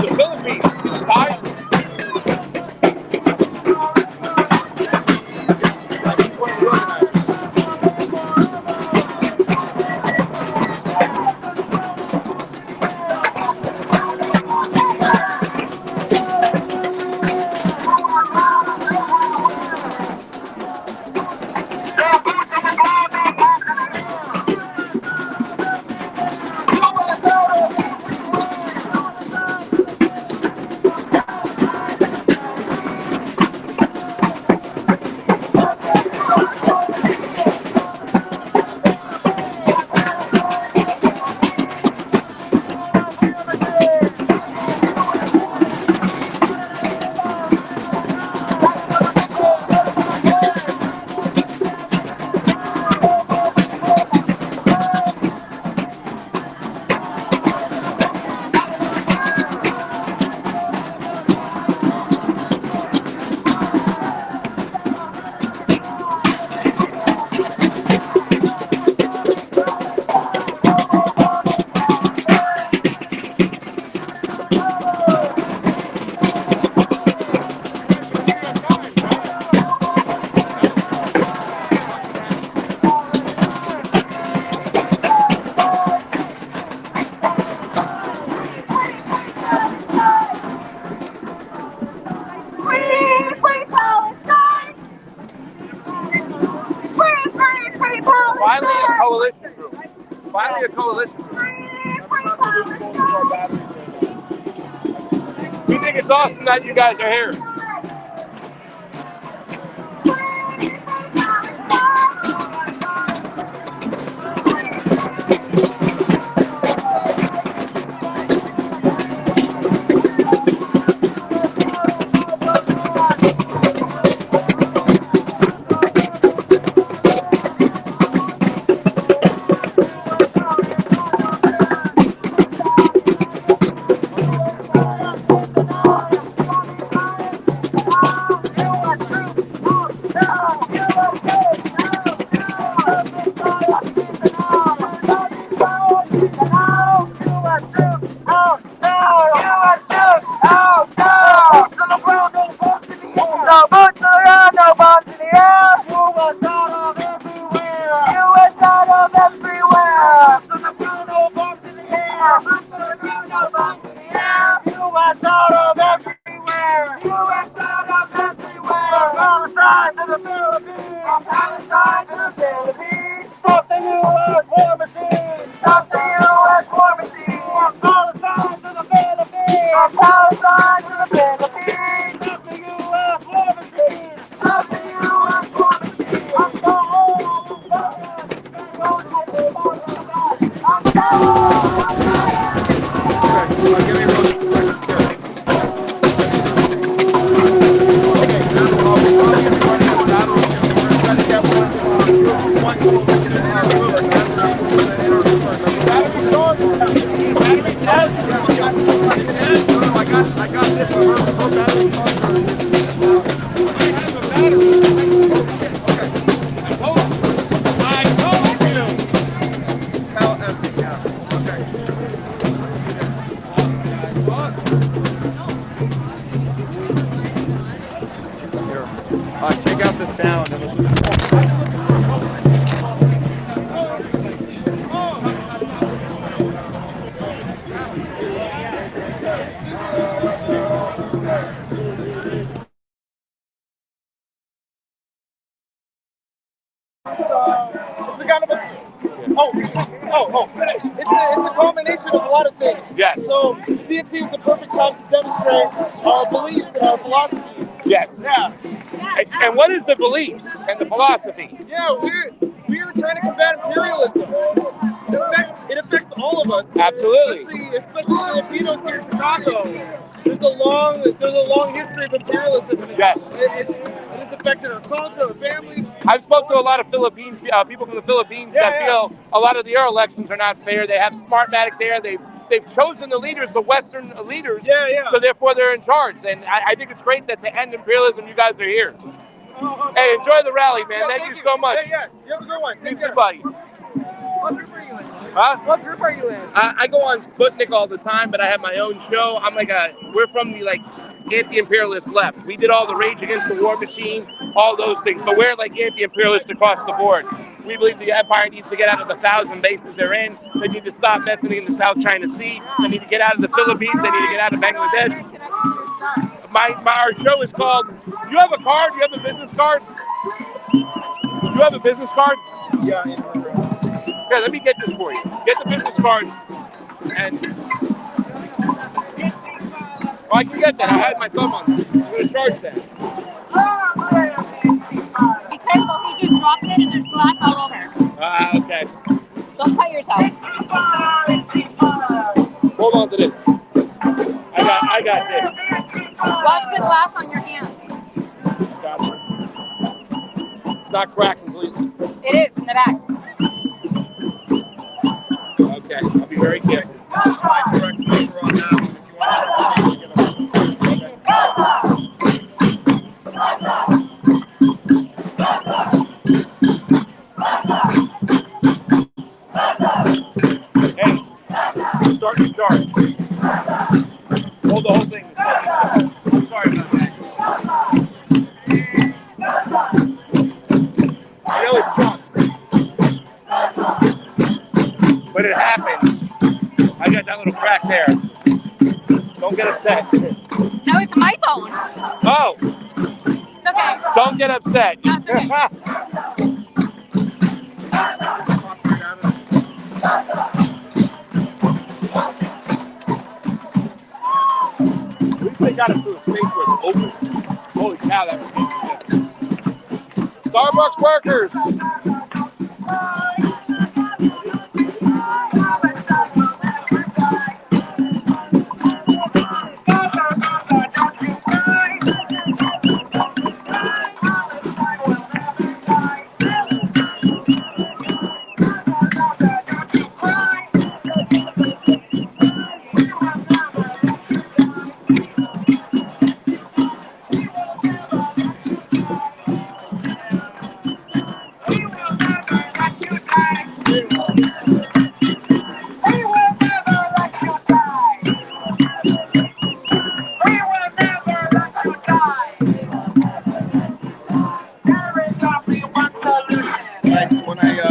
the Philippines. It's tired. Finally a coalition group. Finally a coalition group. We think it's awesome that you guys are here. Take out the sound. It's a kind of a it's a combination of a lot of things. Yes. So the DNC is the perfect time to demonstrate our beliefs and our philosophy. Yes. Yeah. And what is the beliefs and the philosophy? Yeah, we're trying to combat imperialism. It affects all of us. Absolutely. Especially Filipinos here in Chicago. There's a long history of imperialism. And it has affected our culture, our families. I've spoken to a lot of Philippine people from the Philippines that feel a lot of their elections are not fair. They have Smartmatic there. They've chosen the leaders, the Western leaders. So therefore they're in charge. And I think it's great that to end imperialism, you guys are here. Hey, enjoy the rally, man. Thank you so much. Yeah. You have a good one. Take care. Buddy. Huh? What group are you in? I go on Sputnik all the time, but I have my own show. We're from the anti-imperialist left. We did all the Rage Against the War Machine, all those things, but we're like anti-imperialist across the board. We believe the empire needs to get out of the 1,000 bases they're in. They need to stop messing in the South China Sea. They need to get out of the Philippines. They need to get out of Bangladesh. Our show is called, you have a card? You have a business card? Do you have a business card? Yeah. Here, let me get this for you. Get the business card. And I can get that. I had my thumb on it. I'm going to charge that. Be careful, he just dropped it and there's glass all over. Okay. Don't cut yourself. Hold on to this. I got this. Watch the glass on your hand. Gotcha. It's not cracked completely. It is in the back. Okay, I'll be very careful. This is my direct number on that one. Hey, start the charge. Hold the whole thing. I'm sorry about that. I know it sucks, but it happens. I got that little crack there. Don't get upset. No, it's my phone. Oh. It's okay. Don't get upset. No, it's okay. At least they got it through a space where it's open. Holy cow, that was good. Starbucks workers.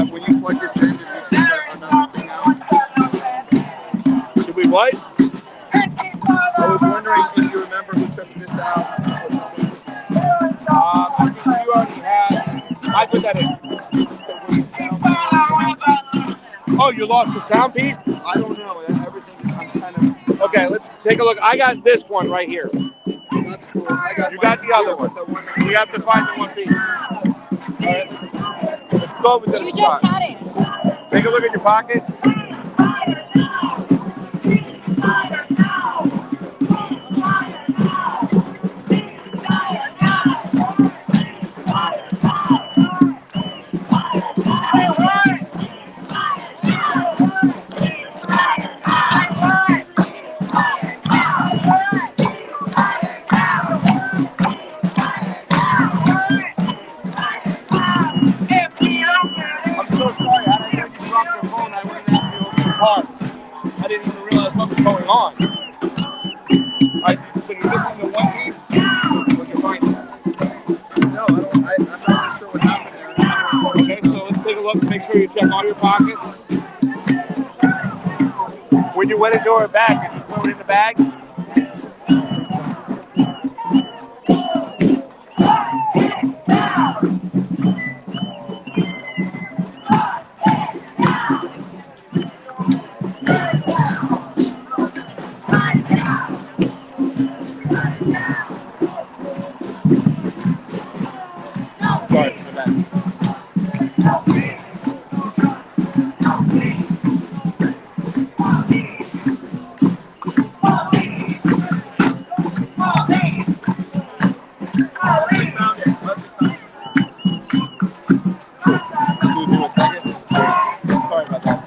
When you plug this in, did you take another thing out? Did we what? I was wondering if you remember who took this out. I think you already had. I put that in. Oh, you lost the sound piece? I don't know. Everything is kind of. Okay, let's take a look. I got this one right here. That's cool. You got the other one. We have to find the one piece. All right, let's go over to the You spot. just had it. Take a look at your pocket. I didn't even realize what was going on. All right, so you're missing the one piece? Where'd you find it? No, I'm not sure what happened there. Okay, so let's take a look, make sure you check all your pockets. When you went into her bag, did you throw it in the bag? Sorry for that. Excuse me a second. Sorry about that.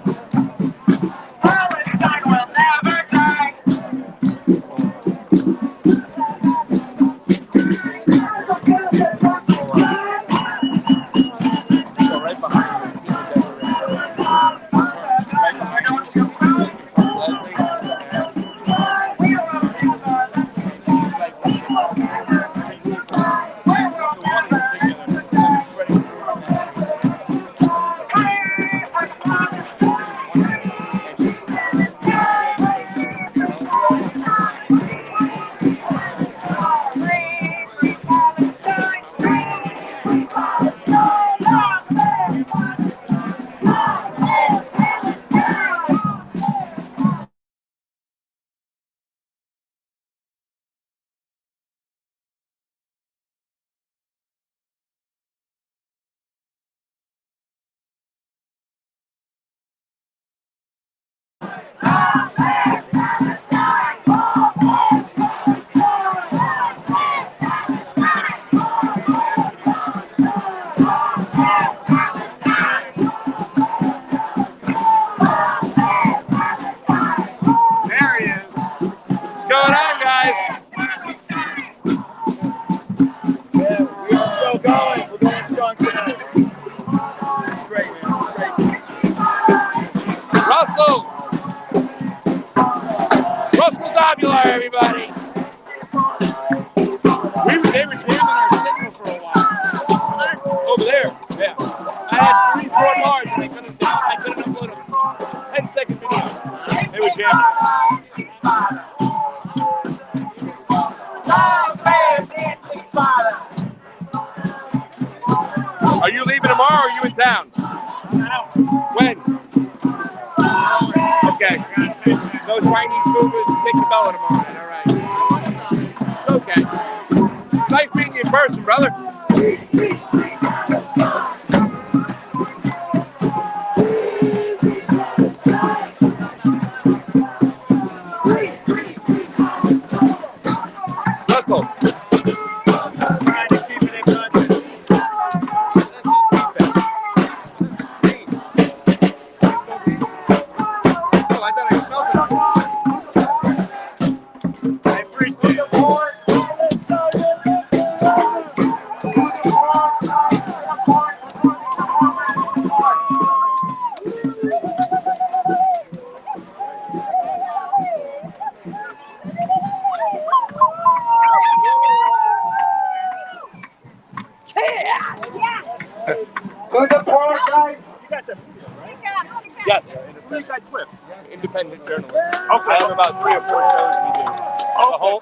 you in town? When? Okay. No Chinese food. Take the Bella tomorrow night. All right. It's okay. Nice meeting you in person, brother. Russell. Yes. Who do you guys with? Independent journalists. Okay. I have about 3 or 4 shows we do.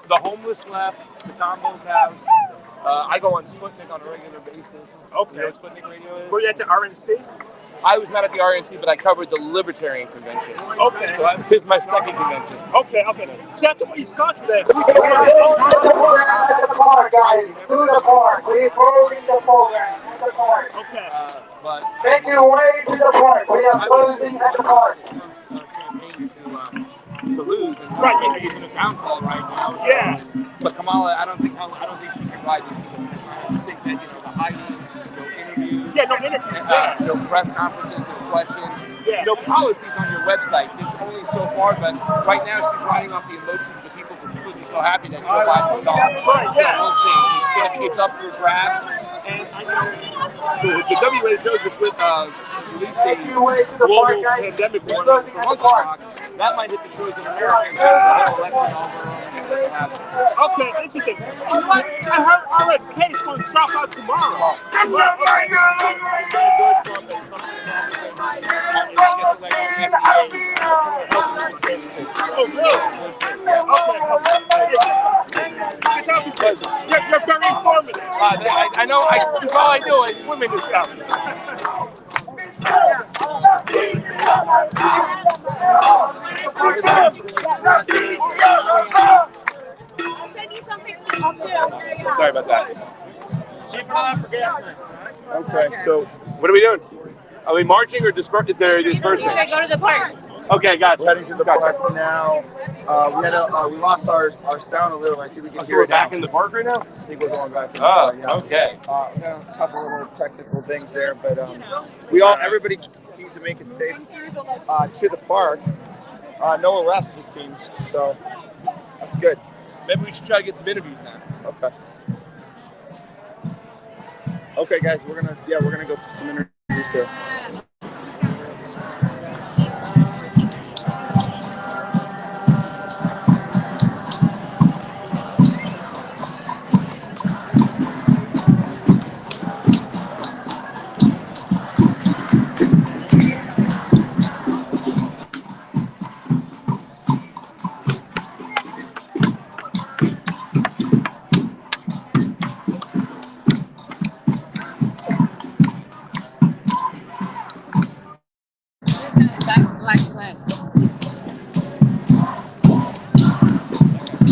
The Homeless Left, the Combos House. I go on Sputnik on a regular basis. Okay. You know what Sputnik Radio is? Were you at the RNC? I was not at the RNC, but I covered the Libertarian Convention. Okay. So this is my second convention. Okay. So after what you saw today, To the park, guys. To the park. We're closing the program. To the park. Okay. But Make your way to the park. We are closing at the park. To lose, and right, he's in a downfall right now. Yeah. But Kamala, I don't think she can ride this. I think that the hiding, no interviews, no interviews, no press conferences, no questions, no policies on your website. It's only so far, but right now she's riding off the emotions of the people who will be so happy that Joe Biden's gone. Right, yeah. So we'll see. It's up for grabs. And I know the WHO just released a global pandemic warning for monkeypox. That might hit the shores of America and send the whole election over. Okay, interesting. You know what? I heard RFK is going to drop out tomorrow. Oh, really? Okay. You're very informative. I know. That's all I do. I swim in this stuff. Sorry about that. Okay, so what are we doing? Are we marching or dispersing? Go to the park. Okay, gotcha. We're heading to the park now. We lost our sound a little. I think we can hear we're it back now. in the park right now? I think we're going back. In the park, yeah. Okay. We got a couple little technical things there, but everybody seemed to make it safe to the park. No arrests, it seems. So that's good. Maybe we should try to get some interviews now. Okay. Okay, guys, we're gonna go for some interviews here.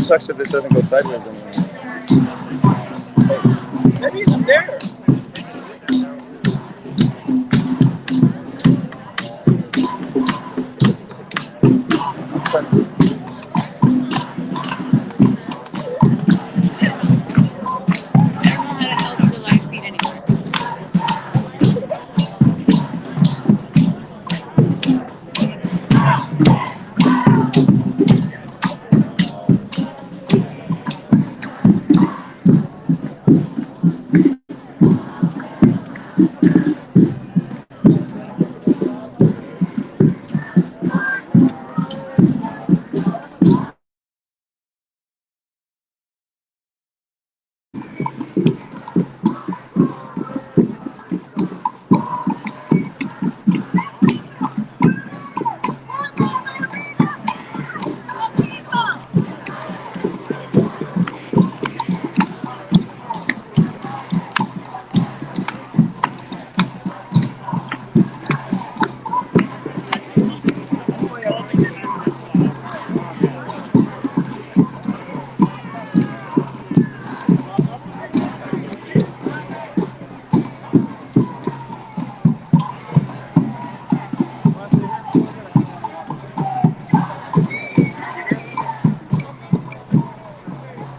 Sucks if this doesn't go sideways anymore. Maybe he's up there.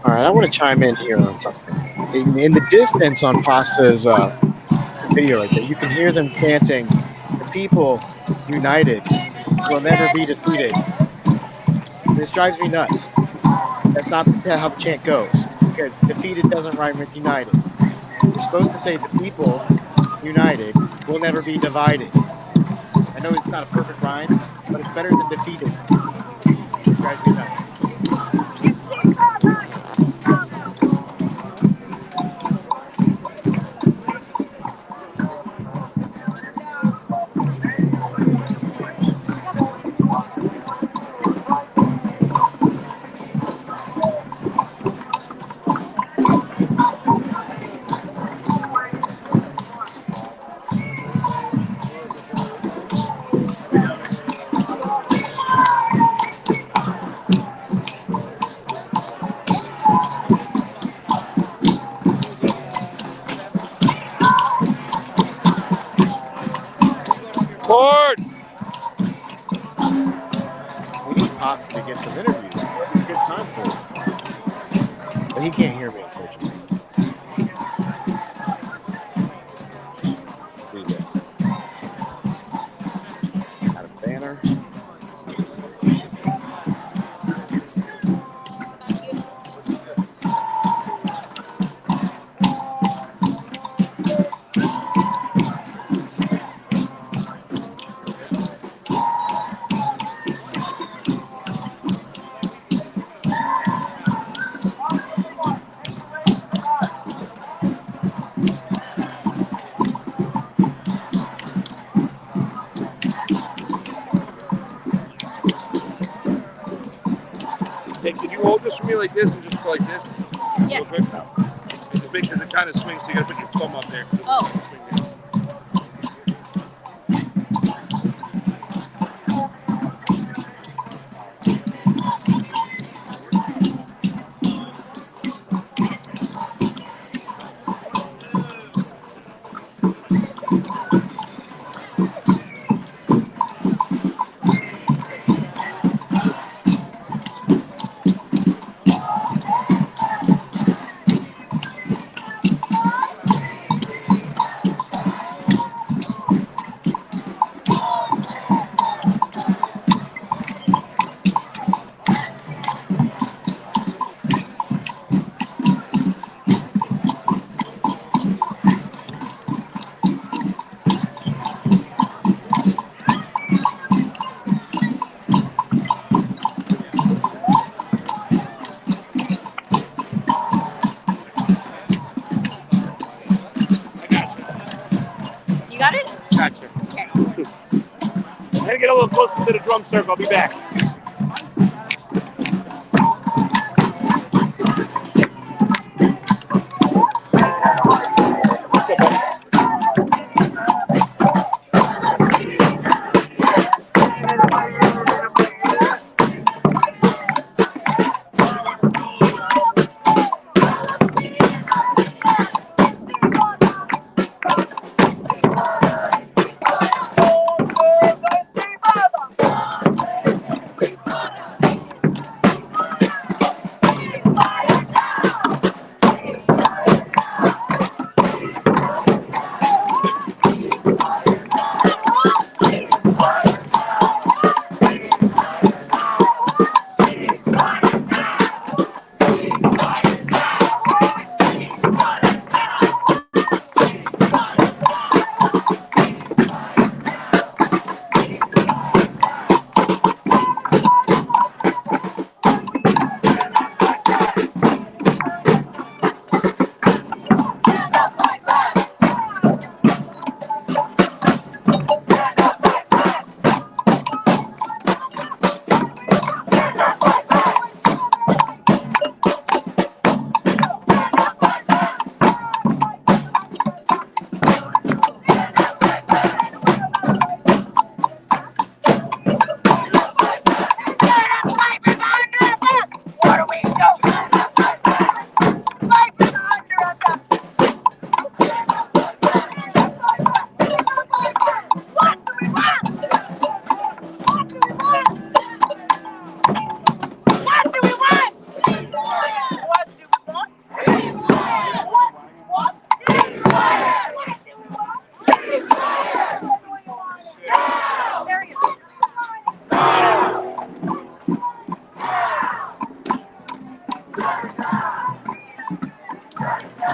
All right, I want to chime in here on something. In the distance on Pasta's video right there, you can hear them chanting, "The people united will never be defeated." This drives me nuts. That's not how the chant goes, because defeated doesn't rhyme with united. You're supposed to say the people united will never be divided. I know it's not a perfect rhyme, but it's better than defeated. It drives me nuts. Ford! We need Pasta to get some interviews. This is a good time for him. But he can't hear me, unfortunately. Do this. Got a banner. Hey, can you hold this for me like this and just go like this? Yes. Real quick? It's big because it kind of swings, so you got to put your thumb up there. Oh. Got it? Gotcha. Okay. I'm gonna get a little closer to the drum circle. I'll be back. What's up, buddy?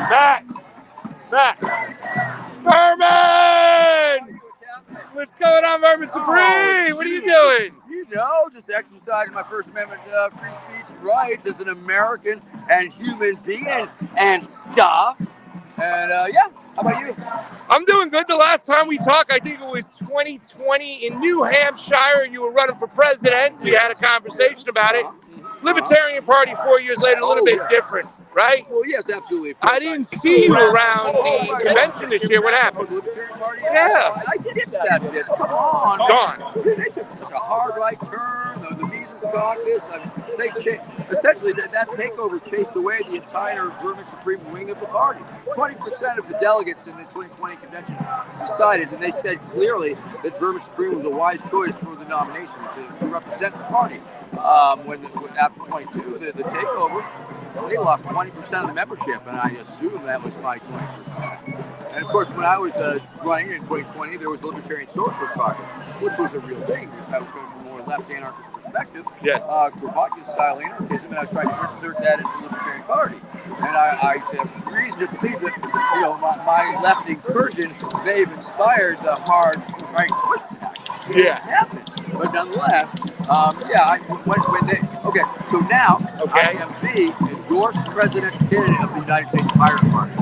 Matt. Vermin! What's going on, Vermin Supreme? What are you doing? You know, just exercising my First Amendment free speech rights as an American and human being and stuff. And yeah, how about you? I'm doing good. The last time we talked, I think it was 2020 in New Hampshire. You were running for president. We had a conversation about it. Libertarian Party 4 years later, a little bit different, right? Well, yes, absolutely. I didn't see you around the convention this year. What happened? Libertarian Party? Yeah. I did that bit. Come on. Gone. They took such a hard right turn. The Mises Caucus. I mean, essentially, that takeover chased away the entire Vermin Supreme wing of the party. 20% of the delegates in the 2020 convention decided, and they said clearly that Vermin Supreme was a wise choice for the nomination to represent the party. When after 22, the takeover, they lost 20% of the membership, and I assume that was my 20%. And of course, when I was running in 2020, there was the Libertarian Socialist Caucus, which was a real thing because I was coming from a more left anarchist perspective, Kropotkin style anarchism, and I was trying to insert that into the Libertarian Party. And I have reason to believe that my left incursion may have inspired the hard right pushback. It didn't happen. But nonetheless, so now I am the endorsed presidential candidate of the United States Pirate Party.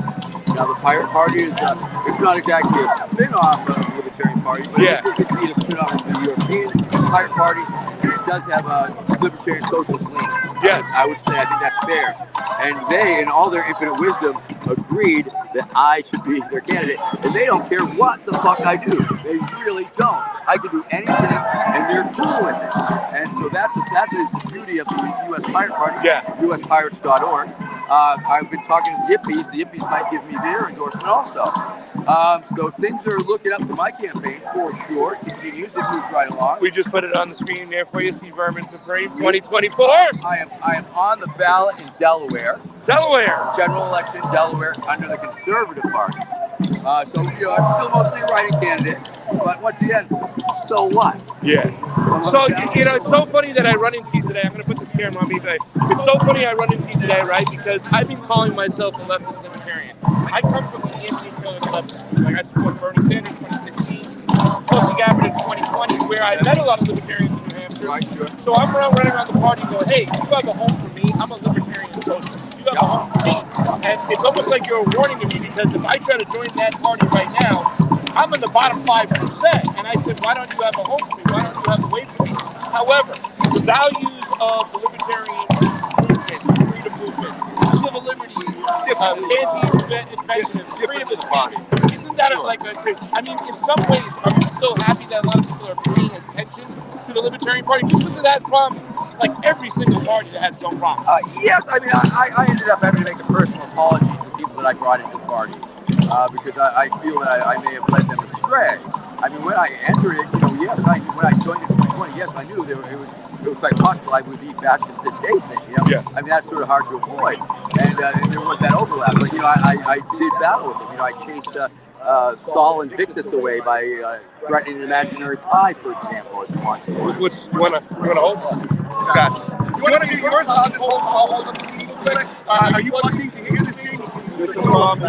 Now the Pirate Party is it's not exactly a spin-off of the Libertarian Party, but it could be a spin-off of the European Pirate Party, and it does have a Libertarian Socialist lean. Yes. I would say I think that's fair. And they, in all their infinite wisdom, agreed that I should be their candidate. And they don't care what the fuck I do. They really don't. I can do anything, and they're cool with it. And so that is the beauty of the U.S. Pirate Party, USPirates.org. I've been talking to Yippies. The Yippies might give me their endorsement also. So things are looking up for my campaign for sure. It continues. It moves right along. We just put it on the screen there for you. See Vermin Supreme 2024. I am on the ballot in Delaware. General election in Delaware under the Conservative Party. So I'm still mostly a writing candidate. But once again, so what? Yeah. So it's so funny that I run into you today. I'm going to put this camera on me today. It's so funny I run into you today, right? Because I've been calling myself a leftist libertarian. I come from the DNC leftist. Like I support Bernie Sanders 2016, Tulsi Gabbard in 2020, where I met a lot of libertarians in New Hampshire. Right, sure. So I'm running around the party going, hey, you have a home for me. I'm a libertarian socialist. You have a home for me. And it's almost like you're a warning to me because if I try to join that party right now, I'm in the bottom 5%. And I said, why don't you have a home for me? Why don't you have a way for me? However, the values of the libertarian movement, the freedom movement, civil liberties, anti-interventionism, freedom of speech, isn't that I mean, in some ways, are you so happy that a lot of people are paying attention to the Libertarian Party? Just because it has problems, like every single party that has its own problems. Yes, I mean, I ended up having to make a personal apology to the people that I brought into the party. Because I feel that I may have led them astray. I mean, when I entered it, when I joined it in 2020, yes, I knew it was quite possible I would be fascist adjacent. I mean, that's sort of hard to avoid, and there was that overlap. But I did battle with them. I chased Saul Invictus away by threatening an imaginary pie, for example, at once. You want to hold? Gotcha. You want to do yours? Are you watching? Can you hear this thing? There's some problems I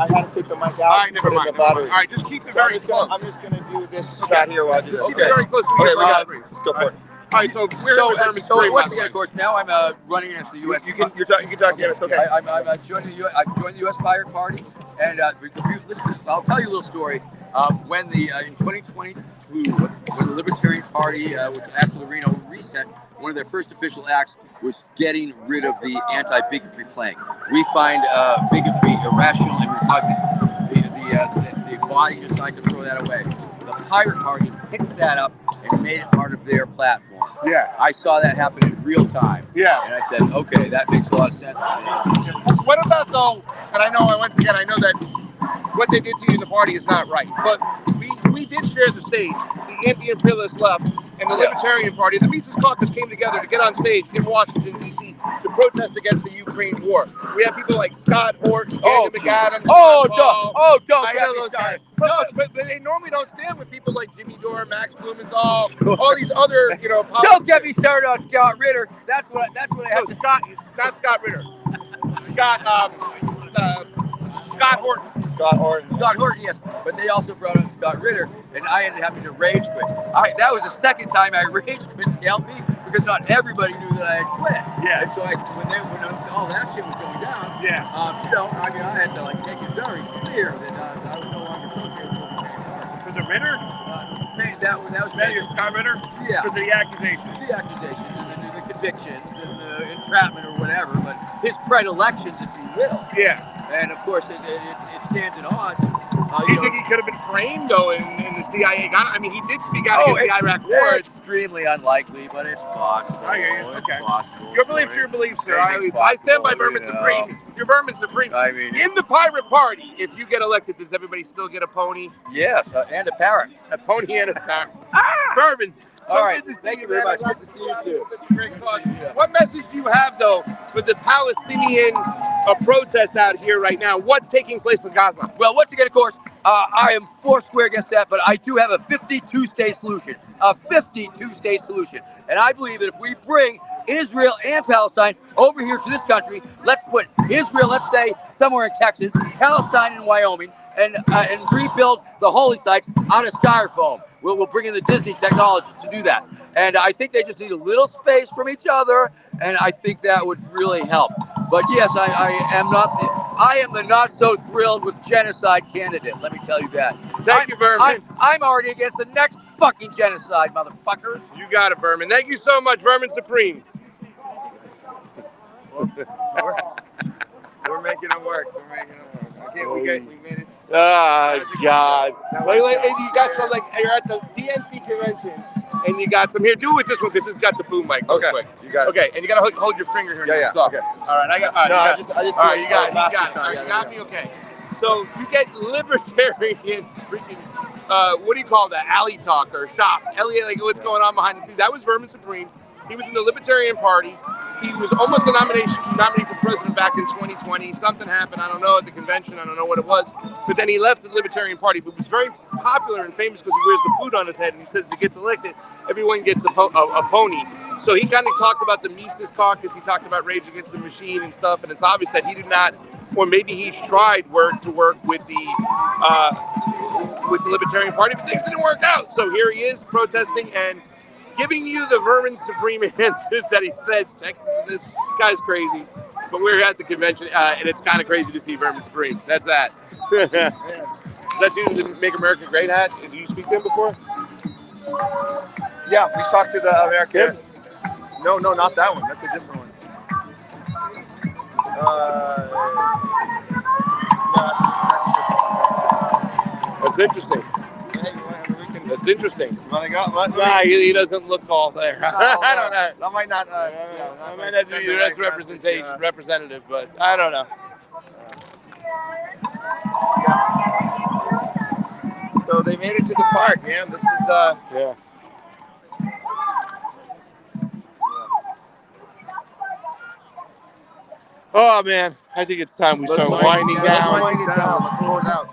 had to take the mic out. All right, never mind. All right, just keep it very close. I'm just going to do this shot here while I do this. Keep it very close. Let's go for it. All right, so once again, of course, now I'm running against the U.S. You can talk. Yeah, it's okay. I've joined the U.S. Pirate Party, and listen, I'll tell you a little story. When in 2022, when the Libertarian Party, after the Reno reset, one of their first official acts was getting rid of the anti-bigotry plank. We find bigotry irrational and repugnant. The body decided to throw that away. The Pirate Party picked that up and made it part of their platform. Yeah. I saw that happen in real time. Yeah. And I said, okay, that makes a lot of sense. What about though, and I know that what they did to you in the party is not right, but we did share the stage, the anti-imperialist left and the Libertarian Party. The Mises Caucus came together to get on stage in Washington, D.C. to protest against the Ukraine war. We have people like Scott Horton, Daniel McAdams. Don't I know those guys. But they normally don't stand with people like Jimmy Dore, Max Blumenthal, all these other, Don't get me started on Scott Ritter. That's what I have to. Scott, not Scott Ritter. Scott, Scott Horton. Scott Horton. Scott Horton, yes. But they also brought on Scott Ritter, and I ended up having to rage quit. That was the second time I rage quit the LP because not everybody knew that I had quit. Yeah. And so when all that shit was going down, yeah. I had to like make it very clear that I was no longer associated with the Was it Ritter? That was Scott Ritter? Yeah. For the accusations. The accusations, the convictions, and the entrapment or whatever, but his predilections, if you will. Yeah. And of course, it stands in odds. Do you think he could have been framed though in the CIA? I mean, he did speak out against the Iraq War. It's extremely unlikely, but it's possible. I hear you. Okay. Possible. Your belief's your belief, sir. I stand by Vermin Supreme. You're Vermin Supreme. I mean, in the Pirate Party, if you get elected, does everybody still get a pony? Yes, and a parrot. A pony and a parrot. Vermin. All right. Thank you very much. Good to see you too. Such a great cause. What message do you have though for the Palestinian protests out here right now? What's taking place in Gaza? Well, once again, of course, I am foursquare against that, but I do have a 52-state solution. A 52-state solution. And I believe that if we bring Israel and Palestine over here to this country, let's put Israel, let's say, somewhere in Texas, Palestine in Wyoming, and rebuild the holy sites out of styrofoam. We'll bring in the Disney technologies to do that. And I think they just need a little space from each other, and I think that would really help. But yes, I am the not so thrilled with genocide candidate. Let me tell you that. Thank you, Vermin. I'm already against the next fucking genocide, motherfuckers. You got it, Vermin. Thank you so much, Vermin Supreme. We're making it work. Okay, we made it. Oh, God. Wait, you got some, like, you're at the DNC convention, and you got some here. Do it with this one, because it's got the boom mic real quick. You got it. Okay, and you got to hold your finger here. Yeah, stuff. Okay. All right, I got all right, you got me, okay. So you get libertarian freaking, what do you call that? Alley talk or shop. Elliot, like, what's going on behind the scenes? That was Vermin Supreme. He was in the Libertarian Party. He was almost a nominee for president back in 2020. Something happened, I don't know, at the convention. I don't know what it was. But then he left the Libertarian Party, but was very popular and famous because he wears the boot on his head. And he says he gets elected, everyone gets a pony. So he kind of talked about the Mises Caucus. He talked about Rage Against the Machine and stuff. And it's obvious that he did not, or maybe he's tried to work with the Libertarian Party, but things didn't work out. So here he is protesting and giving you the Vermin Supreme answers that he said. Texas and this guy's crazy. But we're at the convention, and it's kind of crazy to see Vermin Supreme. That's that. Is that you, the Make America Great hat? Did you speak to him before? Yeah, we talked to the American. No, not that one. That's a different one. That's interesting. That's interesting. Nah, he doesn't look all there. I don't know. That might not. I might not be the best representative, but I don't know. So they made it to the park, man. This is yeah. Oh man, I think it's time we start winding down. Let's wind it down. Let's close out.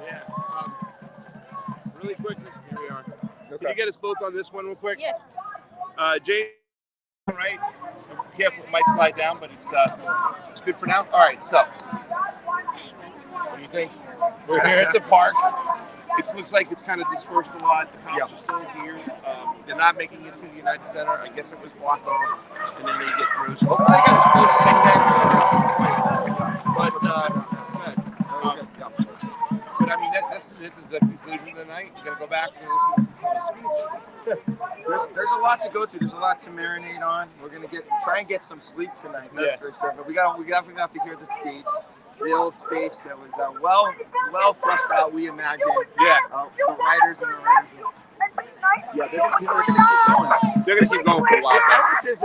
Yeah. Really quickly, here we are. Can you get us both on this one real quick? Yes. Jay, right? Careful, it might slide down, but it's good for now. All right, so what do you think? We're here at the park. It looks like it's kind of dispersed a lot. The cops are still here. They're not making it to the United Center. I guess it was blocked off, and then they get through. So hopefully they got as close as they can. But I mean, this is the conclusion of the night. You're gonna go back and listen to the speech. There's a lot to go through. There's a lot to marinate on. We're gonna try and get some sleep tonight. That's for sure. But we definitely have to hear the speech. The old speech that was well fleshed out, we imagine. Yeah. The writers and the writers. Yeah, they're gonna keep going. They're gonna keep going for a while. In case this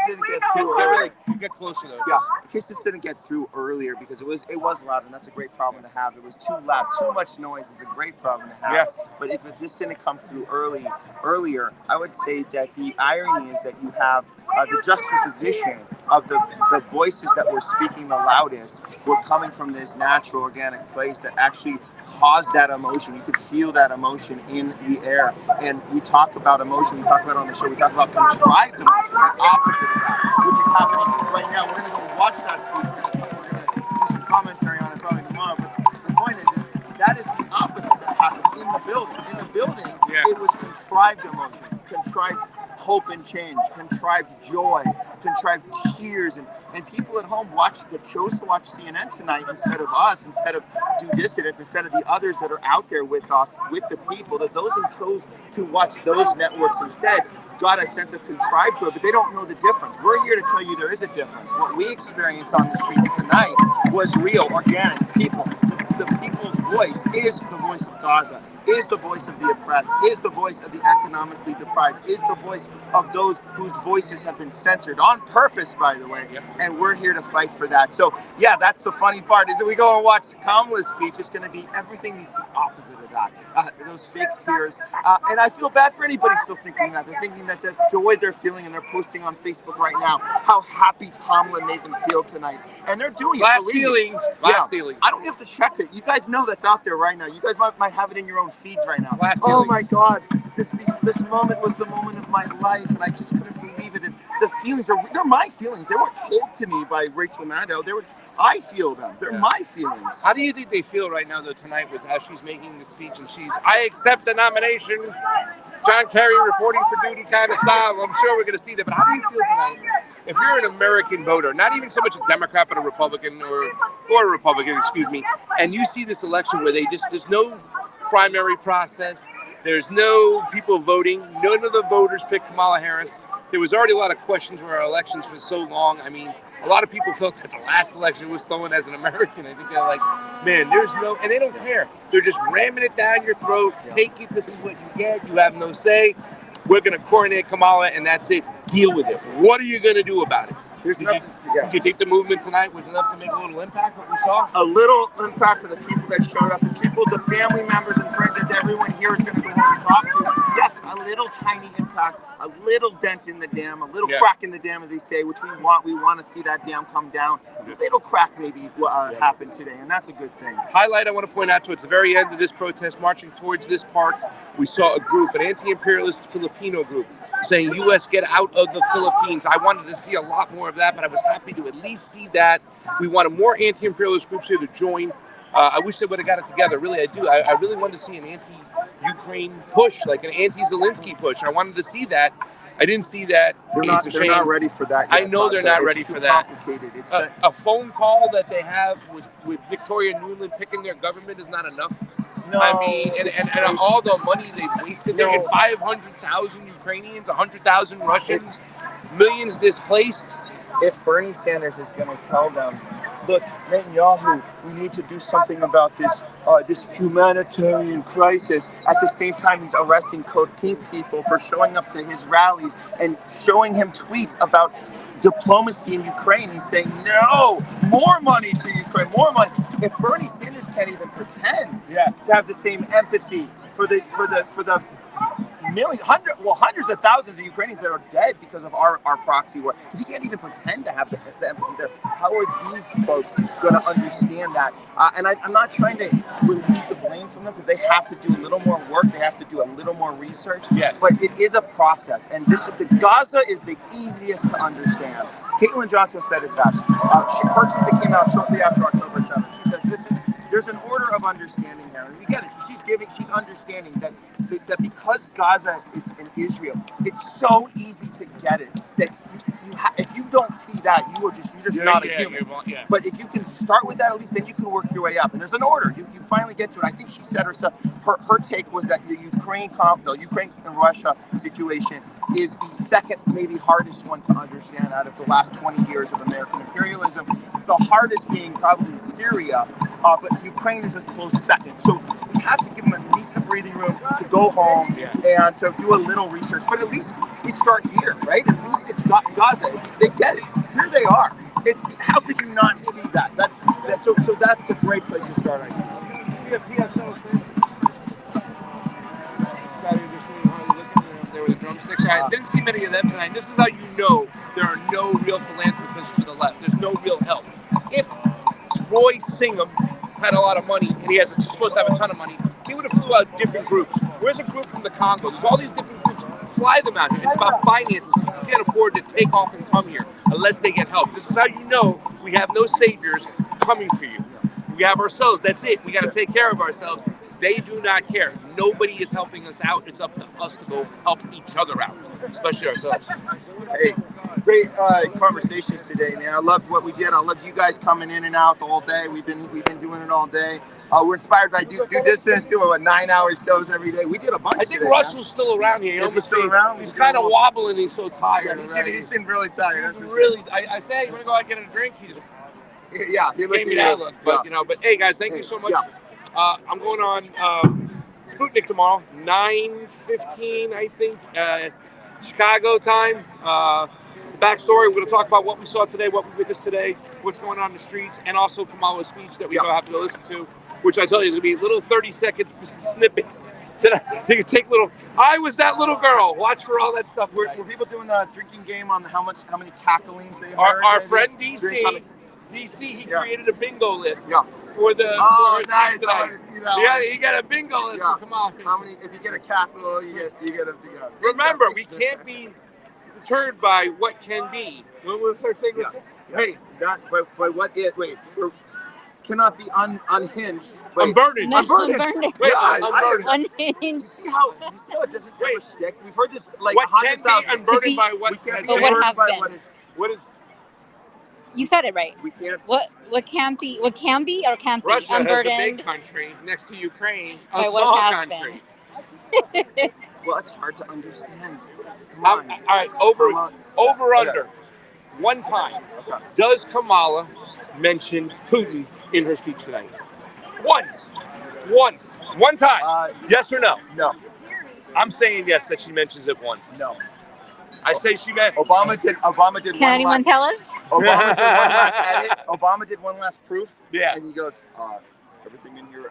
didn't get through earlier. Get closer though. Yeah. In case this didn't get through earlier, because it was loud, and that's a great problem to have. It was too loud, too much noise is a great problem to have. Yeah. But if this didn't come through earlier, I would say that the irony is that you have the juxtaposition of the voices that were speaking the loudest were coming from this natural, organic place that actually caused that emotion. You could feel that emotion in the air. And we talk about emotion, we talk about it on the show, we talk about contrived emotion, the opposite of that, which is happening right now. We're going to go watch that speech. We're going to do some commentary on it probably tomorrow. contrived emotion, contrived hope and change, contrived joy, contrived tears, and people at home that chose to watch CNN tonight instead of us, instead of Due Dissidents, instead of the others that are out there with us, with the people, that those who chose to watch those networks instead got a sense of contrived joy, but they don't know the difference. We're here to tell you there is a difference. What we experienced on the street tonight was real, organic people. The people's voice is the voice of Gaza, is the voice of the oppressed, is the voice of the economically deprived, is the voice of those whose voices have been censored on purpose, by the way. And we're here to fight for that. So yeah, that's the funny part, is that we go and watch Kamala's speech. It's going to be everything that's the opposite of that. Those fake tears. And I feel bad for anybody still thinking that. They're thinking that the joy they're feeling, and they're posting on Facebook right now how happy Kamala made them feel tonight. And they're doing Glass it. ceilings. Glass ceilings. I don't have to check it. You guys know that's out there right now. You guys might have it in your own feeds right now. Glass Oh ceilings. my God, this moment was the moment of my life, and I just couldn't believe it. And the feelings they're my feelings. They weren't told to me by Rachel Maddow. I feel them. They're my feelings. How do you think they feel right now, though, tonight, with how she's making the speech and I accept the nomination, John Kerry reporting for duty kind of style. I'm sure we're going to see that. But how do you feel tonight if you're an American voter, not even so much a Democrat, but a Republican or a Republican, excuse me, and you see this election where there's no primary process, there's no people voting, none of the voters picked Kamala Harris. There was already a lot of questions with our elections for so long. I mean, a lot of people felt that the last election was stolen as an American. I think they're like, man, and they don't care. They're just ramming it down your throat. Take it, this is what you get. You have no say. We're going to coronate Kamala, and that's it. Deal with it. What are you going to do about it? Did you think the movement tonight was enough to make a little impact, what we saw? A little impact for the people that showed up, the family members and friends that everyone here is going to go home and talk to. Yes, a little tiny impact, a little dent in the dam, a little crack in the dam, as they say, which we want. We want to see that dam come down. A little crack maybe happened today, and that's a good thing. Highlight I want to point out towards the very end of this protest, marching towards this park, we saw a group, an anti-imperialist Filipino group, saying, U.S. get out of the Philippines. I wanted to see a lot more of that, but I was happy to at least see that. We wanted more anti-imperialist groups here to join. I wish they would have got it together. Really, I do. I really wanted to see an anti-Ukraine push, like an anti-Zelensky push. I wanted to see that. I didn't see that. They're not ready for that yet. I know they're not ready for that. It's a phone call that they have with Victoria Nuland picking their government is not enough. No, I mean, and all the money they've wasted there, and 500,000 Ukrainians, 100,000 Russians, millions displaced. If Bernie Sanders is going to tell them, look, Netanyahu, we need to do something about this humanitarian crisis. At the same time, he's arresting Code Pink people for showing up to his rallies and showing him tweets about diplomacy in Ukraine. He's saying, no, more money to Ukraine, more money. If Bernie Sanders can't even pretend to have the same empathy for the hundreds of thousands of Ukrainians that are dead because of our proxy war. If you can't even pretend to have the empathy there, how are these folks going to understand that? And I'm not trying to relieve the blame from them, because they have to do a little more work. They have to do a little more research. Yes. But it is a process. And Gaza is the easiest to understand. Caitlin Johnson said it best. Her tweet that came out shortly after October 7th. She says, there's an order of understanding here. And we get it. She's understanding that because Gaza is in Israel, it's so easy to get it that if you don't see that, you're just not a human. But if you can start with that, at least then you can work your way up. And there's an order. You finally get to it. I think she said herself, her take was that the Ukraine and Russia situation is the second, maybe hardest one to understand out of the last 20 years of American imperialism. The hardest being probably Syria, but Ukraine is a close second. So we have to give them at least some breathing room to go home and to do a little research. But at least we start here, right? At least it's got Gaza. They get it. Here they are. How could you not see that? So that's a great place to start, I see. See a PSO thing? There were the drumsticks. I didn't see many of them tonight. This is how you know there are no real philanthropists for the left. There's no real help. If Roy Singham had a lot of money, and he supposed to have a ton of money, he would have flew out different groups. Where's a group from the Congo? There's all these different groups. Fly them out here. It's about finances. You can't afford to take off and come here unless they get help. This is how you know we have no saviors coming for you. We have ourselves. That's it. We got to take care of ourselves. They do not care. Nobody is helping us out. It's up to us to go help each other out, especially ourselves. Hey, great conversations today, man. I loved what we did. I loved you guys coming in and out the whole day. We've been doing it all day. We're inspired by Due Distance, doing 9-hour shows every day. We did a bunch. I think today, Russell's still around here. Is he still around? He's kind of wobbling. He's so tired. Yeah, he seemed really tired. Really, I say, you want to go out and get a drink? He just he looked gave me that look. But but hey, guys, thank you so much. I'm going on Sputnik tomorrow, 9:15, I think, Chicago time. The backstory, we're going to talk about what we saw today, what we witnessed today, what's going on in the streets, and also Kamala's speech that we have to go listen to, which I tell you is going to be little 30-second snippets. They can take little, I was that little girl. Watch for all that stuff. Were people doing the drinking game on how many cacklings they heard? Our friend DC, he created a bingo list. For the nice! I want to see that. Yeah, you got a bingo list. Come on. How many? If you get a cackle, you get a bingo. Remember, we can't be deterred by what can be. We'll start taking this. Hey, not by what it. Wait, cannot be unhinged. Wait, unburdened. Wait, Unhinged. You see how it doesn't ever stick? We've heard this like what 100,000. Can be unburdened by what has been. What is? You said it right. We can't. What can be or can't be Russia unburdened. has a big country next to Ukraine, a by small what has country. Well, it's hard to understand. All right, over under. One time, does Kamala mention Putin in her speech tonight? Once, one time. Yes or no? No. I'm saying yes that she mentions it once. No. I say she meant. Obama did. Can anyone tell us? Obama did one last edit. Obama did one last proof. Yeah. And he goes, everything in here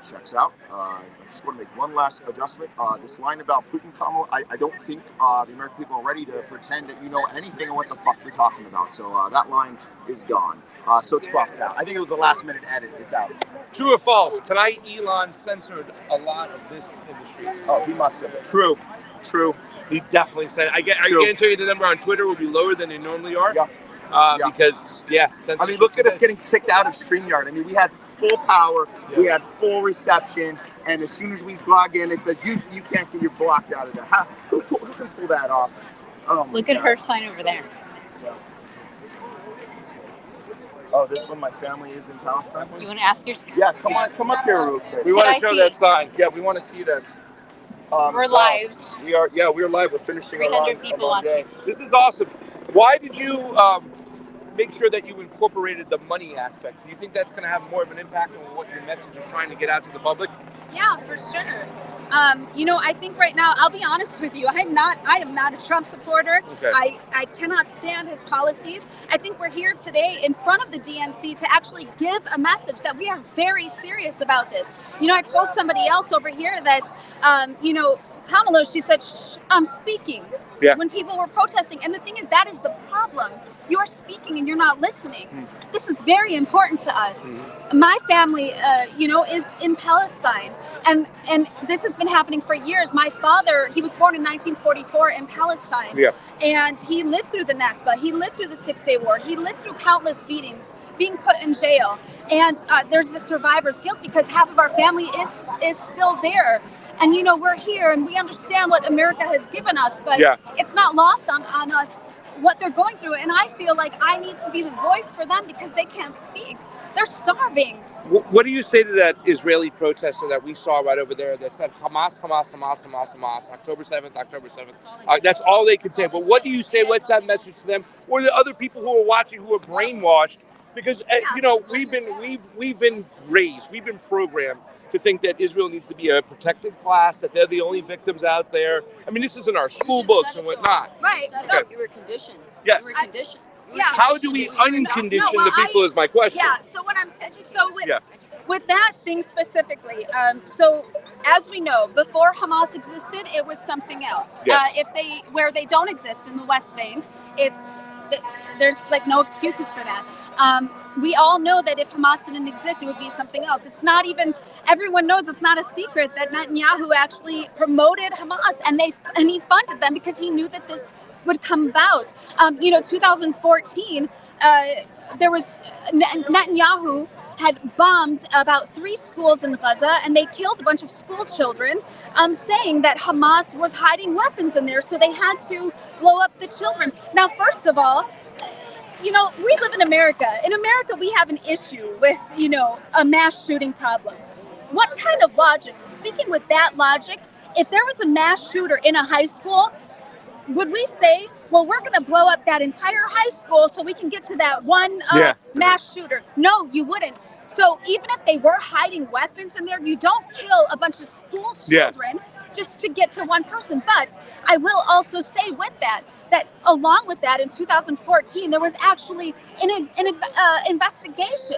checks out. I just want to make one last adjustment. This line about Putin, Kamala, I don't think the American people are ready to pretend that you know anything of what the fuck you're talking about. So that line is gone. So it's crossed out. I think it was a last minute edit. It's out. True or false? Tonight, Elon censored a lot of this in the streets. Oh, he must have. True. He definitely said. I guarantee you the number on Twitter will be lower than they normally are. Because I mean, look at us getting kicked out of StreamYard. I mean, we had full power, we had full reception, and as soon as we log in, it says you can't get your blocked out of that. Who can pull that off? Oh, look at her sign over there. Yeah. Oh, this one, my family is in Palestine. You want to ask your? Yeah, come up here real quick. We want to show that sign. Yeah, we want to see this. We're live. We are. Yeah, we're live. We're finishing 300 people watching. This is awesome. Why did you make sure that you incorporated the money aspect? Do you think that's going to have more of an impact on what your message is trying to get out to the public? Yeah, for sure. I think right now, I'll be honest with you, I am not a Trump supporter. Okay. I cannot stand his policies. I think we're here today in front of the DNC to actually give a message that we are very serious about this. I told somebody else over here that, Kamala, she said, I'm speaking when people were protesting. And the thing is, that is the problem. You're speaking and you're not listening. This is very important to us. My family, is in Palestine. And this has been happening for years. My father, he was born in 1944 in Palestine. Yeah. And he lived through the Nakba. He lived through the 6-Day War. He lived through countless beatings, being put in jail. And there's the survivor's guilt because half of our family is still there. And, we're here and we understand what America has given us, but it's not lost on us what they're going through. And I feel like I need to be the voice for them because they can't speak. They're starving. What do you say to that Israeli protester that we saw right over there that said Hamas, Hamas, Hamas, Hamas, Hamas, October 7th. That's all they could say. But what do you say? What's that message to them? Or the other people who are watching who are brainwashed? Because, we've been raised, we've been programmed to think that Israel needs to be a protected class, that they're the only victims out there. I mean, this is in our school books and whatnot. Right. You were conditioned. Yes. You were conditioned. Yeah. How do we uncondition the people is my question. Yeah, so what I'm saying, with that thing specifically, so as we know, before Hamas existed, it was something else. Yes. Where they don't exist in the West Bank, there's like no excuses for that. We all know that if Hamas didn't exist, it would be something else. It's not even, everyone knows it's not a secret that Netanyahu actually promoted Hamas and he funded them because he knew that this would come about. 2014, there was Netanyahu had bombed about 3 schools in Gaza, and they killed a bunch of school children, saying that Hamas was hiding weapons in there, so they had to blow up the children. Now, first of all, we live in America. In America, we have an issue with, a mass shooting problem. What kind of logic? Speaking with that logic, if there was a mass shooter in a high school, would we say, well, we're going to blow up that entire high school so we can get to that one mass shooter? No, you wouldn't. So even if they were hiding weapons in there, you don't kill a bunch of school children just to get to one person. But I will also say with that along with that, in 2014, there was actually an investigation.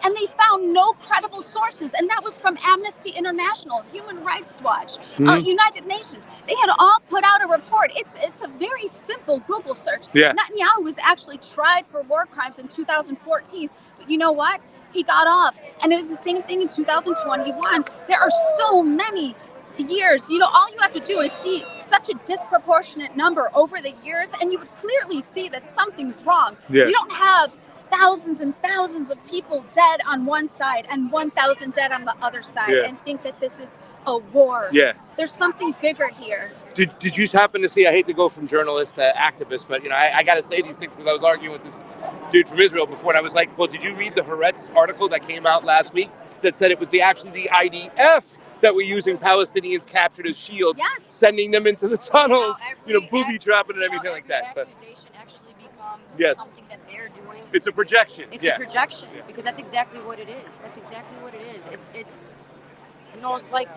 And they found no credible sources, and that was from Amnesty International, Human Rights Watch, United Nations. They had all put out a report. It's a very simple Google search. Yeah. Netanyahu was actually tried for war crimes in 2014, but you know what? He got off, and it was the same thing in 2021. There are so many years. All you have to do is see such a disproportionate number over the years, and you would clearly see that something's wrong. Yeah. You don't have thousands and thousands of people dead on one side and 1,000 dead on the other side and think that this is a war. Yeah. There's something bigger here. Did you happen to see, I hate to go from journalist to activist, but I got to say these things because I was arguing with this dude from Israel before, and I was like, well, did you read the Haaretz article that came out last week that said it was actually the IDF that were using Palestinians captured as shields, sending them into the tunnels, booby trapping and everything like that. So, something that they're doing. It's a projection. It's a projection because that's exactly what it is. It's it's like,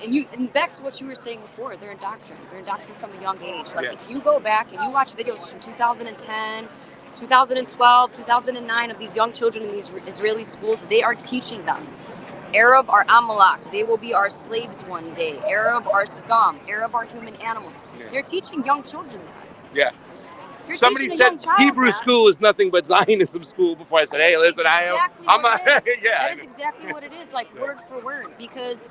and back to what you were saying before, they're indoctrinated. They're indoctrinated from a young age. Like if you go back and you watch videos from 2010, 2012, 2009 of these young children in these Israeli schools, they are teaching them Arab are Amalek. They will be our slaves one day. Arab are scum. Arab are human animals. They're teaching young children that. Yeah. You're Somebody said Hebrew school is nothing but Zionism school before I said, hey, listen, I'm not. That is exactly what it is, like word for word. Because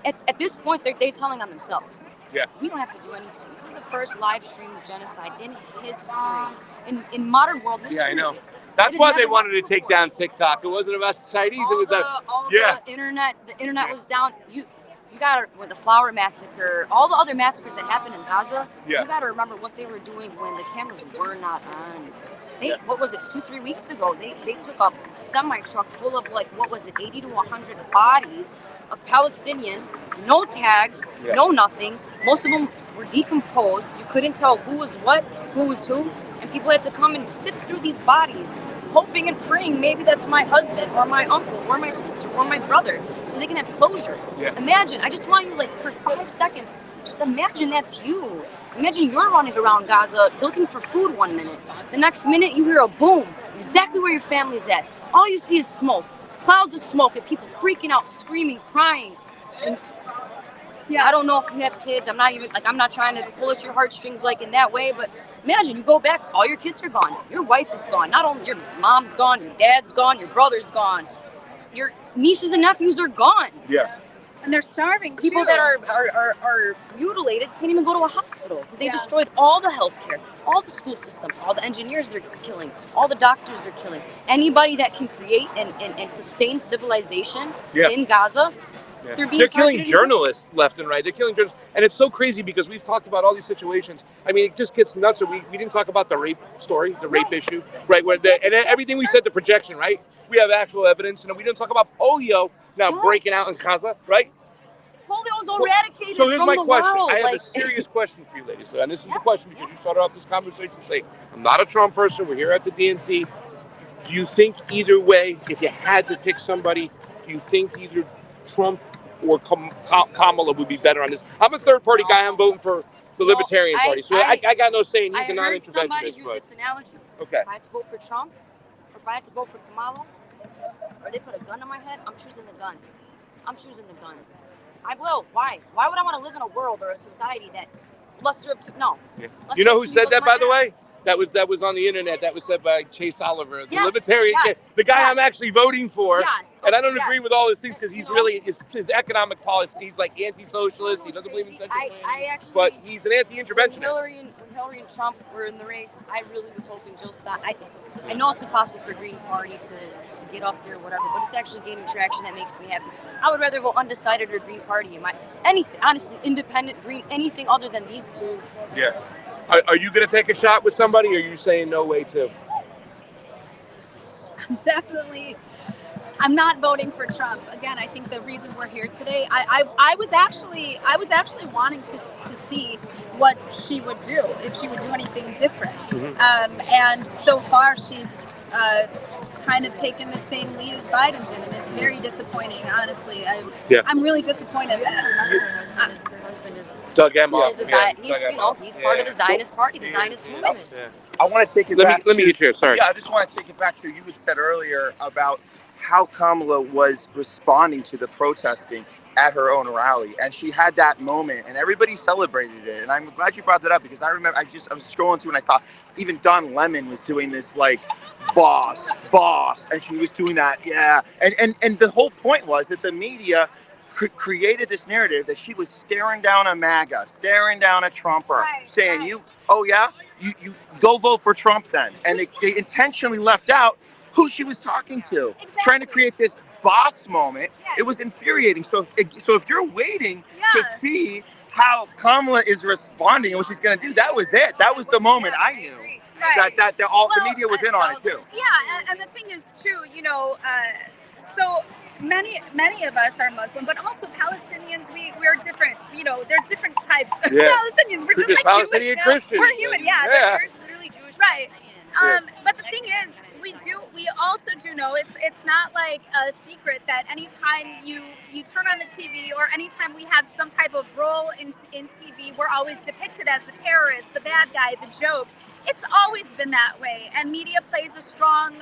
at this point, they're telling on themselves. Yeah. We don't have to do anything. This is the first live stream genocide in history, in modern world history. Yeah, I know. That's why they wanted to take down TikTok. It wasn't about the Chinese. It was the internet. The internet was down. You got to, with the Flower Massacre, all the other massacres that happened in Gaza. Yeah. You got to remember what they were doing when the cameras were not on. What was it? 2-3 weeks ago, they took a semi truck full of 80 to 100 bodies of Palestinians, no tags, no nothing. Most of them were decomposed. You couldn't tell who was what, who was who. And people had to come and sift through these bodies, hoping and praying maybe that's my husband or my uncle or my sister or my brother, so they can have closure. Yeah. Imagine, I just want you, for 5 seconds, just imagine that's you. Imagine you're running around Gaza looking for food 1 minute. The next minute you hear a boom, exactly where your family's at. All you see is smoke. It's clouds of smoke and people freaking out, screaming, crying. And I don't know if you have kids. I'm not trying to pull at your heartstrings in that way, but imagine you go back, all your kids are gone. Your wife is gone. Not only your mom's gone, your dad's gone, your brother's gone. Your nieces and nephews are gone. Yeah. And they're starving. People that are mutilated can't even go to a hospital because they destroyed all the healthcare, all the school systems, all the engineers they're killing, all the doctors they're killing. Anybody that can create and sustain civilization in Gaza. Yeah. They're killing journalists left and right. They're killing journalists. And it's so crazy because we've talked about all these situations. I mean, it just gets nuts. We didn't talk about the rape story, the rape issue, right? And everything we said, the projection, right? We have actual evidence. And we didn't talk about polio now breaking out in Gaza, right? Polio's eradicated So here's from my the question. world. I have a serious question for you, ladies. And this is the question because you started off this conversation saying, I'm not a Trump person. We're here at the DNC. Do you think either way, if you had to pick somebody, do you think either Trump or Kamala would be better on this? I'm a third-party guy. I'm voting for the Libertarian Party. So I got no say. He's a non-interventionist. Somebody use this analogy. Okay. If I had to vote for Trump, or if I had to vote for Kamala, or they put a gun in my head, I'm choosing the gun. I'm choosing the gun. I will. Why? Why would I want to live in a world or a society that lesser of two? No. Yeah. You know who said that, by the way? that was on the internet. That was said by Chase Oliver, the Yes, libertarian, yes, the guy yes. I'm actually voting for. Yes, And I don't yes. agree with all his things because he's really his economic policy. He's like anti-socialist. He doesn't believe in central planning. I actually, but he's an when anti-interventionist. Hillary and Trump were in the race, I really was hoping Jill Stein. I know it's impossible for Green Party to get up there or whatever, but it's actually gaining traction that makes me happy. I would rather go undecided or Green Party. Anything, honestly, independent, Green, anything other than these two. Yeah. Are you going to take a shot with somebody, or are you saying no way too? I'm not voting for Trump. Again, I think the reason we're here today, I was actually wanting to see what she would do, if she would do anything different. And so far, she's kind of taken the same lead as Biden did, and it's very disappointing, honestly. I'm really disappointed that Doug Emhoff. He's part of the Zionist party, the Zionist movement. I want to take it back. Let me get you. Sorry. Yeah, I just want to take it back to you had said earlier about how Kamala was responding to the protesting at her own rally, and she had that moment, and everybody celebrated it. And I'm glad you brought that up because I remember I was scrolling through and I saw even Don Lemon was doing this like boss, and she was doing that, and the whole point was that the media created this narrative that she was staring down a MAGA, staring down a Trumper, saying you go vote for Trump then, and they intentionally left out who she was talking to, trying to create this boss moment. It was infuriating. So if you're waiting to see how Kamala is responding and what she's going to do, that was it. That was the moment I knew that all the media was in on it too. Yeah, and the thing is too, so many of us are Muslim, but also Palestinians. We're different. There's different types of Palestinians. We're just like Palestinian Jewish. Christians. We're human. There's literally Jewish, right? But the thing is, we also do know it's not like a secret that anytime you turn on the TV or anytime we have some type of role in TV, we're always depicted as the terrorist, the bad guy, the joke. It's always been that way, and media plays a strong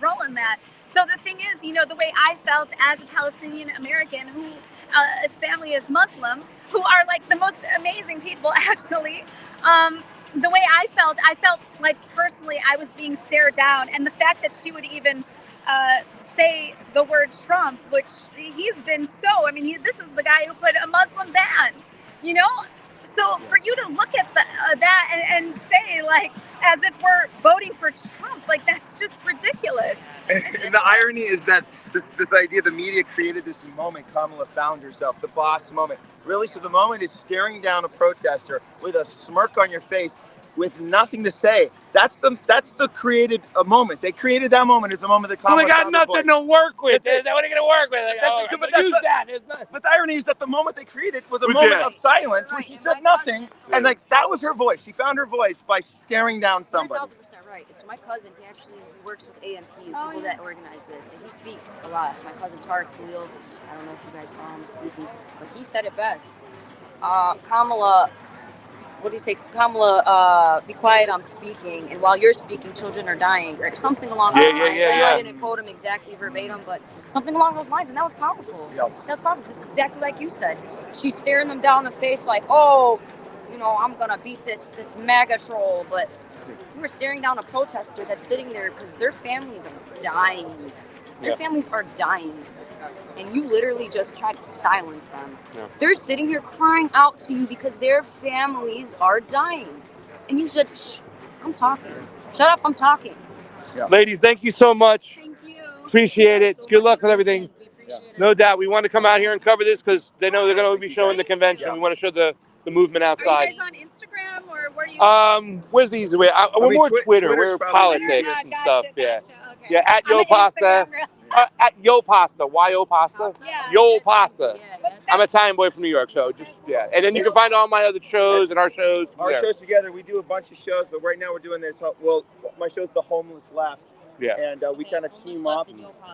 role in that. So the thing is, the way I felt as a Palestinian American who his family is Muslim, who are like the most amazing people actually, the way I felt like personally I was being stared down, and the fact that she would even say the word Trump, which he's been this is the guy who put a Muslim ban, So for you to look at that and say like as if we're voting for Trump, like that's just ridiculous. And the irony is that this idea, the media created this moment Kamala found herself, the boss moment. Really, so the moment is staring down a protester with a smirk on your face, with nothing to say. That's the created moment. They created that moment as the moment that Kamala. Well, they got nothing to work with. What are they going to work with? But the irony is that the moment they created was a moment of silence where she said nothing, and like that was her voice. She found her voice by staring down somebody. 1,000% right. It's my cousin. He works with AMP, people that organize this, and he speaks a lot. My cousin Tarek Khalil. I don't know if you guys saw him speaking, but he said it best. Kamala. What do you say? Kamala, be quiet, I'm speaking. And while you're speaking, children are dying. Or something along those lines. I didn't quote him exactly verbatim, but something along those lines. And that was powerful. That was powerful. It's exactly like you said. She's staring them down in the face like, I'm going to beat this MAGA troll. But you were staring down a protester that's sitting there because their families are dying. Their families are dying. And you literally just tried to silence them. Yeah. They're sitting here crying out to you because their families are dying. And you said, shh, I'm talking. Shut up, I'm talking. Yeah. Ladies, thank you so much. Thank you. Appreciate it. Good luck with everything. No doubt. We want to come out here and cover this because they know they're going to be showing the convention. Yeah. We want to show the movement outside. Are you guys on Instagram or where do you? Where's the easy way? We're more Twitter. We're politics and stuff. Yeah. Okay. Yeah, at Yo Pasta. At Yo Pasta, Y-O Pasta, Yo Pasta. I'm an Italian boy from New York, so just, And then you can find all my other shows and our shows. Our shows together, we do a bunch of shows, but right now we're doing this. Well, my show's The Homeless Left. Yeah. And we kind of team up.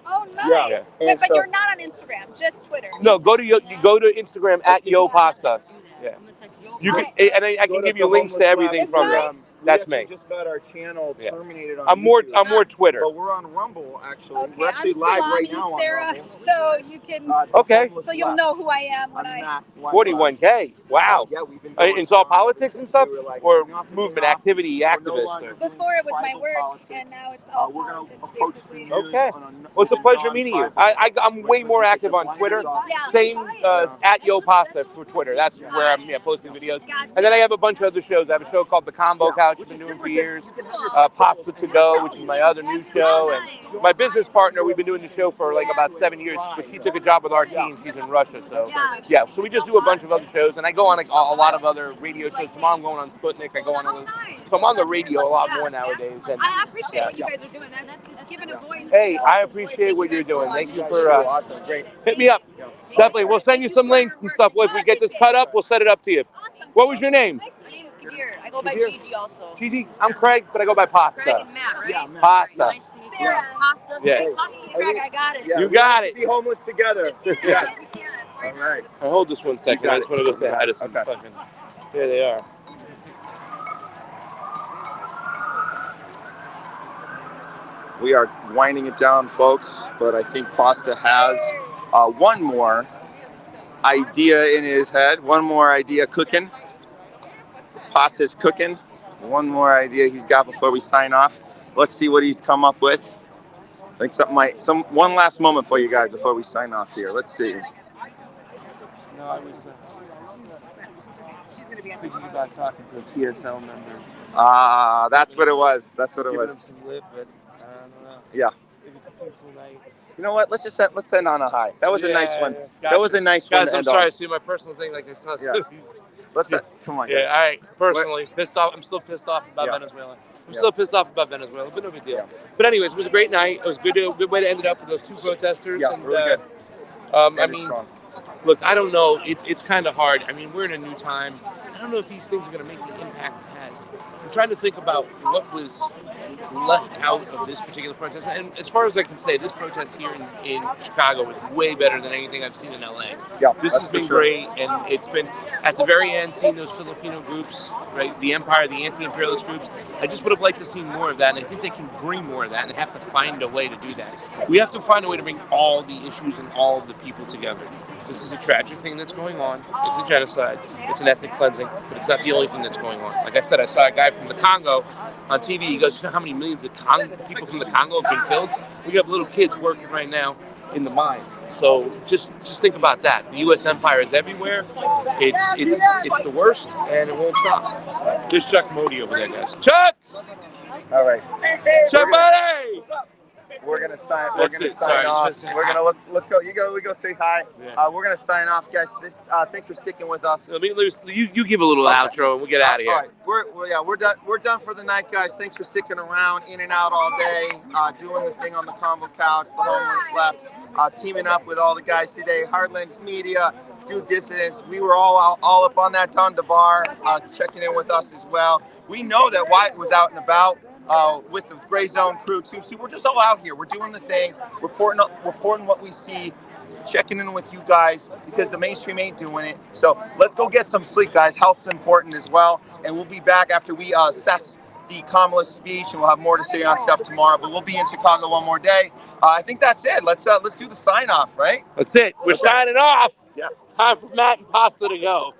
Oh, nice. Yeah. But you're not on Instagram, just Twitter. No, go to Instagram at Yo Pasta. Yeah. You can, and I can give you links to everything from there. That's me. Just got our channel terminated on I'm more Twitter. But we're on Rumble, actually. Okay, We're actually I'm live right Salami, now on Sarah, Rumble. so you can. Okay. So you'll know who I am when I. 41K. Wow. Yeah, we've been It's all politics and stuff, or movement activity activists. Before it was my work, and now it's all politics, basically. Okay. Well, it's a pleasure meeting you. I'm way more active on Twitter. Same at Yo Pasta for Twitter. That's where I'm posting videos. And then I have a bunch of other shows. I have a show called The Combo Couch, I've been doing for years. Pasta to Go, which is my other new show. And my business partner, we've been doing the show for like about 7 years, but she took a job with RT and she's in Russia. So yeah, so we just do a bunch of other shows. And I go on like a lot of other radio shows. Tomorrow I'm going on Sputnik. I go on all those. So I'm on the radio a lot more nowadays. And I appreciate what you guys are doing. That's giving a voice. hey, I appreciate what you're doing. Thank you for hit me up. Definitely, we'll send you some links and stuff. If we get this cut up, we'll set it up to you. What was your name? My name is Kadir. I go by Gigi also. Gigi, I'm Craig, but I go by Pasta. Craig and Matt, right? Yeah, Pasta. Nice to meet you. Pasta. Yeah. Pasta, Craig, I got it. Yeah, You got it. Be homeless together. Yes. All right. Hold this 1 second. I just want to go say hi to some fucking. There they are. We are winding it down, folks, but I think Pasta has one more idea in his head, one more idea cooking. Pasta's cooking. One more idea he's got before we sign off. Let's see what he's come up with. I think one last moment for you guys before we sign off here. Let's see. No, I was thinking about talking to a TSL member. That's what it was. That's what it Giving was. him some lip, but I don't know. Yeah. If it's a peaceful night. You know what? Let's end on a high. That was a nice one. Gotcha. That was a nice one. Guys, I'm sorry. See my personal thing, like I saw. Yeah. Come on. Yeah. Guys. All right. Personally, pissed off. I'm still pissed off about Venezuela. I'm still pissed off about Venezuela, but no big deal. But anyways, it was a great night. It was good way to end it up with those two protesters. Yeah, and, really good. I mean, look, I don't know. It's kind of hard. I mean, we're in a new time. I don't know if these things are going to make the impact it has. I'm trying to think about what was left out of this particular protest. And as far as I can say, this protest here in Chicago was way better than anything I've seen in LA. Yeah, this has been great, and it's been at the very end seeing those Filipino groups, right? The Empire, the anti-imperialist groups. I just would have liked to see more of that, and I think they can bring more of that, and they have to find a way to do that. We have to find a way to bring all the issues and all of the people together. This is a tragic thing that's going on. It's a genocide. It's an ethnic cleansing, but it's not the only thing that's going on. Like I said, I saw a guy from the Congo on TV. He goes, "You know how many millions of people from the Congo have been killed? We have little kids working right now in the mines." So just think about that. The U.S. empire is everywhere. It's the worst, and it won't stop. There's Chuck Modi over there, guys. Chuck! All right. Chuck Modi! We're gonna sign. That's We're gonna it. sign Sorry, off. just We're gonna let's go. You go. We go say hi. Yeah. We're gonna sign off, guys. Thanks for sticking with us. You give a little outro, and we'll get out of here. All right. We're done. We're done for the night, guys. Thanks for sticking around, in and out all day, doing the thing on the Convo Couch. The homeless left, teaming up with all the guys today. Heartlands Media, Do Dissidents. We were all up on that. Don DeBar checking in with us as well. We know that Wyatt was out and about. With the Gray Zone crew too. See, we're just all out here. We're doing the thing, reporting what we see, checking in with you guys because the mainstream ain't doing it. So let's go get some sleep, guys. Health's important as well. And we'll be back after we assess the Kamala's speech, and we'll have more to say on stuff tomorrow. But we'll be in Chicago one more day. I think that's it. Let's do the sign off, right? That's it. We're signing off. Yeah. Time for Matt and Pasta to go.